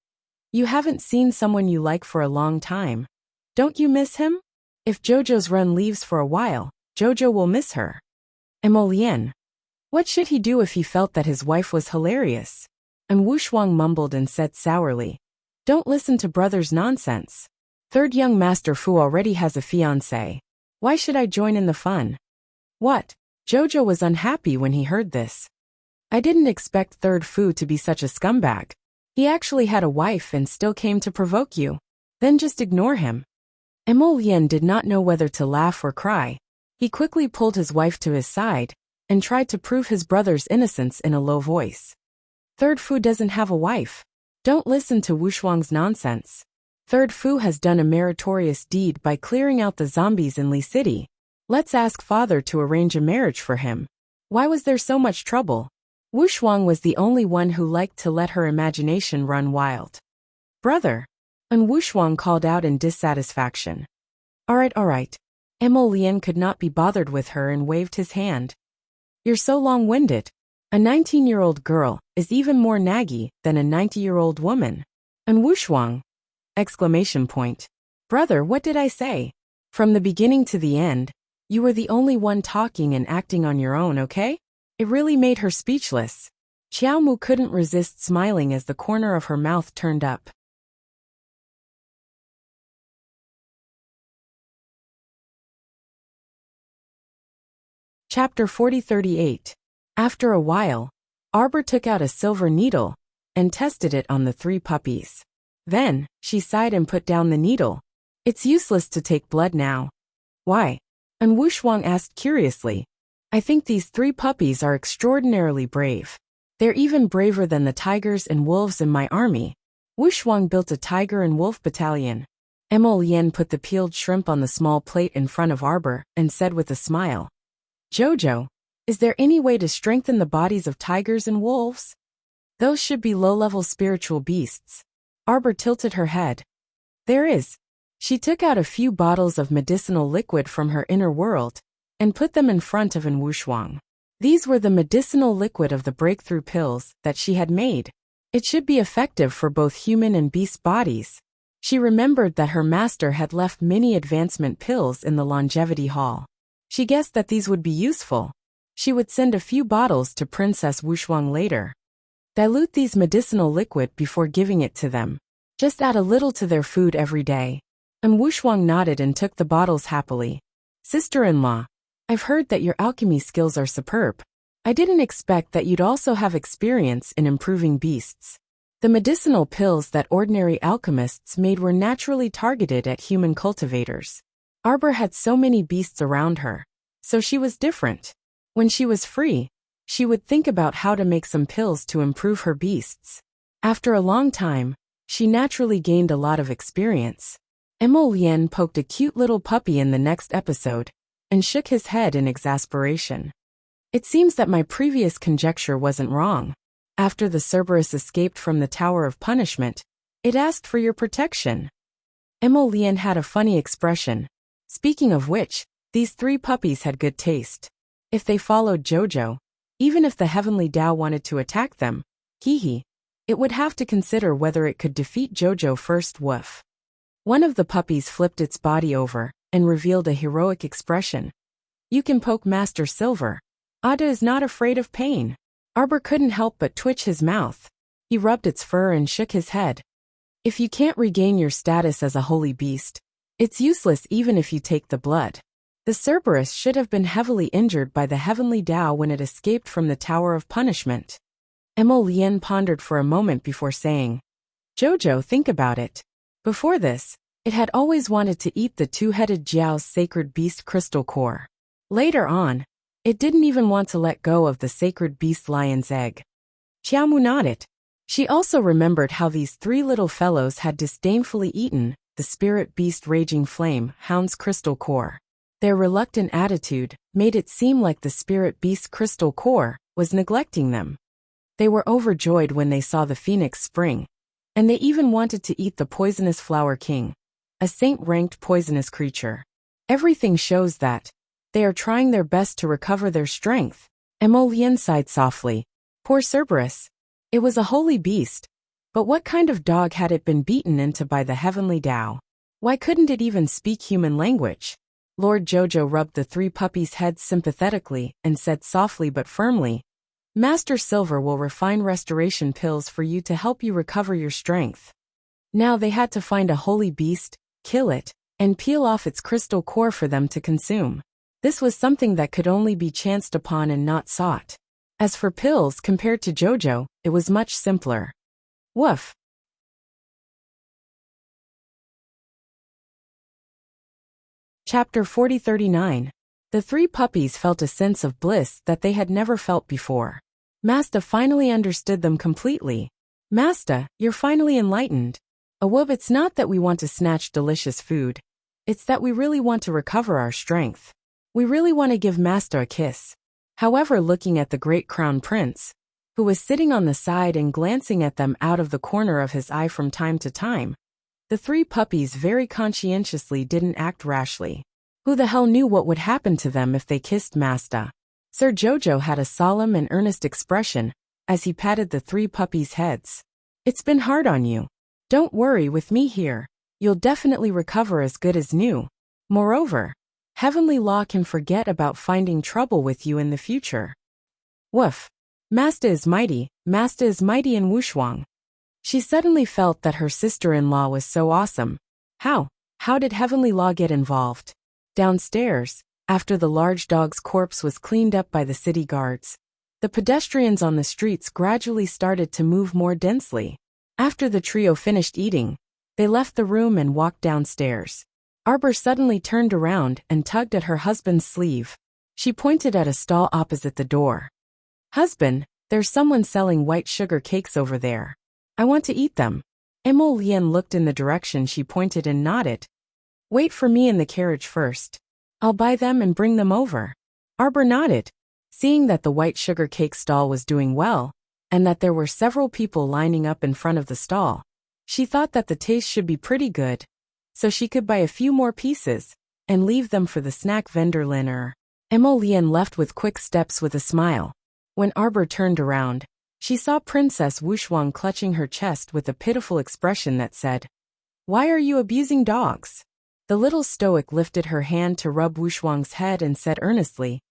You haven't seen someone you like for a long time. Don't you miss him? If Jojo's run leaves for a while, Jojo will miss her. Emolian. What should he do if he felt that his wife was hilarious? And Wuxia mumbled and said sourly. Don't listen to brother's nonsense. Third young Master Fu already has a fiancé. Why should I join in the fun? What? Jojo was unhappy when he heard this. I didn't expect Third Fu to be such a scumbag. He actually had a wife and still came to provoke you. Then just ignore him. Emolian did not know whether to laugh or cry. He quickly pulled his wife to his side and tried to prove his brother's innocence in a low voice. Third Fu doesn't have a wife. Don't listen to Wuxia's nonsense. Third Fu has done a meritorious deed by clearing out the zombies in Li City. Let's ask father to arrange a marriage for him. Why was there so much trouble? Wuxia was the only one who liked to let her imagination run wild. Brother. And Wuxia called out in dissatisfaction. All right. Emolian could not be bothered with her and waved his hand. You're so long-winded. A 19-year-old girl is even more naggy than a 90-year-old woman. And Wuxia! Exclamation point. Brother, what did I say? From the beginning to the end, you were the only one talking and acting on your own, okay? It really made her speechless. Xiaomu couldn't resist smiling as the corner of her mouth turned up. Chapter 4038. After a while, Arbor took out a silver needle and tested it on the three puppies. Then, she sighed and put down the needle. It's useless to take blood now. Why? And Wuxia asked curiously. I think these three puppies are extraordinarily brave. They're even braver than the tigers and wolves in my army. Wuxia built a tiger and wolf battalion. Emolian put the peeled shrimp on the small plate in front of Arbor and said with a smile. Jojo, is there any way to strengthen the bodies of tigers and wolves? Those should be low-level spiritual beasts. Arbor tilted her head. There is. She took out a few bottles of medicinal liquid from her inner world and put them in front of Wuxia. These were the medicinal liquid of the breakthrough pills that she had made. It should be effective for both human and beast bodies. She remembered that her master had left mini advancement pills in the longevity hall. She guessed that these would be useful. She would send a few bottles to Princess Wuxia later. Dilute these medicinal liquid before giving it to them. Just add a little to their food every day. Wuxia nodded and took the bottles happily. Sister-in-law, I've heard that your alchemy skills are superb. I didn't expect that you'd also have experience in improving beasts. The medicinal pills that ordinary alchemists made were naturally targeted at human cultivators. Arbor had so many beasts around her, so she was different. When she was free, she would think about how to make some pills to improve her beasts. After a long time, she naturally gained a lot of experience. Emolien poked a cute little puppy in the next episode, and shook his head in exasperation. It seems that my previous conjecture wasn't wrong. After the Cerberus escaped from the Tower of Punishment, it asked for your protection. Emolien had a funny expression. Speaking of which, these 3 puppies had good taste. If they followed Jojo, even if the Heavenly Tao wanted to attack them, it would have to consider whether it could defeat Jojo first. Woof. One of the puppies flipped its body over and revealed a heroic expression. You can poke Master Silver. Ada is not afraid of pain. Arbor couldn't help but twitch his mouth. He rubbed its fur and shook his head. If you can't regain your status as a holy beast, it's useless even if you take the blood. The Cerberus should have been heavily injured by the Heavenly Tao when it escaped from the Tower of Punishment. Emolien pondered for a moment before saying, Jojo, think about it. Before this, it had always wanted to eat the 2-headed Jiao's sacred beast crystal core. Later on, it didn't even want to let go of the sacred beast lion's egg. Xiaomu nodded. She also remembered how these 3 little fellows had disdainfully eaten the spirit beast raging flame hound's crystal core. Their reluctant attitude made it seem like the spirit beast crystal core was neglecting them. They were overjoyed when they saw the phoenix spring, and they even wanted to eat the poisonous flower king, a saint-ranked poisonous creature. Everything shows that they are trying their best to recover their strength. Emolien sighed softly. Poor Cerberus. It was a holy beast. But what kind of dog had it been beaten into by the Heavenly Tao? Why couldn't it even speak human language? Lord Jojo rubbed the 3 puppies' heads sympathetically and said softly but firmly, Master Silver will refine restoration pills for you to help you recover your strength. Now they had to find a holy beast, kill it, and peel off its crystal core for them to consume. This was something that could only be chanced upon and not sought. As for pills compared to Jojo, it was much simpler. Woof. Chapter 4039. The 3 puppies felt a sense of bliss that they had never felt before. Masta finally understood them completely. Masta, you're finally enlightened. Awub, it's not that we want to snatch delicious food. It's that we really want to recover our strength. We really want to give Masta a kiss. However, looking at the great crown prince, who was sitting on the side and glancing at them out of the corner of his eye from time to time, the 3 puppies very conscientiously didn't act rashly. Who the hell knew what would happen to them if they kissed Masta? Sir Jojo had a solemn and earnest expression as he patted the 3 puppies' heads. It's been hard on you. Don't worry, with me here, you'll definitely recover as good as new. Moreover, Heavenly Law can forget about finding trouble with you in the future. Woof. Masta is mighty in Wuxia. She suddenly felt that her sister-in-law was so awesome. How did Heavenly Law get involved? Downstairs, after the large dog's corpse was cleaned up by the city guards, the pedestrians on the streets gradually started to move more densely. After the trio finished eating, they left the room and walked downstairs. Arbor suddenly turned around and tugged at her husband's sleeve. She pointed at a stall opposite the door. Husband, there's someone selling white sugar cakes over there. I want to eat them. Emolien looked in the direction she pointed and nodded. Wait for me in the carriage first. I'll buy them and bring them over. Arbor nodded. Seeing that the white sugar cake stall was doing well, and that there were several people lining up in front of the stall, she thought that the taste should be pretty good, so she could buy a few more pieces and leave them for the snack vendor Liner. Emolian left with quick steps with a smile. When Arbor turned around, she saw Princess Wuxia clutching her chest with a pitiful expression that said, "Why are you abusing dogs?" The little stoic lifted her hand to rub Wuxia's head and said earnestly,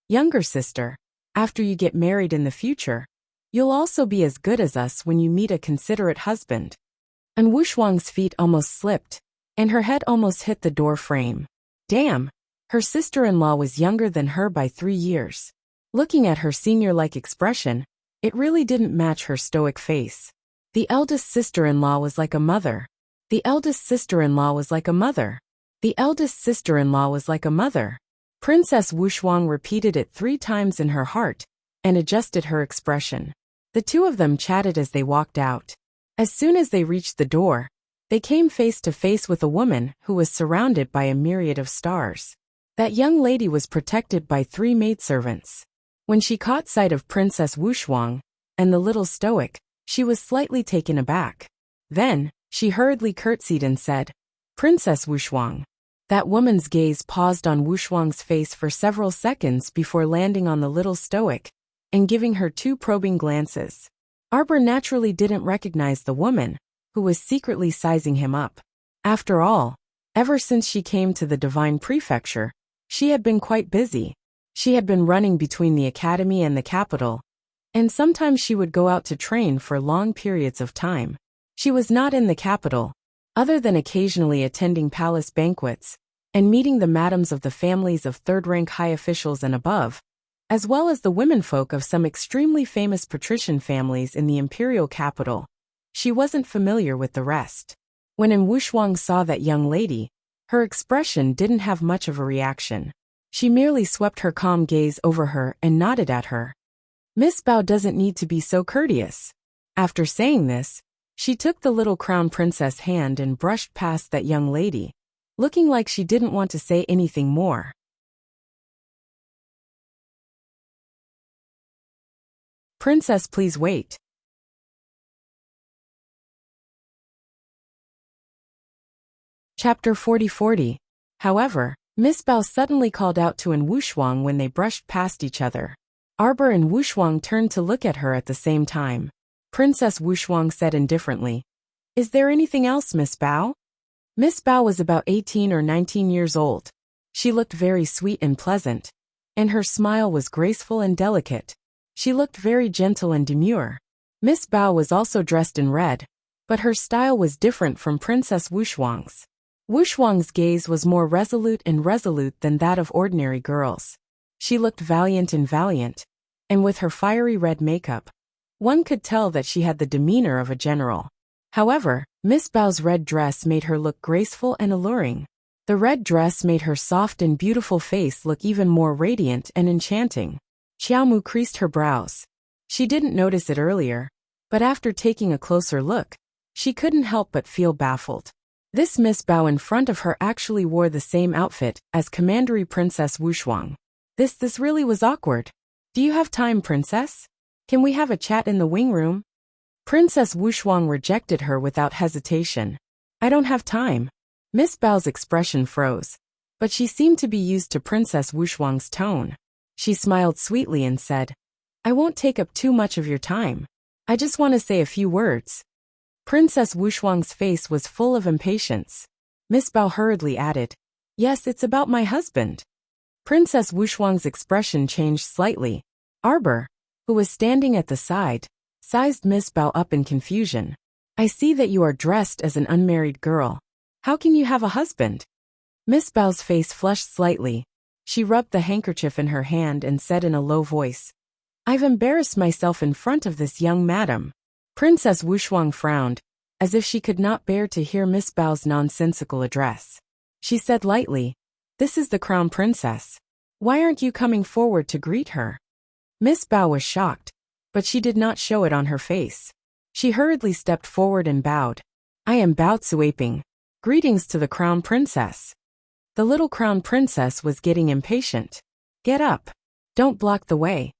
"Younger sister, after you get married in the future, you'll also be as good as us when you meet a considerate husband." And Wuxia's feet almost slipped, and her head almost hit the door frame. Damn, her sister-in-law was younger than her by 3 years. Looking at her senior-like expression, it really didn't match her stoic face. The eldest sister-in-law was like a mother. The eldest sister-in-law was like a mother. The eldest sister-in-law was like a mother. Princess Wuxia repeated it 3 times in her heart, and adjusted her expression. The two of them chatted as they walked out. As soon as they reached the door, they came face to face with a woman who was surrounded by a myriad of stars. That young lady was protected by 3 maidservants. When she caught sight of Princess Wuxia and the little stoic, she was slightly taken aback. Then, she hurriedly curtsied and said, "Princess Wuxia." That woman's gaze paused on Wuxia's face for several seconds before landing on the little stoic and giving her 2 probing glances. Arbor naturally didn't recognize the woman, who was secretly sizing him up. After all, ever since she came to the Divine Prefecture, she had been quite busy. She had been running between the academy and the capital, and sometimes she would go out to train for long periods of time. She was not in the capital, other than occasionally attending palace banquets and meeting the madams of the families of third-rank high officials and above, as well as the womenfolk of some extremely famous patrician families in the imperial capital. She wasn't familiar with the rest. When Wuxiang saw that young lady, her expression didn't have much of a reaction. She merely swept her calm gaze over her and nodded at her. "Miss Bao doesn't need to be so courteous." After saying this, she took the little crown princess' hand and brushed past that young lady, looking like she didn't want to say anything more. "Princess, please wait." Chapter 40. However, Miss Bao suddenly called out to Wuxiang when they brushed past each other. Arbor and Wuxiang turned to look at her at the same time. Princess Wuxiang said indifferently, "Is there anything else, Miss Bao?" Miss Bao was about 18 or 19 years old. She looked very sweet and pleasant, and her smile was graceful and delicate. She looked very gentle and demure. Miss Bao was also dressed in red, but her style was different from Princess Wuxiang's. Wuxiang's gaze was more resolute than that of ordinary girls. She looked valiant, and with her fiery red makeup, one could tell that she had the demeanor of a general. However, Miss Bao's red dress made her look graceful and alluring. The red dress made her soft and beautiful face look even more radiant and enchanting. Xiaomu creased her brows. She didn't notice it earlier, but after taking a closer look, she couldn't help but feel baffled. This Miss Bao in front of her actually wore the same outfit as Commandery Princess Wuxiang. This really was awkward. "Do you have time, Princess? Can we have a chat in the wing room?" Princess Wuxiang rejected her without hesitation. "I don't have time." Miss Bao's expression froze, but she seemed to be used to Princess Wuxiang's tone. She smiled sweetly and said, "I won't take up too much of your time. I just want to say a few words." Princess Wuxiang's face was full of impatience. Miss Bao hurriedly added, "Yes, it's about my husband." Princess Wuxiang's expression changed slightly. Arbor, who was standing at the side, sized Miss Bao up in confusion. "I see that you are dressed as an unmarried girl. How can you have a husband?" Miss Bao's face flushed slightly. She rubbed the handkerchief in her hand and said in a low voice, "I've embarrassed myself in front of this young madam." Princess Wuxiang frowned, as if she could not bear to hear Miss Bao's nonsensical address. She said lightly, "This is the crown princess. Why aren't you coming forward to greet her?" Miss Bao was shocked, but she did not show it on her face. She hurriedly stepped forward and bowed. "I am Bao Cuiping. Greetings to the crown princess." The little crown princess was getting impatient. "Get up. Don't block the way."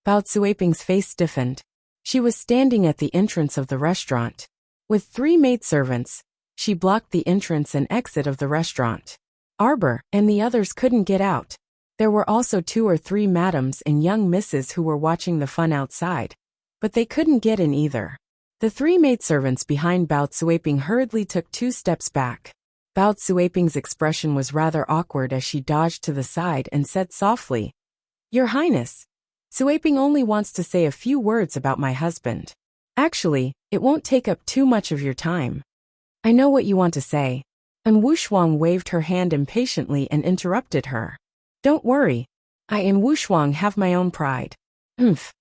Bao Cuiping's face stiffened. She was standing at the entrance of the restaurant. With 3 maidservants, she blocked the entrance and exit of the restaurant. Arbor and the others couldn't get out. There were also 2 or 3 madams and young misses who were watching the fun outside, but they couldn't get in either. The 3 maidservants behind Bao Cuiping hurriedly took 2 steps back. Bao Cuiping's expression was rather awkward as she dodged to the side and said softly, "Your Highness, Cuiping only wants to say a few words about my husband. Actually, it won't take up too much of your time." "I know what you want to say." And Wushuang waved her hand impatiently and interrupted her. "Don't worry. I and Wushuang have my own pride." "Umph.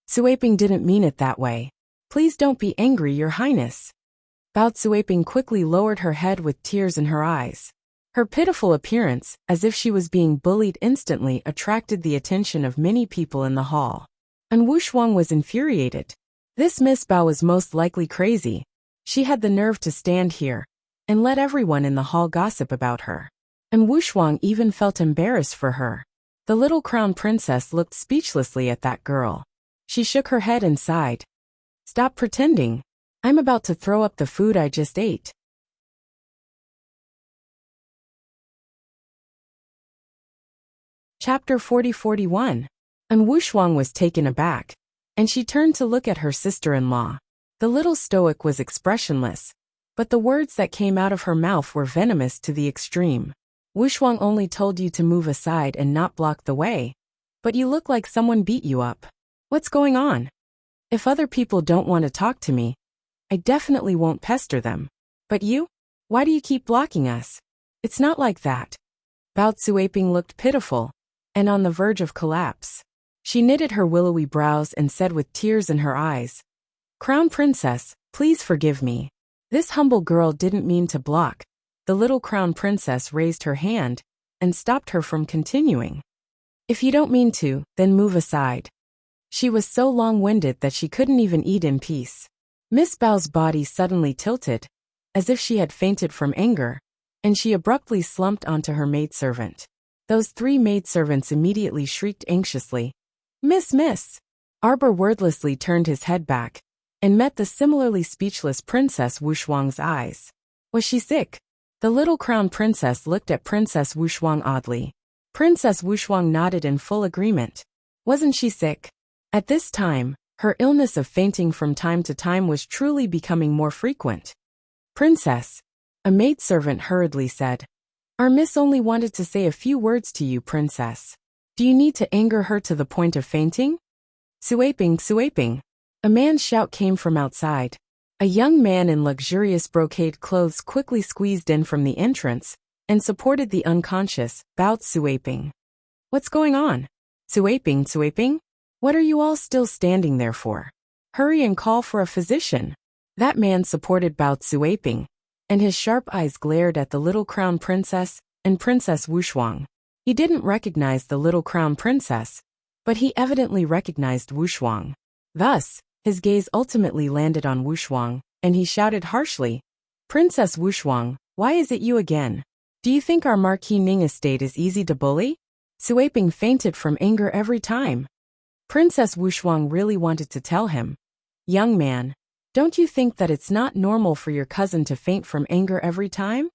Cuiping didn't mean it that way. Please don't be angry, Your Highness." Bao Cuiping quickly lowered her head with tears in her eyes. Her pitiful appearance, as if she was being bullied instantly, attracted the attention of many people in the hall. And Wushuang was infuriated. This Miss Bao was most likely crazy. She had the nerve to stand here and let everyone in the hall gossip about her. And Wushuang even felt embarrassed for her. The little crown princess looked speechlessly at that girl. She shook her head and sighed. "Stop pretending. I'm about to throw up the food I just ate." Chapter 40-41. And Wushuang was taken aback, and she turned to look at her sister-in-law. The little stoic was expressionless, but the words that came out of her mouth were venomous to the extreme. "Wushuang only told you to move aside and not block the way, but you look like someone beat you up. What's going on? If other people don't want to talk to me, I definitely won't pester them. But you? Why do you keep blocking us? It's not like that." Bao Cuiping looked pitiful and on the verge of collapse. She knitted her willowy brows and said with tears in her eyes, "Crown Princess, please forgive me. This humble girl didn't mean to block." The little crown princess raised her hand and stopped her from continuing. "If you don't mean to, then move aside." She was so long-winded that she couldn't even eat in peace. Miss Bao's body suddenly tilted, as if she had fainted from anger, and she abruptly slumped onto her maidservant. Those 3 maidservants immediately shrieked anxiously, Miss! Arbor wordlessly turned his head back and met the similarly speechless Princess Wushuang's eyes. Was she sick? The little crown princess looked at Princess Wushuang oddly. Princess Wushuang nodded in full agreement. Wasn't she sick? At this time, her illness of fainting from time to time was truly becoming more frequent. "Princess," a maidservant hurriedly said, "Our miss only wanted to say a few words to you, Princess. Do you need to anger her to the point of fainting?" Cuiping. A man's shout came from outside. A young man in luxurious brocade clothes quickly squeezed in from the entrance and supported the unconscious Bao Cuiping. "What's going on? Cuiping? What are you all still standing there for? Hurry and call for a physician." That man supported Bao Cuiping, and his sharp eyes glared at the little crown princess and Princess Wushuang. He didn't recognize the little crown princess, but he evidently recognized Wushuang. Thus, his gaze ultimately landed on Wushuang, and he shouted harshly, "Princess Wushuang, why is it you again? Do you think our Marquis Ning estate is easy to bully?" Cuiping fainted from anger every time. Princess Wushuang really wanted to tell him, "Young man, don't you think that it's not normal for your cousin to faint from anger every time?"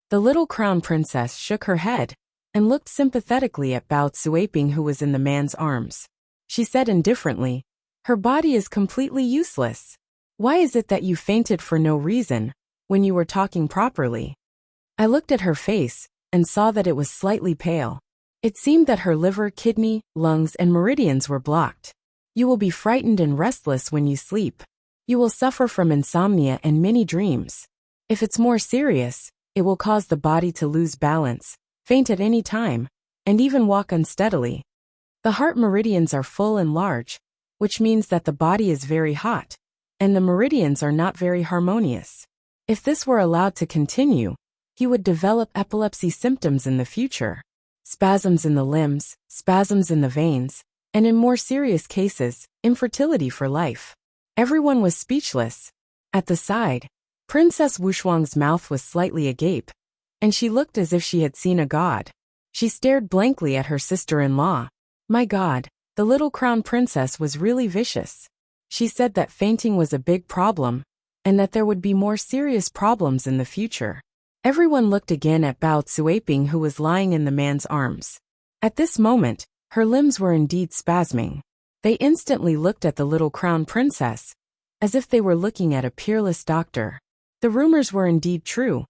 The little crown princess shook her head and looked sympathetically at Bao Cuiping, who was in the man's arms. She said indifferently, "Her body is completely useless. Why is it that you fainted for no reason when you were talking properly?" I looked at her face and saw that it was slightly pale. It seemed that her liver, kidney, lungs, and meridians were blocked. "You will be frightened and restless when you sleep. You will suffer from insomnia and many dreams. If it's more serious, it will cause the body to lose balance, faint at any time, and even walk unsteadily. The heart meridians are full and large, which means that the body is very hot, and the meridians are not very harmonious. If this were allowed to continue, he would develop epilepsy symptoms in the future. Spasms in the limbs, spasms in the veins, and in more serious cases, infertility for life." Everyone was speechless. At the side, Princess Wushuang's mouth was slightly agape, and she looked as if she had seen a god. She stared blankly at her sister-in-law. My God, the little crown princess was really vicious. She said that fainting was a big problem, and that there would be more serious problems in the future. Everyone looked again at Bao Cuiping, who was lying in the man's arms. At this moment, her limbs were indeed spasming. They instantly looked at the little crown princess, as if they were looking at a peerless doctor. The rumors were indeed true.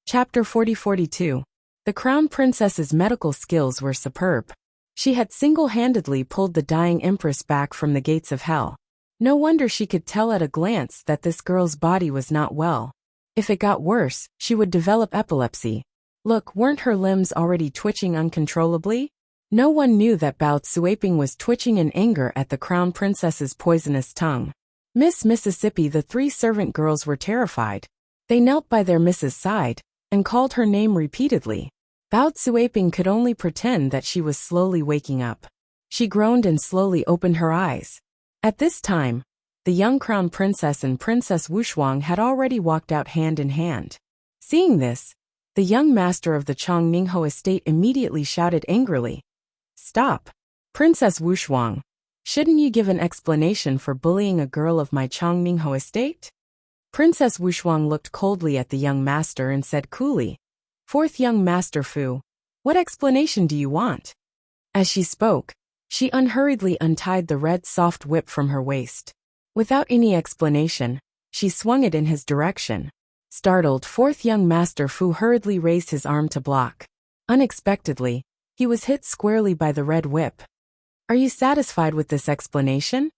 Chapter 40-42. The crown princess's medical skills were superb. She had single-handedly pulled the dying empress back from the gates of hell. No wonder she could tell at a glance that this girl's body was not well. If it got worse, she would develop epilepsy. Look, weren't her limbs already twitching uncontrollably? No one knew that Bao Tsuaping was twitching in anger at the crown princess's poisonous tongue. Miss Mississippi, the three servant girls were terrified. They knelt by their miss's side and called her name repeatedly. Bao Tsuaping could only pretend that she was slowly waking up. She groaned and slowly opened her eyes. At this time, the young crown princess and Princess Wuxia had already walked out hand in hand. Seeing this, the young master of the Changningho estate immediately shouted angrily, "Stop! Princess Wuxia, shouldn't you give an explanation for bullying a girl of my Changningho estate?" Princess Wuxia looked coldly at the young master and said coolly, "Fourth young master Fu, what explanation do you want?" As she spoke, she unhurriedly untied the red soft whip from her waist. Without any explanation, she swung it in his direction. Startled, fourth young master Fu hurriedly raised his arm to block. Unexpectedly, he was hit squarely by the red whip. "Are you satisfied with this explanation?"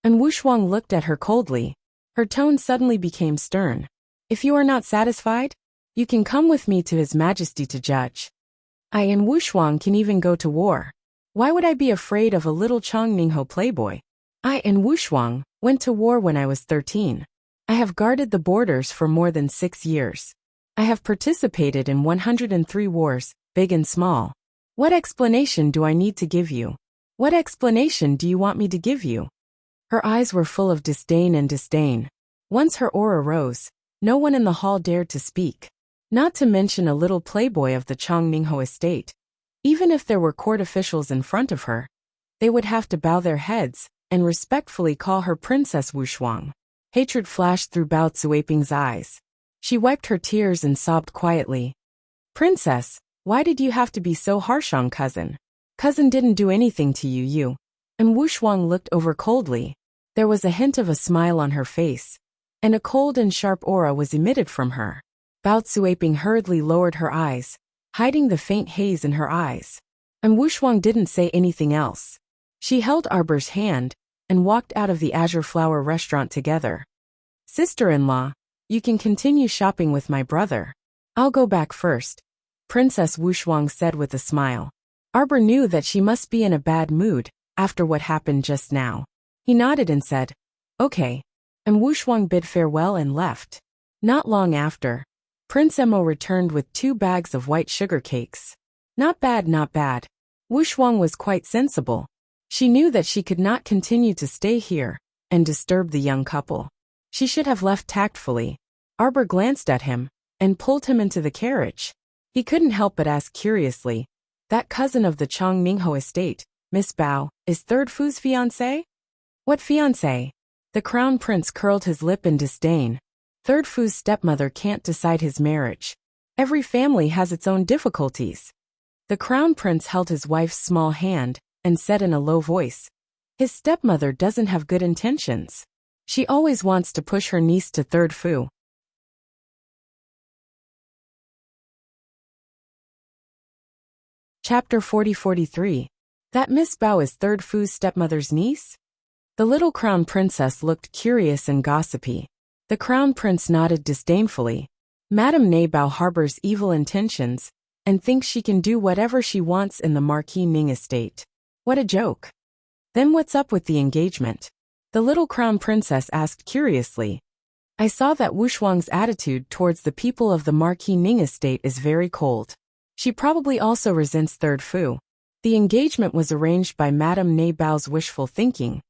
And Wuxia looked at her coldly. Her tone suddenly became stern. "If you are not satisfied, you can come with me to His Majesty to judge. I and Wuxia can even go to war. Why would I be afraid of a little Changningho playboy? I and Wuxia went to war when I was 13. I have guarded the borders for more than 6 years. I have participated in 103 wars, big and small. What explanation do I need to give you? What explanation do you want me to give you?" Her eyes were full of disdain and disdain. Once her aura rose, no one in the hall dared to speak. Not to mention a little playboy of the Changningho estate. Even if there were court officials in front of her, they would have to bow their heads and respectfully call her Princess Wuxia. Hatred flashed through Bao Tsuaping's eyes. She wiped her tears and sobbed quietly. "Princess, why did you have to be so harsh on cousin? Cousin didn't do anything to you." And Wuxia looked over coldly. There was a hint of a smile on her face, and a cold and sharp aura was emitted from her. Bao Tsuaping hurriedly lowered her eyes, hiding the faint haze in her eyes. And Wuxia didn't say anything else. She held Arbor's hand and walked out of the Azure Flower restaurant together. "Sister-in-law, you can continue shopping with my brother. I'll go back first," Princess Wuxia said with a smile. Arbor knew that she must be in a bad mood after what happened just now. He nodded and said, "Okay," and Wuxia bid farewell and left. Not long after, Prince Emo returned with 2 bags of white sugar cakes. Not bad, not bad. Wuxia was quite sensible. She knew that she could not continue to stay here and disturb the young couple. She should have left tactfully. Arbor glanced at him and pulled him into the carriage. He couldn't help but ask curiously, "That cousin of the Changningho estate, Miss Bao, is Third Fu's fiancé?" "What fiancé?" The crown prince curled his lip in disdain. Third Fu's stepmother can't decide his marriage. Every family has its own difficulties. The crown prince held his wife's small hand and said in a low voice, "His stepmother doesn't have good intentions. She always wants to push her niece to Third Fu." Chapter 40-43. That Miss Bao is Third Fu's stepmother's niece? The little crown princess looked curious and gossipy. The crown prince nodded disdainfully. Madame Ne Bao harbors evil intentions and thinks she can do whatever she wants in the Marquis Ning estate. What a joke. Then what's up with the engagement? The little crown princess asked curiously. I saw that Wuxuang's attitude towards the people of the Marquis Ning estate is very cold. She probably also resents Third Fu. The engagement was arranged by Madame Ne Bao's wishful thinking,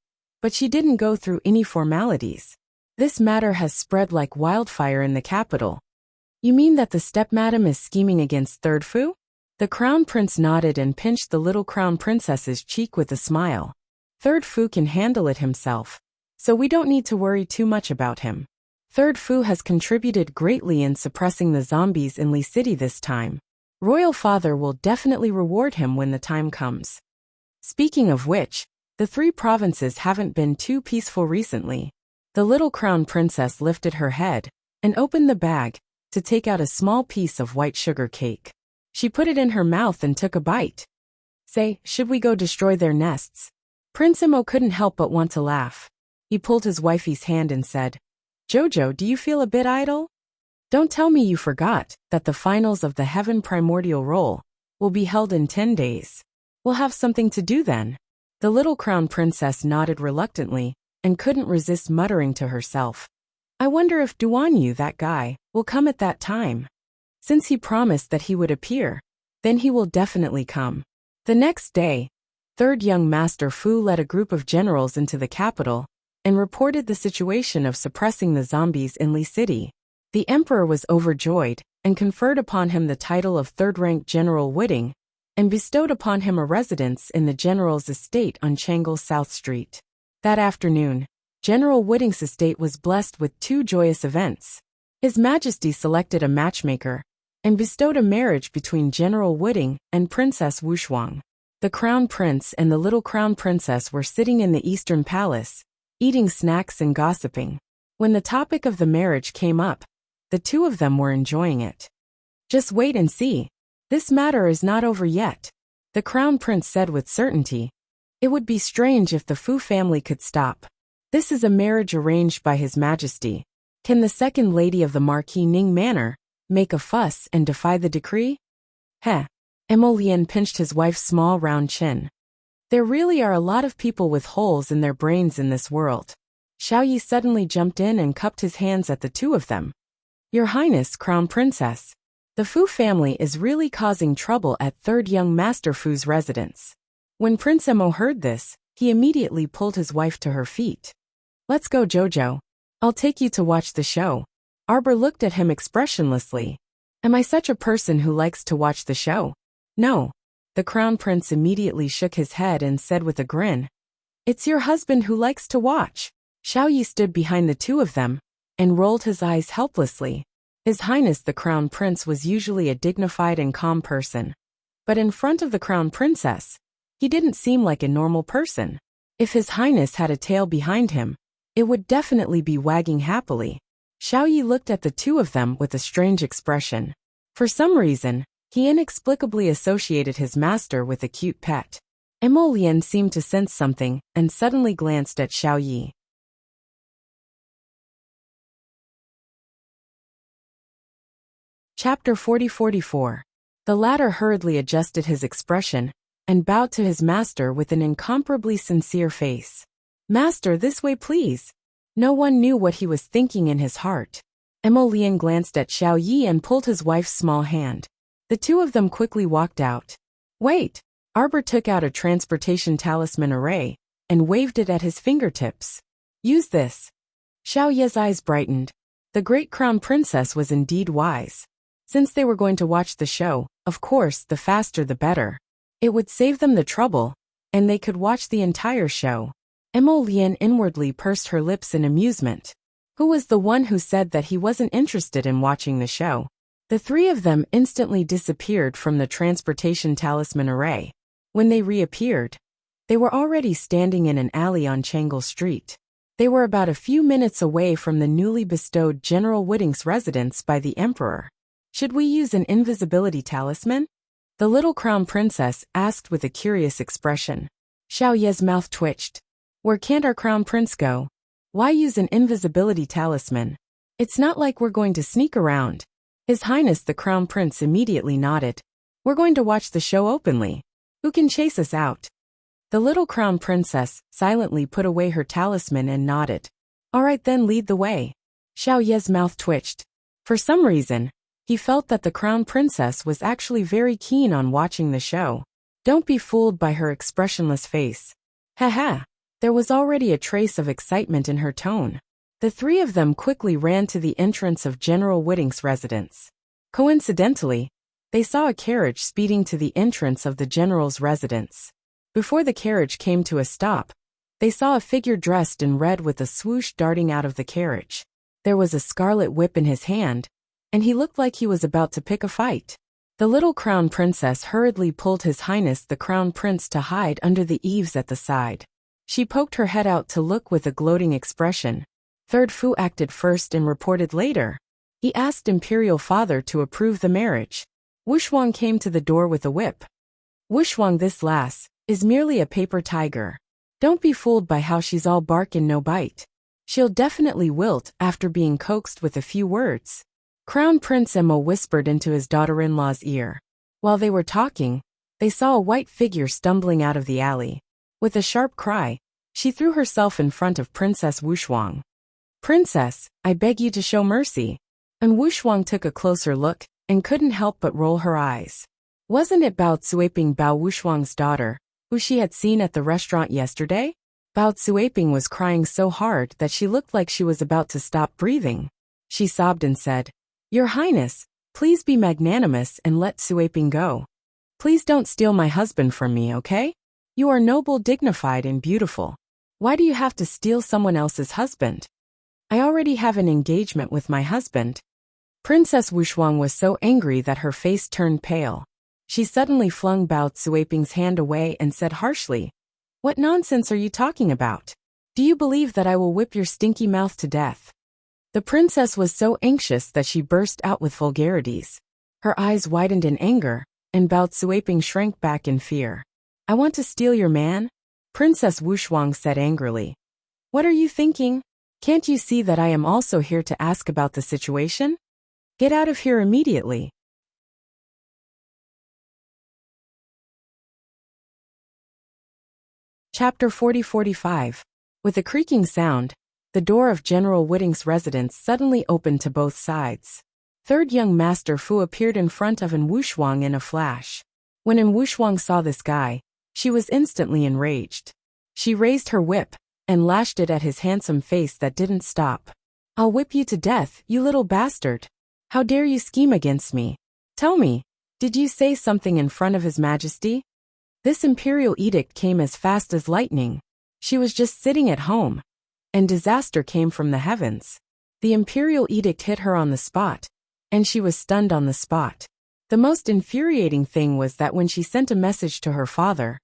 but she didn't go through any formalities. This matter has spread like wildfire in the capital. You mean that the stepmadam is scheming against Third Fu? The crown prince nodded and pinched the little crown princess's cheek with a smile. Third Fu can handle it himself, so we don't need to worry too much about him. Third Fu has contributed greatly in suppressing the zombies in Li City this time. Royal Father will definitely reward him when the time comes. Speaking of which, the 3 provinces haven't been too peaceful recently. The little crown princess lifted her head and opened the bag to take out a small piece of white sugar cake. She put it in her mouth and took a bite. Say, should we go destroy their nests? Prince Imo couldn't help but want to laugh. He pulled his wifey's hand and said, Jojo, do you feel a bit idle? Don't tell me you forgot that the finals of the Heaven Primordial Roll will be held in 10 days. We'll have something to do then. The little crown princess nodded reluctantly and couldn't resist muttering to herself. I wonder if Duan Yu, that guy, will come at that time. Since he promised that he would appear, then he will definitely come. The next day, Third Young Master Fu led a group of generals into the capital and reported the situation of suppressing the zombies in Li City. The emperor was overjoyed and conferred upon him the title of third-rank General Whitting and bestowed upon him a residence in the general's estate on Chang'an South Street. That afternoon, General Whitting's estate was blessed with 2 joyous events. His Majesty selected a matchmaker and bestowed a marriage between General Whitting and Princess Wuxia. The Crown Prince and the little Crown Princess were sitting in the Eastern Palace, eating snacks and gossiping. When the topic of the marriage came up, the 2 of them were enjoying it. Just wait and see. This matter is not over yet, the Crown Prince said with certainty. It would be strange if the Fu family could stop. This is a marriage arranged by His Majesty. Can the second lady of the Marquis Ning Manor make a fuss and defy the decree? Heh. Emolian pinched his wife's small round chin. There really are a lot of people with holes in their brains in this world. Xiaoyi suddenly jumped in and cupped his hands at the 2 of them. Your Highness, Crown Princess. The Fu family is really causing trouble at Third Young Master Fu's residence. When Prince Emo heard this, he immediately pulled his wife to her feet. Let's go, Jojo. I'll take you to watch the show. Arbor looked at him expressionlessly. Am I such a person who likes to watch the show? No. The Crown Prince immediately shook his head and said with a grin, It's your husband who likes to watch. Xiaoyi stood behind the 2 of them and rolled his eyes helplessly. His Highness the Crown Prince was usually a dignified and calm person. But in front of the Crown Princess, he didn't seem like a normal person. If His Highness had a tail behind him, it would definitely be wagging happily. Xiaoyi looked at the 2 of them with a strange expression. For some reason, he inexplicably associated his master with a cute pet. Emolian seemed to sense something and suddenly glanced at Xiaoyi. Chapter 40-44. The latter hurriedly adjusted his expression and bowed to his master with an incomparably sincere face. Master, this way please. No one knew what he was thinking in his heart. Emolian glanced at Xiaoyi and pulled his wife's small hand. The 2 of them quickly walked out. Wait. Arbor took out a transportation talisman array and waved it at his fingertips. Use this. Xiaoyi's eyes brightened. The great Crown Princess was indeed wise. Since they were going to watch the show, of course, the faster the better. It would save them the trouble, and they could watch the entire show. Emolian inwardly pursed her lips in amusement. Who was the one who said that he wasn't interested in watching the show? The 3 of them instantly disappeared from the transportation talisman array. When they reappeared, they were already standing in an alley on Chang'an Street. They were about a few minutes away from the newly bestowed General Whitting's residence by the Emperor. Should we use an invisibility talisman? The little Crown Princess asked with a curious expression. Xiaoyi's mouth twitched. Where can't our Crown Prince go? Why use an invisibility talisman? It's not like we're going to sneak around. His Highness the Crown Prince immediately nodded. We're going to watch the show openly. Who can chase us out? The little Crown Princess silently put away her talisman and nodded. All right then, lead the way. Xiaoyi's mouth twitched. For some reason, he felt that the Crown Princess was actually very keen on watching the show. Don't be fooled by her expressionless face. Haha. There was already a trace of excitement in her tone. The 3 of them quickly ran to the entrance of General Whitting's residence. Coincidentally, they saw a carriage speeding to the entrance of the general's residence. Before the carriage came to a stop, they saw a figure dressed in red with a swoosh darting out of the carriage. There was a scarlet whip in his hand, and he looked like he was about to pick a fight. The little crown princess hurriedly pulled His Highness the Crown Prince to hide under the eaves at the side. She poked her head out to look with a gloating expression. Third Fu acted first and reported later. He asked Imperial Father to approve the marriage. Wuxia came to the door with a whip. Wuxia, this lass is merely a paper tiger. Don't be fooled by how she's all bark and no bite. She'll definitely wilt after being coaxed with a few words. Crown Prince Emo whispered into his daughter-in-law's ear. While they were talking, they saw a white figure stumbling out of the alley. With a sharp cry, she threw herself in front of Princess Wuxia. Princess, I beg you to show mercy. And Wuxia took a closer look and couldn't help but roll her eyes. Wasn't it Bao Cuiping, Bao Wuxiang's daughter, who she had seen at the restaurant yesterday? Bao Cuiping was crying so hard that she looked like she was about to stop breathing. She sobbed and said, Your Highness, please be magnanimous and let Cuiping go. Please don't steal my husband from me, okay? You are noble, dignified, and beautiful. Why do you have to steal someone else's husband? I already have an engagement with my husband. Princess Wuxia was so angry that her face turned pale. She suddenly flung Bao Cuiping's hand away and said harshly, What nonsense are you talking about? Do you believe that I will whip your stinky mouth to death? The princess was so anxious that she burst out with vulgarities. Her eyes widened in anger, and Bao Cuiping shrank back in fear. I want to steal your man? Princess Wuxia said angrily. What are you thinking? Can't you see that I am also here to ask about the situation? Get out of here immediately. Chapter 40-45. With a creaking sound, the door of General Whiting's residence suddenly opened to both sides. Third young Master Fu appeared in front of An Wuxia in a flash. When An Wuxia saw this guy, she was instantly enraged. She raised her whip and lashed it at his handsome face that didn't stop. I'll whip you to death, you little bastard. How dare you scheme against me? Tell me, did you say something in front of His Majesty? This imperial edict came as fast as lightning. She was just sitting at home, and disaster came from the heavens. The imperial edict hit her on the spot, and she was stunned on the spot. The most infuriating thing was that when she sent a message to her father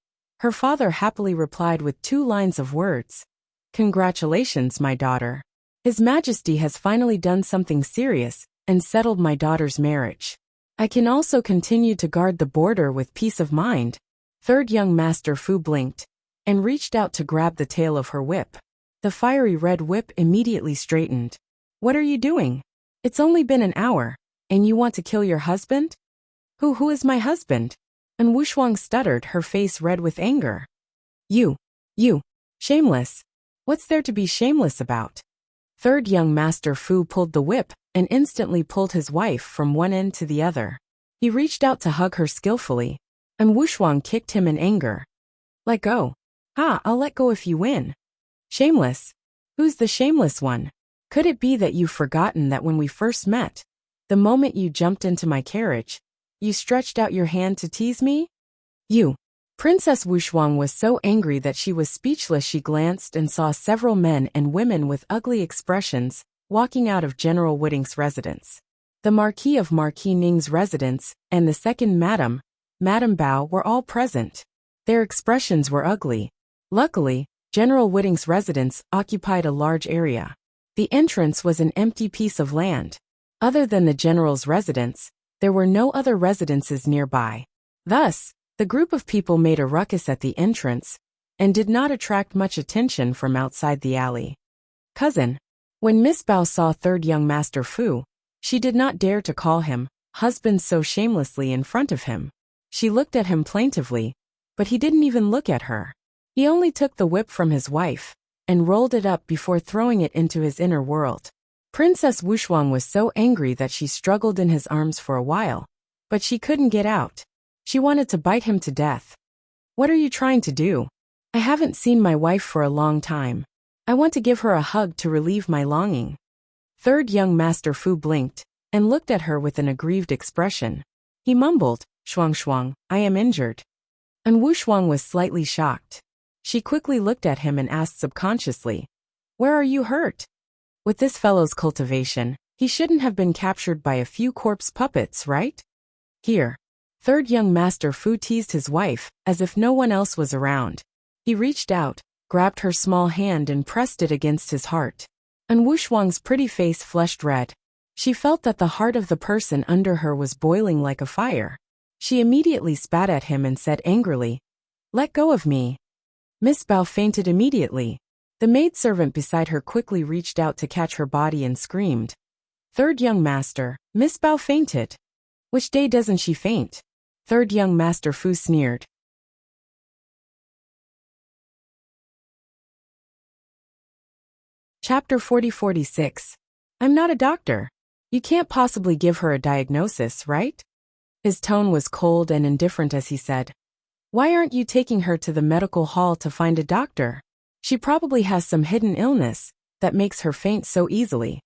happily replied with 2 lines of words. Congratulations, my daughter. His Majesty has finally done something serious and settled my daughter's marriage. I can also continue to guard the border with peace of mind. Third young Master Fu blinked and reached out to grab the tail of her whip. The fiery red whip immediately straightened. What are you doing? It's only been an hour, and you want to kill your husband? Who is my husband? And Wuxia stuttered, her face red with anger. You, shameless. What's there to be shameless about? Third young Master Fu pulled the whip and instantly pulled his wife from one end to the other. He reached out to hug her skillfully, and Wuxia kicked him in anger. Let go. I'll let go if you win. Shameless. Who's the shameless one? Could it be that you've forgotten that when we first met, the moment you jumped into my carriage, you stretched out your hand to tease me? You. Princess Wuxia was so angry that she was speechless. She glanced and saw several men and women with ugly expressions walking out of General Whiting's residence. The Marquis of Marquis Ning's residence and the second Madame Bao were all present. Their expressions were ugly. Luckily, General Whiting's residence occupied a large area. The entrance was an empty piece of land. Other than the general's residence, there were no other residences nearby. Thus, the group of people made a ruckus at the entrance and did not attract much attention from outside the alley. Cousin. When Miss Bao saw third young Master Fu, she did not dare to call him husband so shamelessly in front of him. She looked at him plaintively, but he didn't even look at her. He only took the whip from his wife and rolled it up before throwing it into his inner world. Princess Wuxia was so angry that she struggled in his arms for a while, but she couldn't get out. She wanted to bite him to death. What are you trying to do? I haven't seen my wife for a long time. I want to give her a hug to relieve my longing. Third young Master Fu blinked and looked at her with an aggrieved expression. He mumbled, Shuang, I am injured. And Wuxia was slightly shocked. She quickly looked at him and asked subconsciously, Where are you hurt? With this fellow's cultivation, he shouldn't have been captured by a few corpse puppets, right? Here. Third young master Fu teased his wife, as if no one else was around. He reached out, grabbed her small hand and pressed it against his heart. And Wu Shuang's pretty face flushed red. She felt that the heart of the person under her was boiling like a fire. She immediately spat at him and said angrily, "Let go of me." Miss Bao fainted immediately. The maidservant beside her quickly reached out to catch her body and screamed. Third young master, Miss Bao fainted. Which day doesn't she faint? Third young master Fu sneered. Chapter 40-46. I'm not a doctor. You can't possibly give her a diagnosis, right? His tone was cold and indifferent as he said, "Why aren't you taking her to the medical hall to find a doctor? She probably has some hidden illness that makes her faint so easily."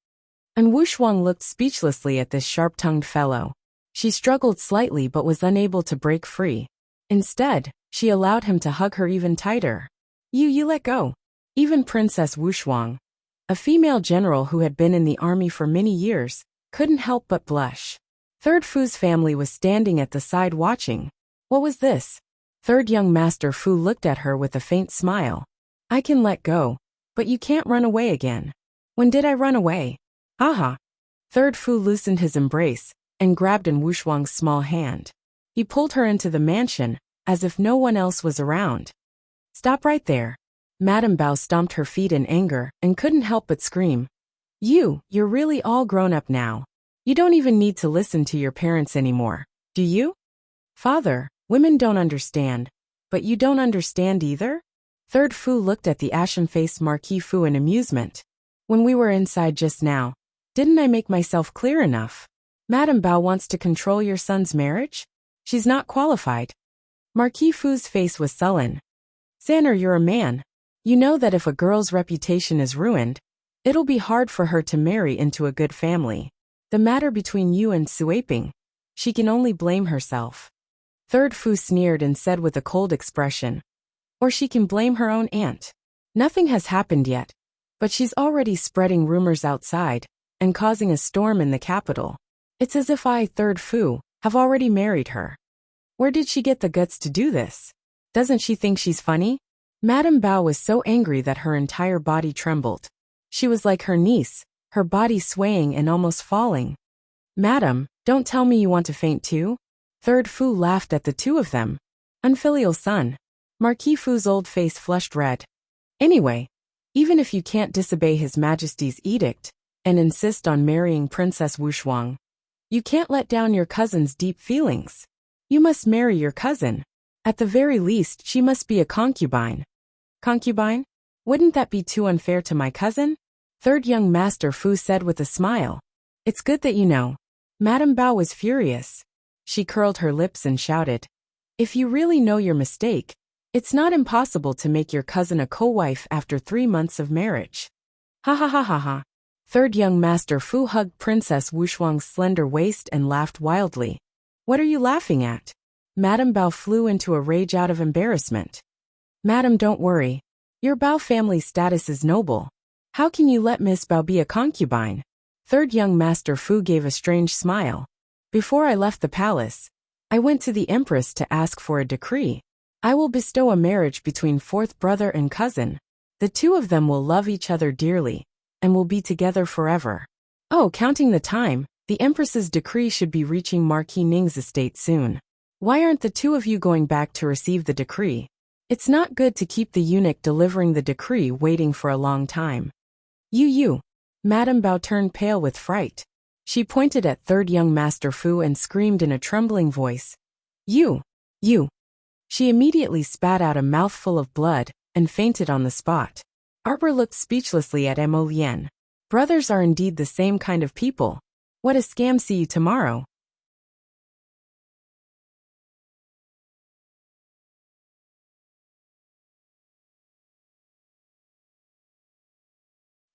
And Wu Shuang looked speechlessly at this sharp-tongued fellow. She struggled slightly but was unable to break free. Instead, she allowed him to hug her even tighter. You let go." Even Princess Wu Shuang, a female general who had been in the army for many years, couldn't help but blush. Third Fu's family was standing at the side watching. What was this? Third young master Fu looked at her with a faint smile. "I can let go, but you can't run away again." "When did I run away?" "Haha." Third Fu loosened his embrace and grabbed in Wu Shuang's small hand. He pulled her into the mansion, as if no one else was around. "Stop right there." Madame Bao stomped her feet in anger and couldn't help but scream. You're really all grown up now. You don't even need to listen to your parents anymore, do you?" "Father, women don't understand. But you don't understand either?" Third Fu looked at the ashen-faced Marquis Fu in amusement. "When we were inside just now, didn't I make myself clear enough? Madame Bao wants to control your son's marriage? She's not qualified." Marquis Fu's face was sullen. "Sanner, you're a man. You know that if a girl's reputation is ruined, it'll be hard for her to marry into a good family. The matter between you and Suaping, she can only blame herself." Third Fu sneered and said with a cold expression, "Or she can blame her own aunt. Nothing has happened yet, but she's already spreading rumors outside and causing a storm in the capital. It's as if I, Third Fu, have already married her. Where did she get the guts to do this? Doesn't she think she's funny?" Madame Bao was so angry that her entire body trembled. She was like her niece, her body swaying and almost falling. "Madam, don't tell me you want to faint too?" Third Fu laughed at the two of them. Unfilial son. Marquis Fu's old face flushed red. "Anyway, even if you can't disobey His Majesty's edict and insist on marrying Princess Wu Shuang, you can't let down your cousin's deep feelings. You must marry your cousin. At the very least, she must be a concubine." "Concubine? Wouldn't that be too unfair to my cousin?" Third young master Fu said with a smile. "It's good that you know." Madame Bao was furious. She curled her lips and shouted, "If you really know your mistake, it's not impossible to make your cousin a co-wife after 3 months of marriage." "Ha ha ha ha ha." Third young master Fu hugged Princess Wu Shuang's slender waist and laughed wildly. "What are you laughing at?" Madame Bao flew into a rage out of embarrassment. "Madam, don't worry. Your Bao family's status is noble. How can you let Miss Bao be a concubine?" Third young master Fu gave a strange smile. "Before I left the palace, I went to the Empress to ask for a decree. I will bestow a marriage between fourth brother and cousin. The two of them will love each other dearly and will be together forever. Oh, counting the time, the Empress's decree should be reaching Marquis Ning's estate soon. Why aren't the two of you going back to receive the decree? It's not good to keep the eunuch delivering the decree waiting for a long time." You. Madame Bao turned pale with fright. She pointed at third young master Fu and screamed in a trembling voice, You. She immediately spat out a mouthful of blood and fainted on the spot. Arbor looked speechlessly at Mo Lian. Brothers are indeed the same kind of people. What a scam. See you tomorrow.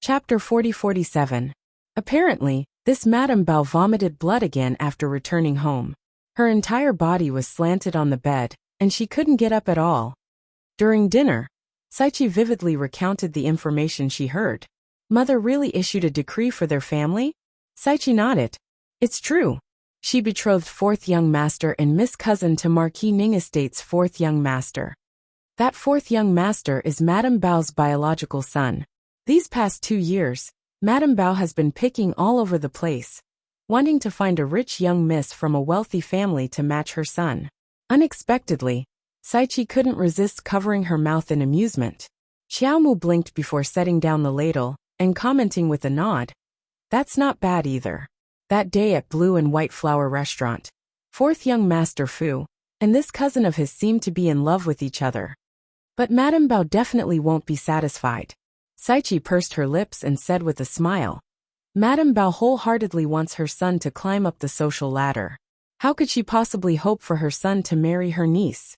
Chapter 40-47. Apparently, this Madame Bao vomited blood again after returning home. Her entire body was slanted on the bed, and she couldn't get up at all. During dinner, Saichi vividly recounted the information she heard. Mother really issued a decree for their family? Saichi nodded. It's true. She betrothed fourth young master and Miss Cousin to Marquis Ning Estate's fourth young master. That fourth young master is Madame Bao's biological son. These past 2 years, Madame Bao has been picking all over the place, wanting to find a rich young miss from a wealthy family to match her son. Unexpectedly, Saichi couldn't resist covering her mouth in amusement. Xiaomu blinked before setting down the ladle and commenting with a nod. That's not bad either. That day at Blue and White Flower Restaurant, fourth young master Fu and this cousin of his seemed to be in love with each other. But Madame Bao definitely won't be satisfied. Saichi pursed her lips and said with a smile, Madame Bao wholeheartedly wants her son to climb up the social ladder. How could she possibly hope for her son to marry her niece?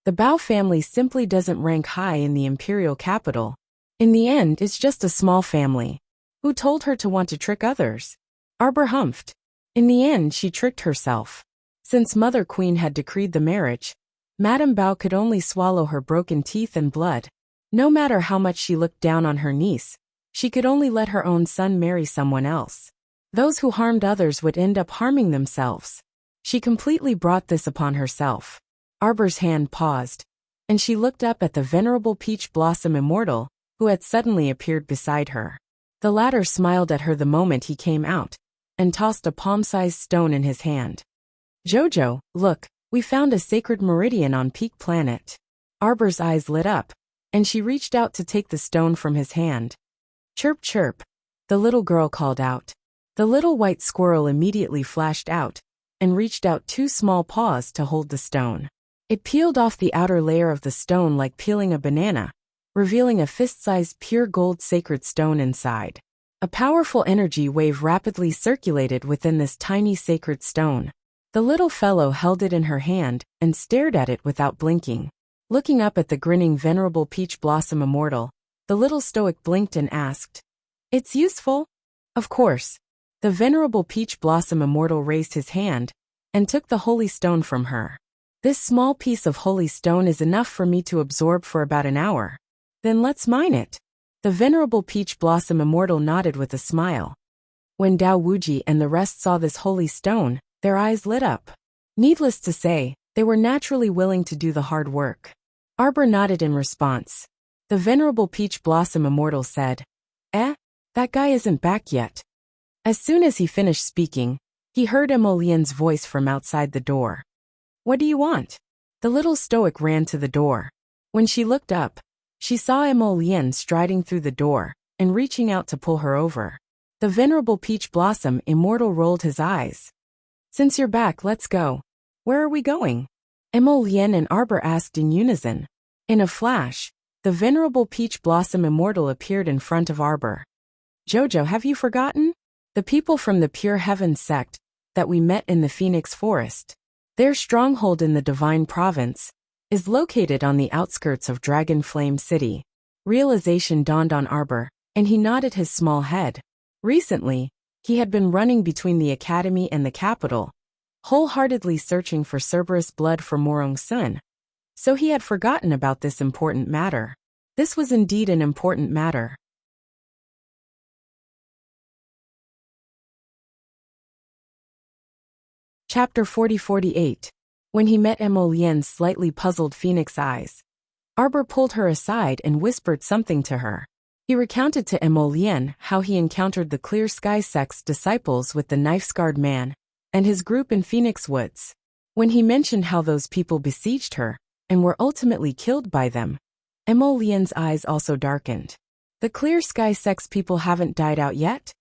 The Bao family simply doesn't rank high in the imperial capital. In the end, it's just a small family. Who told her to want to trick others? Arbor humphed. In the end, she tricked herself. Since Mother Queen had decreed the marriage, Madame Bao could only swallow her broken teeth and blood. No matter how much she looked down on her niece, she could only let her own son marry someone else. Those who harmed others would end up harming themselves. She completely brought this upon herself. Arbor's hand paused, and she looked up at the venerable Peach Blossom Immortal, who had suddenly appeared beside her. The latter smiled at her the moment he came out, and tossed a palm-sized stone in his hand. Jojo, look, we found a sacred meridian on Peak Planet. Arbor's eyes lit up, and she reached out to take the stone from his hand. Chirp chirp, the little girl called out. The little white squirrel immediately flashed out, and reached out 2 small paws to hold the stone. It peeled off the outer layer of the stone like peeling a banana, revealing a fist-sized pure gold sacred stone inside. A powerful energy wave rapidly circulated within this tiny sacred stone. The little fellow held it in her hand and stared at it without blinking. Looking up at the grinning venerable Peach Blossom Immortal, the little stoic blinked and asked, It's useful? Of course. The venerable Peach Blossom Immortal raised his hand and took the holy stone from her. This small piece of holy stone is enough for me to absorb for about an hour. Then let's mine it. The venerable Peach Blossom Immortal nodded with a smile. When Dao Wuji and the rest saw this holy stone, their eyes lit up. Needless to say, they were naturally willing to do the hard work. Arbor nodded in response. The venerable Peach Blossom Immortal said, That guy isn't back yet. As soon as he finished speaking, he heard Emolien's voice from outside the door. What do you want? The little stoic ran to the door. When she looked up, she saw Emolien striding through the door and reaching out to pull her over. The venerable Peach Blossom Immortal rolled his eyes. Since you're back, let's go. Where are we going? Emolien and Arbor asked in unison. In a flash, the venerable Peach Blossom Immortal appeared in front of Arbor. Jojo, have you forgotten? The people from the Pure Heaven sect that we met in the Phoenix Forest. Their stronghold in the Divine Province is located on the outskirts of Dragon Flame City. Realization dawned on Arbor, and he nodded his small head. Recently, he had been running between the academy and the capital, wholeheartedly searching for Cerberus blood for Morong Sun. So he had forgotten about this important matter. This was indeed an important matter. Chapter 40-48. When he met Emolien's slightly puzzled phoenix eyes, Arbor pulled her aside and whispered something to her. He recounted to Emolien how he encountered the Clear Sky sect's disciples with the knife-scarred man and his group in Phoenix Woods. When he mentioned how those people besieged her and were ultimately killed by them, Emolien's eyes also darkened. The Clear Sky sect's people haven't died out yet?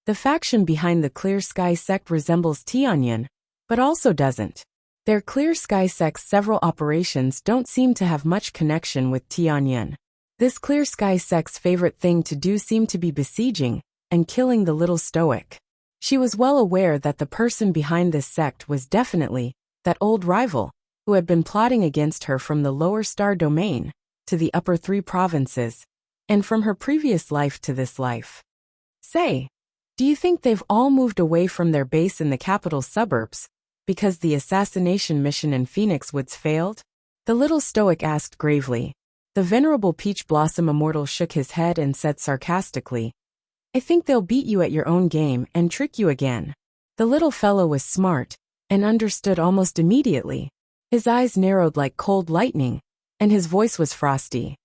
The faction behind the Clear Sky sect resembles Tianyin, but also doesn't. Their Clear Sky sect's several operations don't seem to have much connection with Tianyin. This Clear Sky sect's favorite thing to do seemed to be besieging and killing the little stoic. She was well aware that the person behind this sect was definitely that old rival who had been plotting against her from the Lower Star Domain to the Upper 3 provinces, and from her previous life to this life. Say, do you think they've all moved away from their base in the capital suburbs because the assassination mission in Phoenix Woods failed? The little stoic asked gravely. The venerable Peach Blossom Immortal shook his head and said sarcastically, I think they'll beat you at your own game and trick you again. The little fellow was smart and understood almost immediately. His eyes narrowed like cold lightning, and his voice was frosty.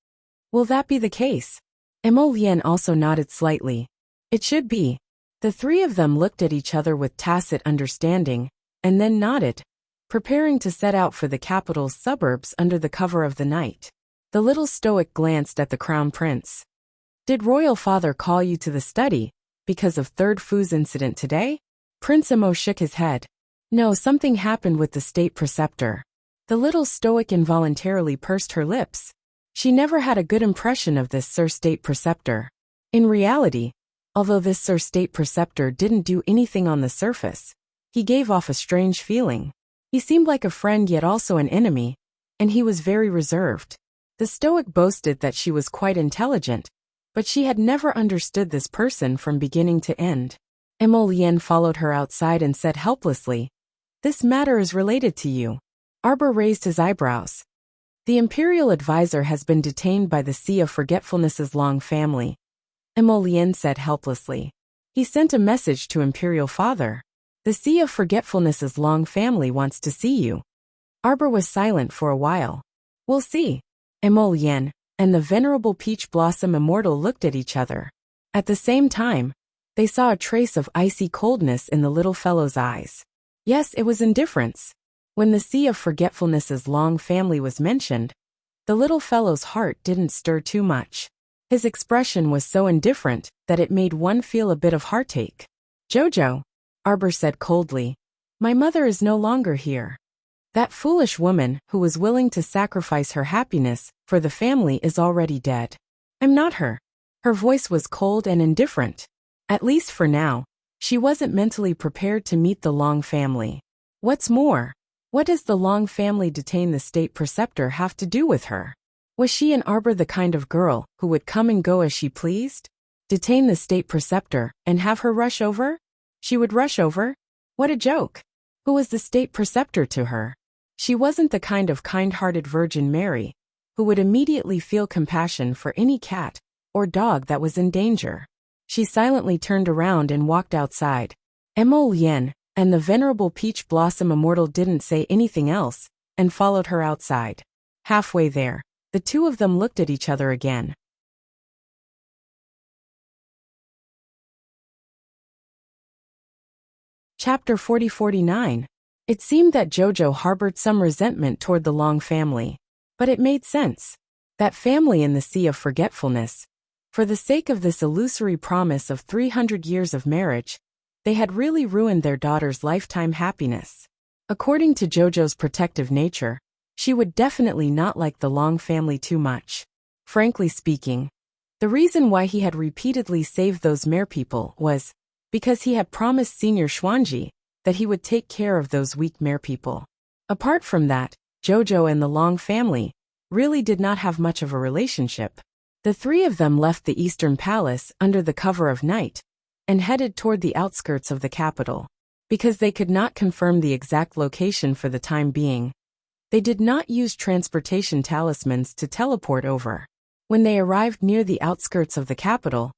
Will that be the case? Emolian also nodded slightly. It should be. The three of them looked at each other with tacit understanding, and then nodded, preparing to set out for the capital's suburbs under the cover of the night. The little stoic glanced at the crown prince. Did royal father call you to the study because of Third Fu's incident today? Prince Emo shook his head. No, something happened with the state preceptor. The little stoic involuntarily pursed her lips. She never had a good impression of this Sir State Preceptor. In reality, although this Sir State Preceptor didn't do anything on the surface, he gave off a strange feeling. He seemed like a friend yet also an enemy, and he was very reserved. The stoic boasted that she was quite intelligent, but she had never understood this person from beginning to end. Emolian followed her outside and said helplessly, "This matter is related to you." Arbor raised his eyebrows. The imperial advisor has been detained by the Sea of Forgetfulness's Long family, Emolian said helplessly. He sent a message to Imperial Father. The Sea of Forgetfulness's Long family wants to see you. Arbor was silent for a while. We'll see. Emolian and the venerable Peach Blossom Immortal looked at each other. At the same time, they saw a trace of icy coldness in the little fellow's eyes. Yes, it was indifference. When the Sea of Forgetfulness's Long family was mentioned, the little fellow's heart didn't stir too much. His expression was so indifferent that it made one feel a bit of heartache. Jojo, Arbor said coldly, my mother is no longer here. That foolish woman who was willing to sacrifice her happiness for the family is already dead. I'm not her. Her voice was cold and indifferent. At least for now, she wasn't mentally prepared to meet the Long family. What's more, what does the Long family detain the state preceptor have to do with her? Was she and Arbor the kind of girl who would come and go as she pleased? Detain the state preceptor and have her rush over? She would rush over? What a joke. Who was the state preceptor to her? She wasn't the kind of kind-hearted Virgin Mary who would immediately feel compassion for any cat or dog that was in danger. She silently turned around and walked outside. Emolian and the venerable Peach Blossom Immortal didn't say anything else and followed her outside. Halfway there, the two of them looked at each other again. Chapter 40-49. It seemed that Jojo harbored some resentment toward the Long family. But it made sense. That family in the Sea of Forgetfulness. For the sake of this illusory promise of 300 years of marriage, they had really ruined their daughter's lifetime happiness. According to Jojo's protective nature, she would definitely not like the Long family too much. Frankly speaking, the reason why he had repeatedly saved those merpeople was because he had promised Senior Xuanji that he would take care of those weak merpeople. Apart from that, Jojo and the Long family really did not have much of a relationship. The three of them left the Eastern Palace under the cover of night and headed toward the outskirts of the capital. Because they could not confirm the exact location for the time being, they did not use transportation talismans to teleport over. When they arrived near the outskirts of the capital,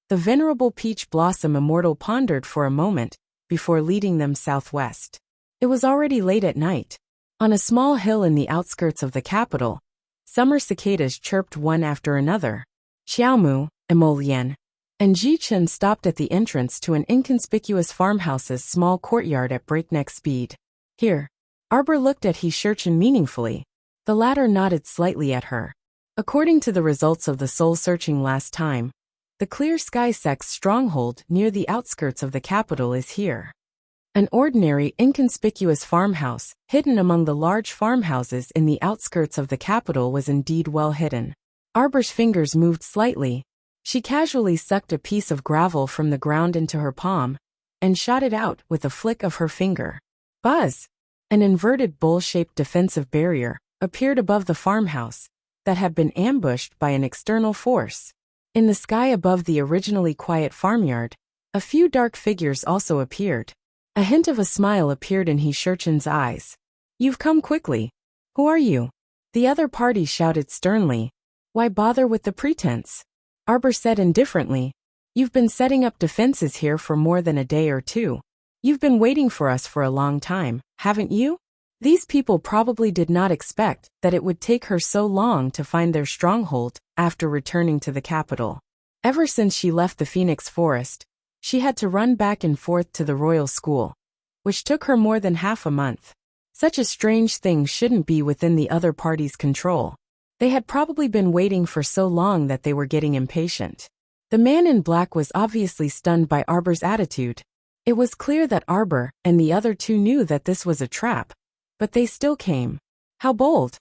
the venerable Peach Blossom Immortal pondered for a moment before leading them southwest. It was already late at night. On a small hill in the outskirts of the capital, summer cicadas chirped one after another. Xiaomu, Emolian, and Jichen stopped at the entrance to an inconspicuous farmhouse's small courtyard at breakneck speed. Here, Arbor looked at He Shurchen meaningfully. The latter nodded slightly at her. According to the results of the soul-searching last time, the Clear Sky sect's stronghold near the outskirts of the capital is here. An ordinary, inconspicuous farmhouse, hidden among the large farmhouses in the outskirts of the capital, was indeed well hidden. Arbor's fingers moved slightly. She casually sucked a piece of gravel from the ground into her palm and shot it out with a flick of her finger. Buzz! An inverted bowl-shaped defensive barrier appeared above the farmhouse that had been ambushed by an external force. In the sky above the originally quiet farmyard, a few dark figures also appeared. A hint of a smile appeared in He Shurchen's eyes. You've come quickly. Who are you? The other party shouted sternly. Why bother with the pretense? Arbor said indifferently. You've been setting up defenses here for more than a day or two. You've been waiting for us for a long time, haven't you? These people probably did not expect that it would take her so long to find their stronghold after returning to the capital. Ever since she left the Phoenix Forest, she had to run back and forth to the royal school, which took her more than half a month. Such a strange thing shouldn't be within the other party's control. They had probably been waiting for so long that they were getting impatient. The man in black was obviously stunned by Arbor's attitude. It was clear that Arbor and the other two knew that this was a trap, but they still came. How bold!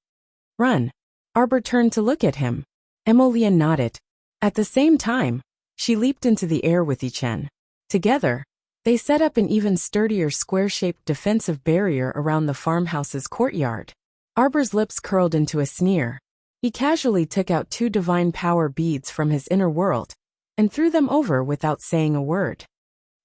Run! Arbor turned to look at him. Emolian nodded. At the same time, she leaped into the air with Yichen. Together, they set up an even sturdier square-shaped defensive barrier around the farmhouse's courtyard. Arbor's lips curled into a sneer. He casually took out 2 divine power beads from his inner world and threw them over without saying a word.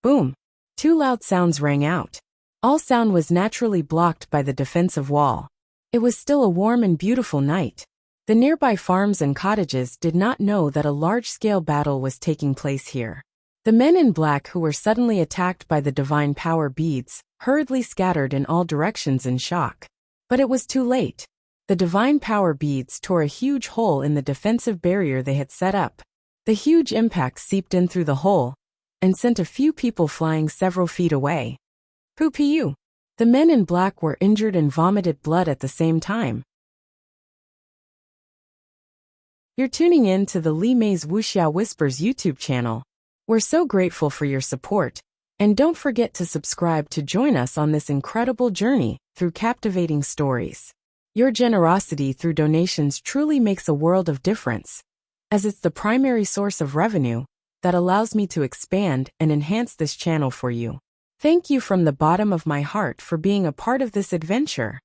Boom! 2 loud sounds rang out. All sound was naturally blocked by the defensive wall. It was still a warm and beautiful night. The nearby farms and cottages did not know that a large-scale battle was taking place here. The men in black who were suddenly attacked by the divine power beads hurriedly scattered in all directions in shock. But it was too late. The divine power beads tore a huge hole in the defensive barrier they had set up. The huge impact seeped in through the hole and sent a few people flying several feet away. Poo-pee-you! The men in black were injured and vomited blood at the same time. You're tuning in to the Li Mei's Wuxia Whispers YouTube channel. We're so grateful for your support, and don't forget to subscribe to join us on this incredible journey through captivating stories. Your generosity through donations truly makes a world of difference, as it's the primary source of revenue that allows me to expand and enhance this channel for you. Thank you from the bottom of my heart for being a part of this adventure.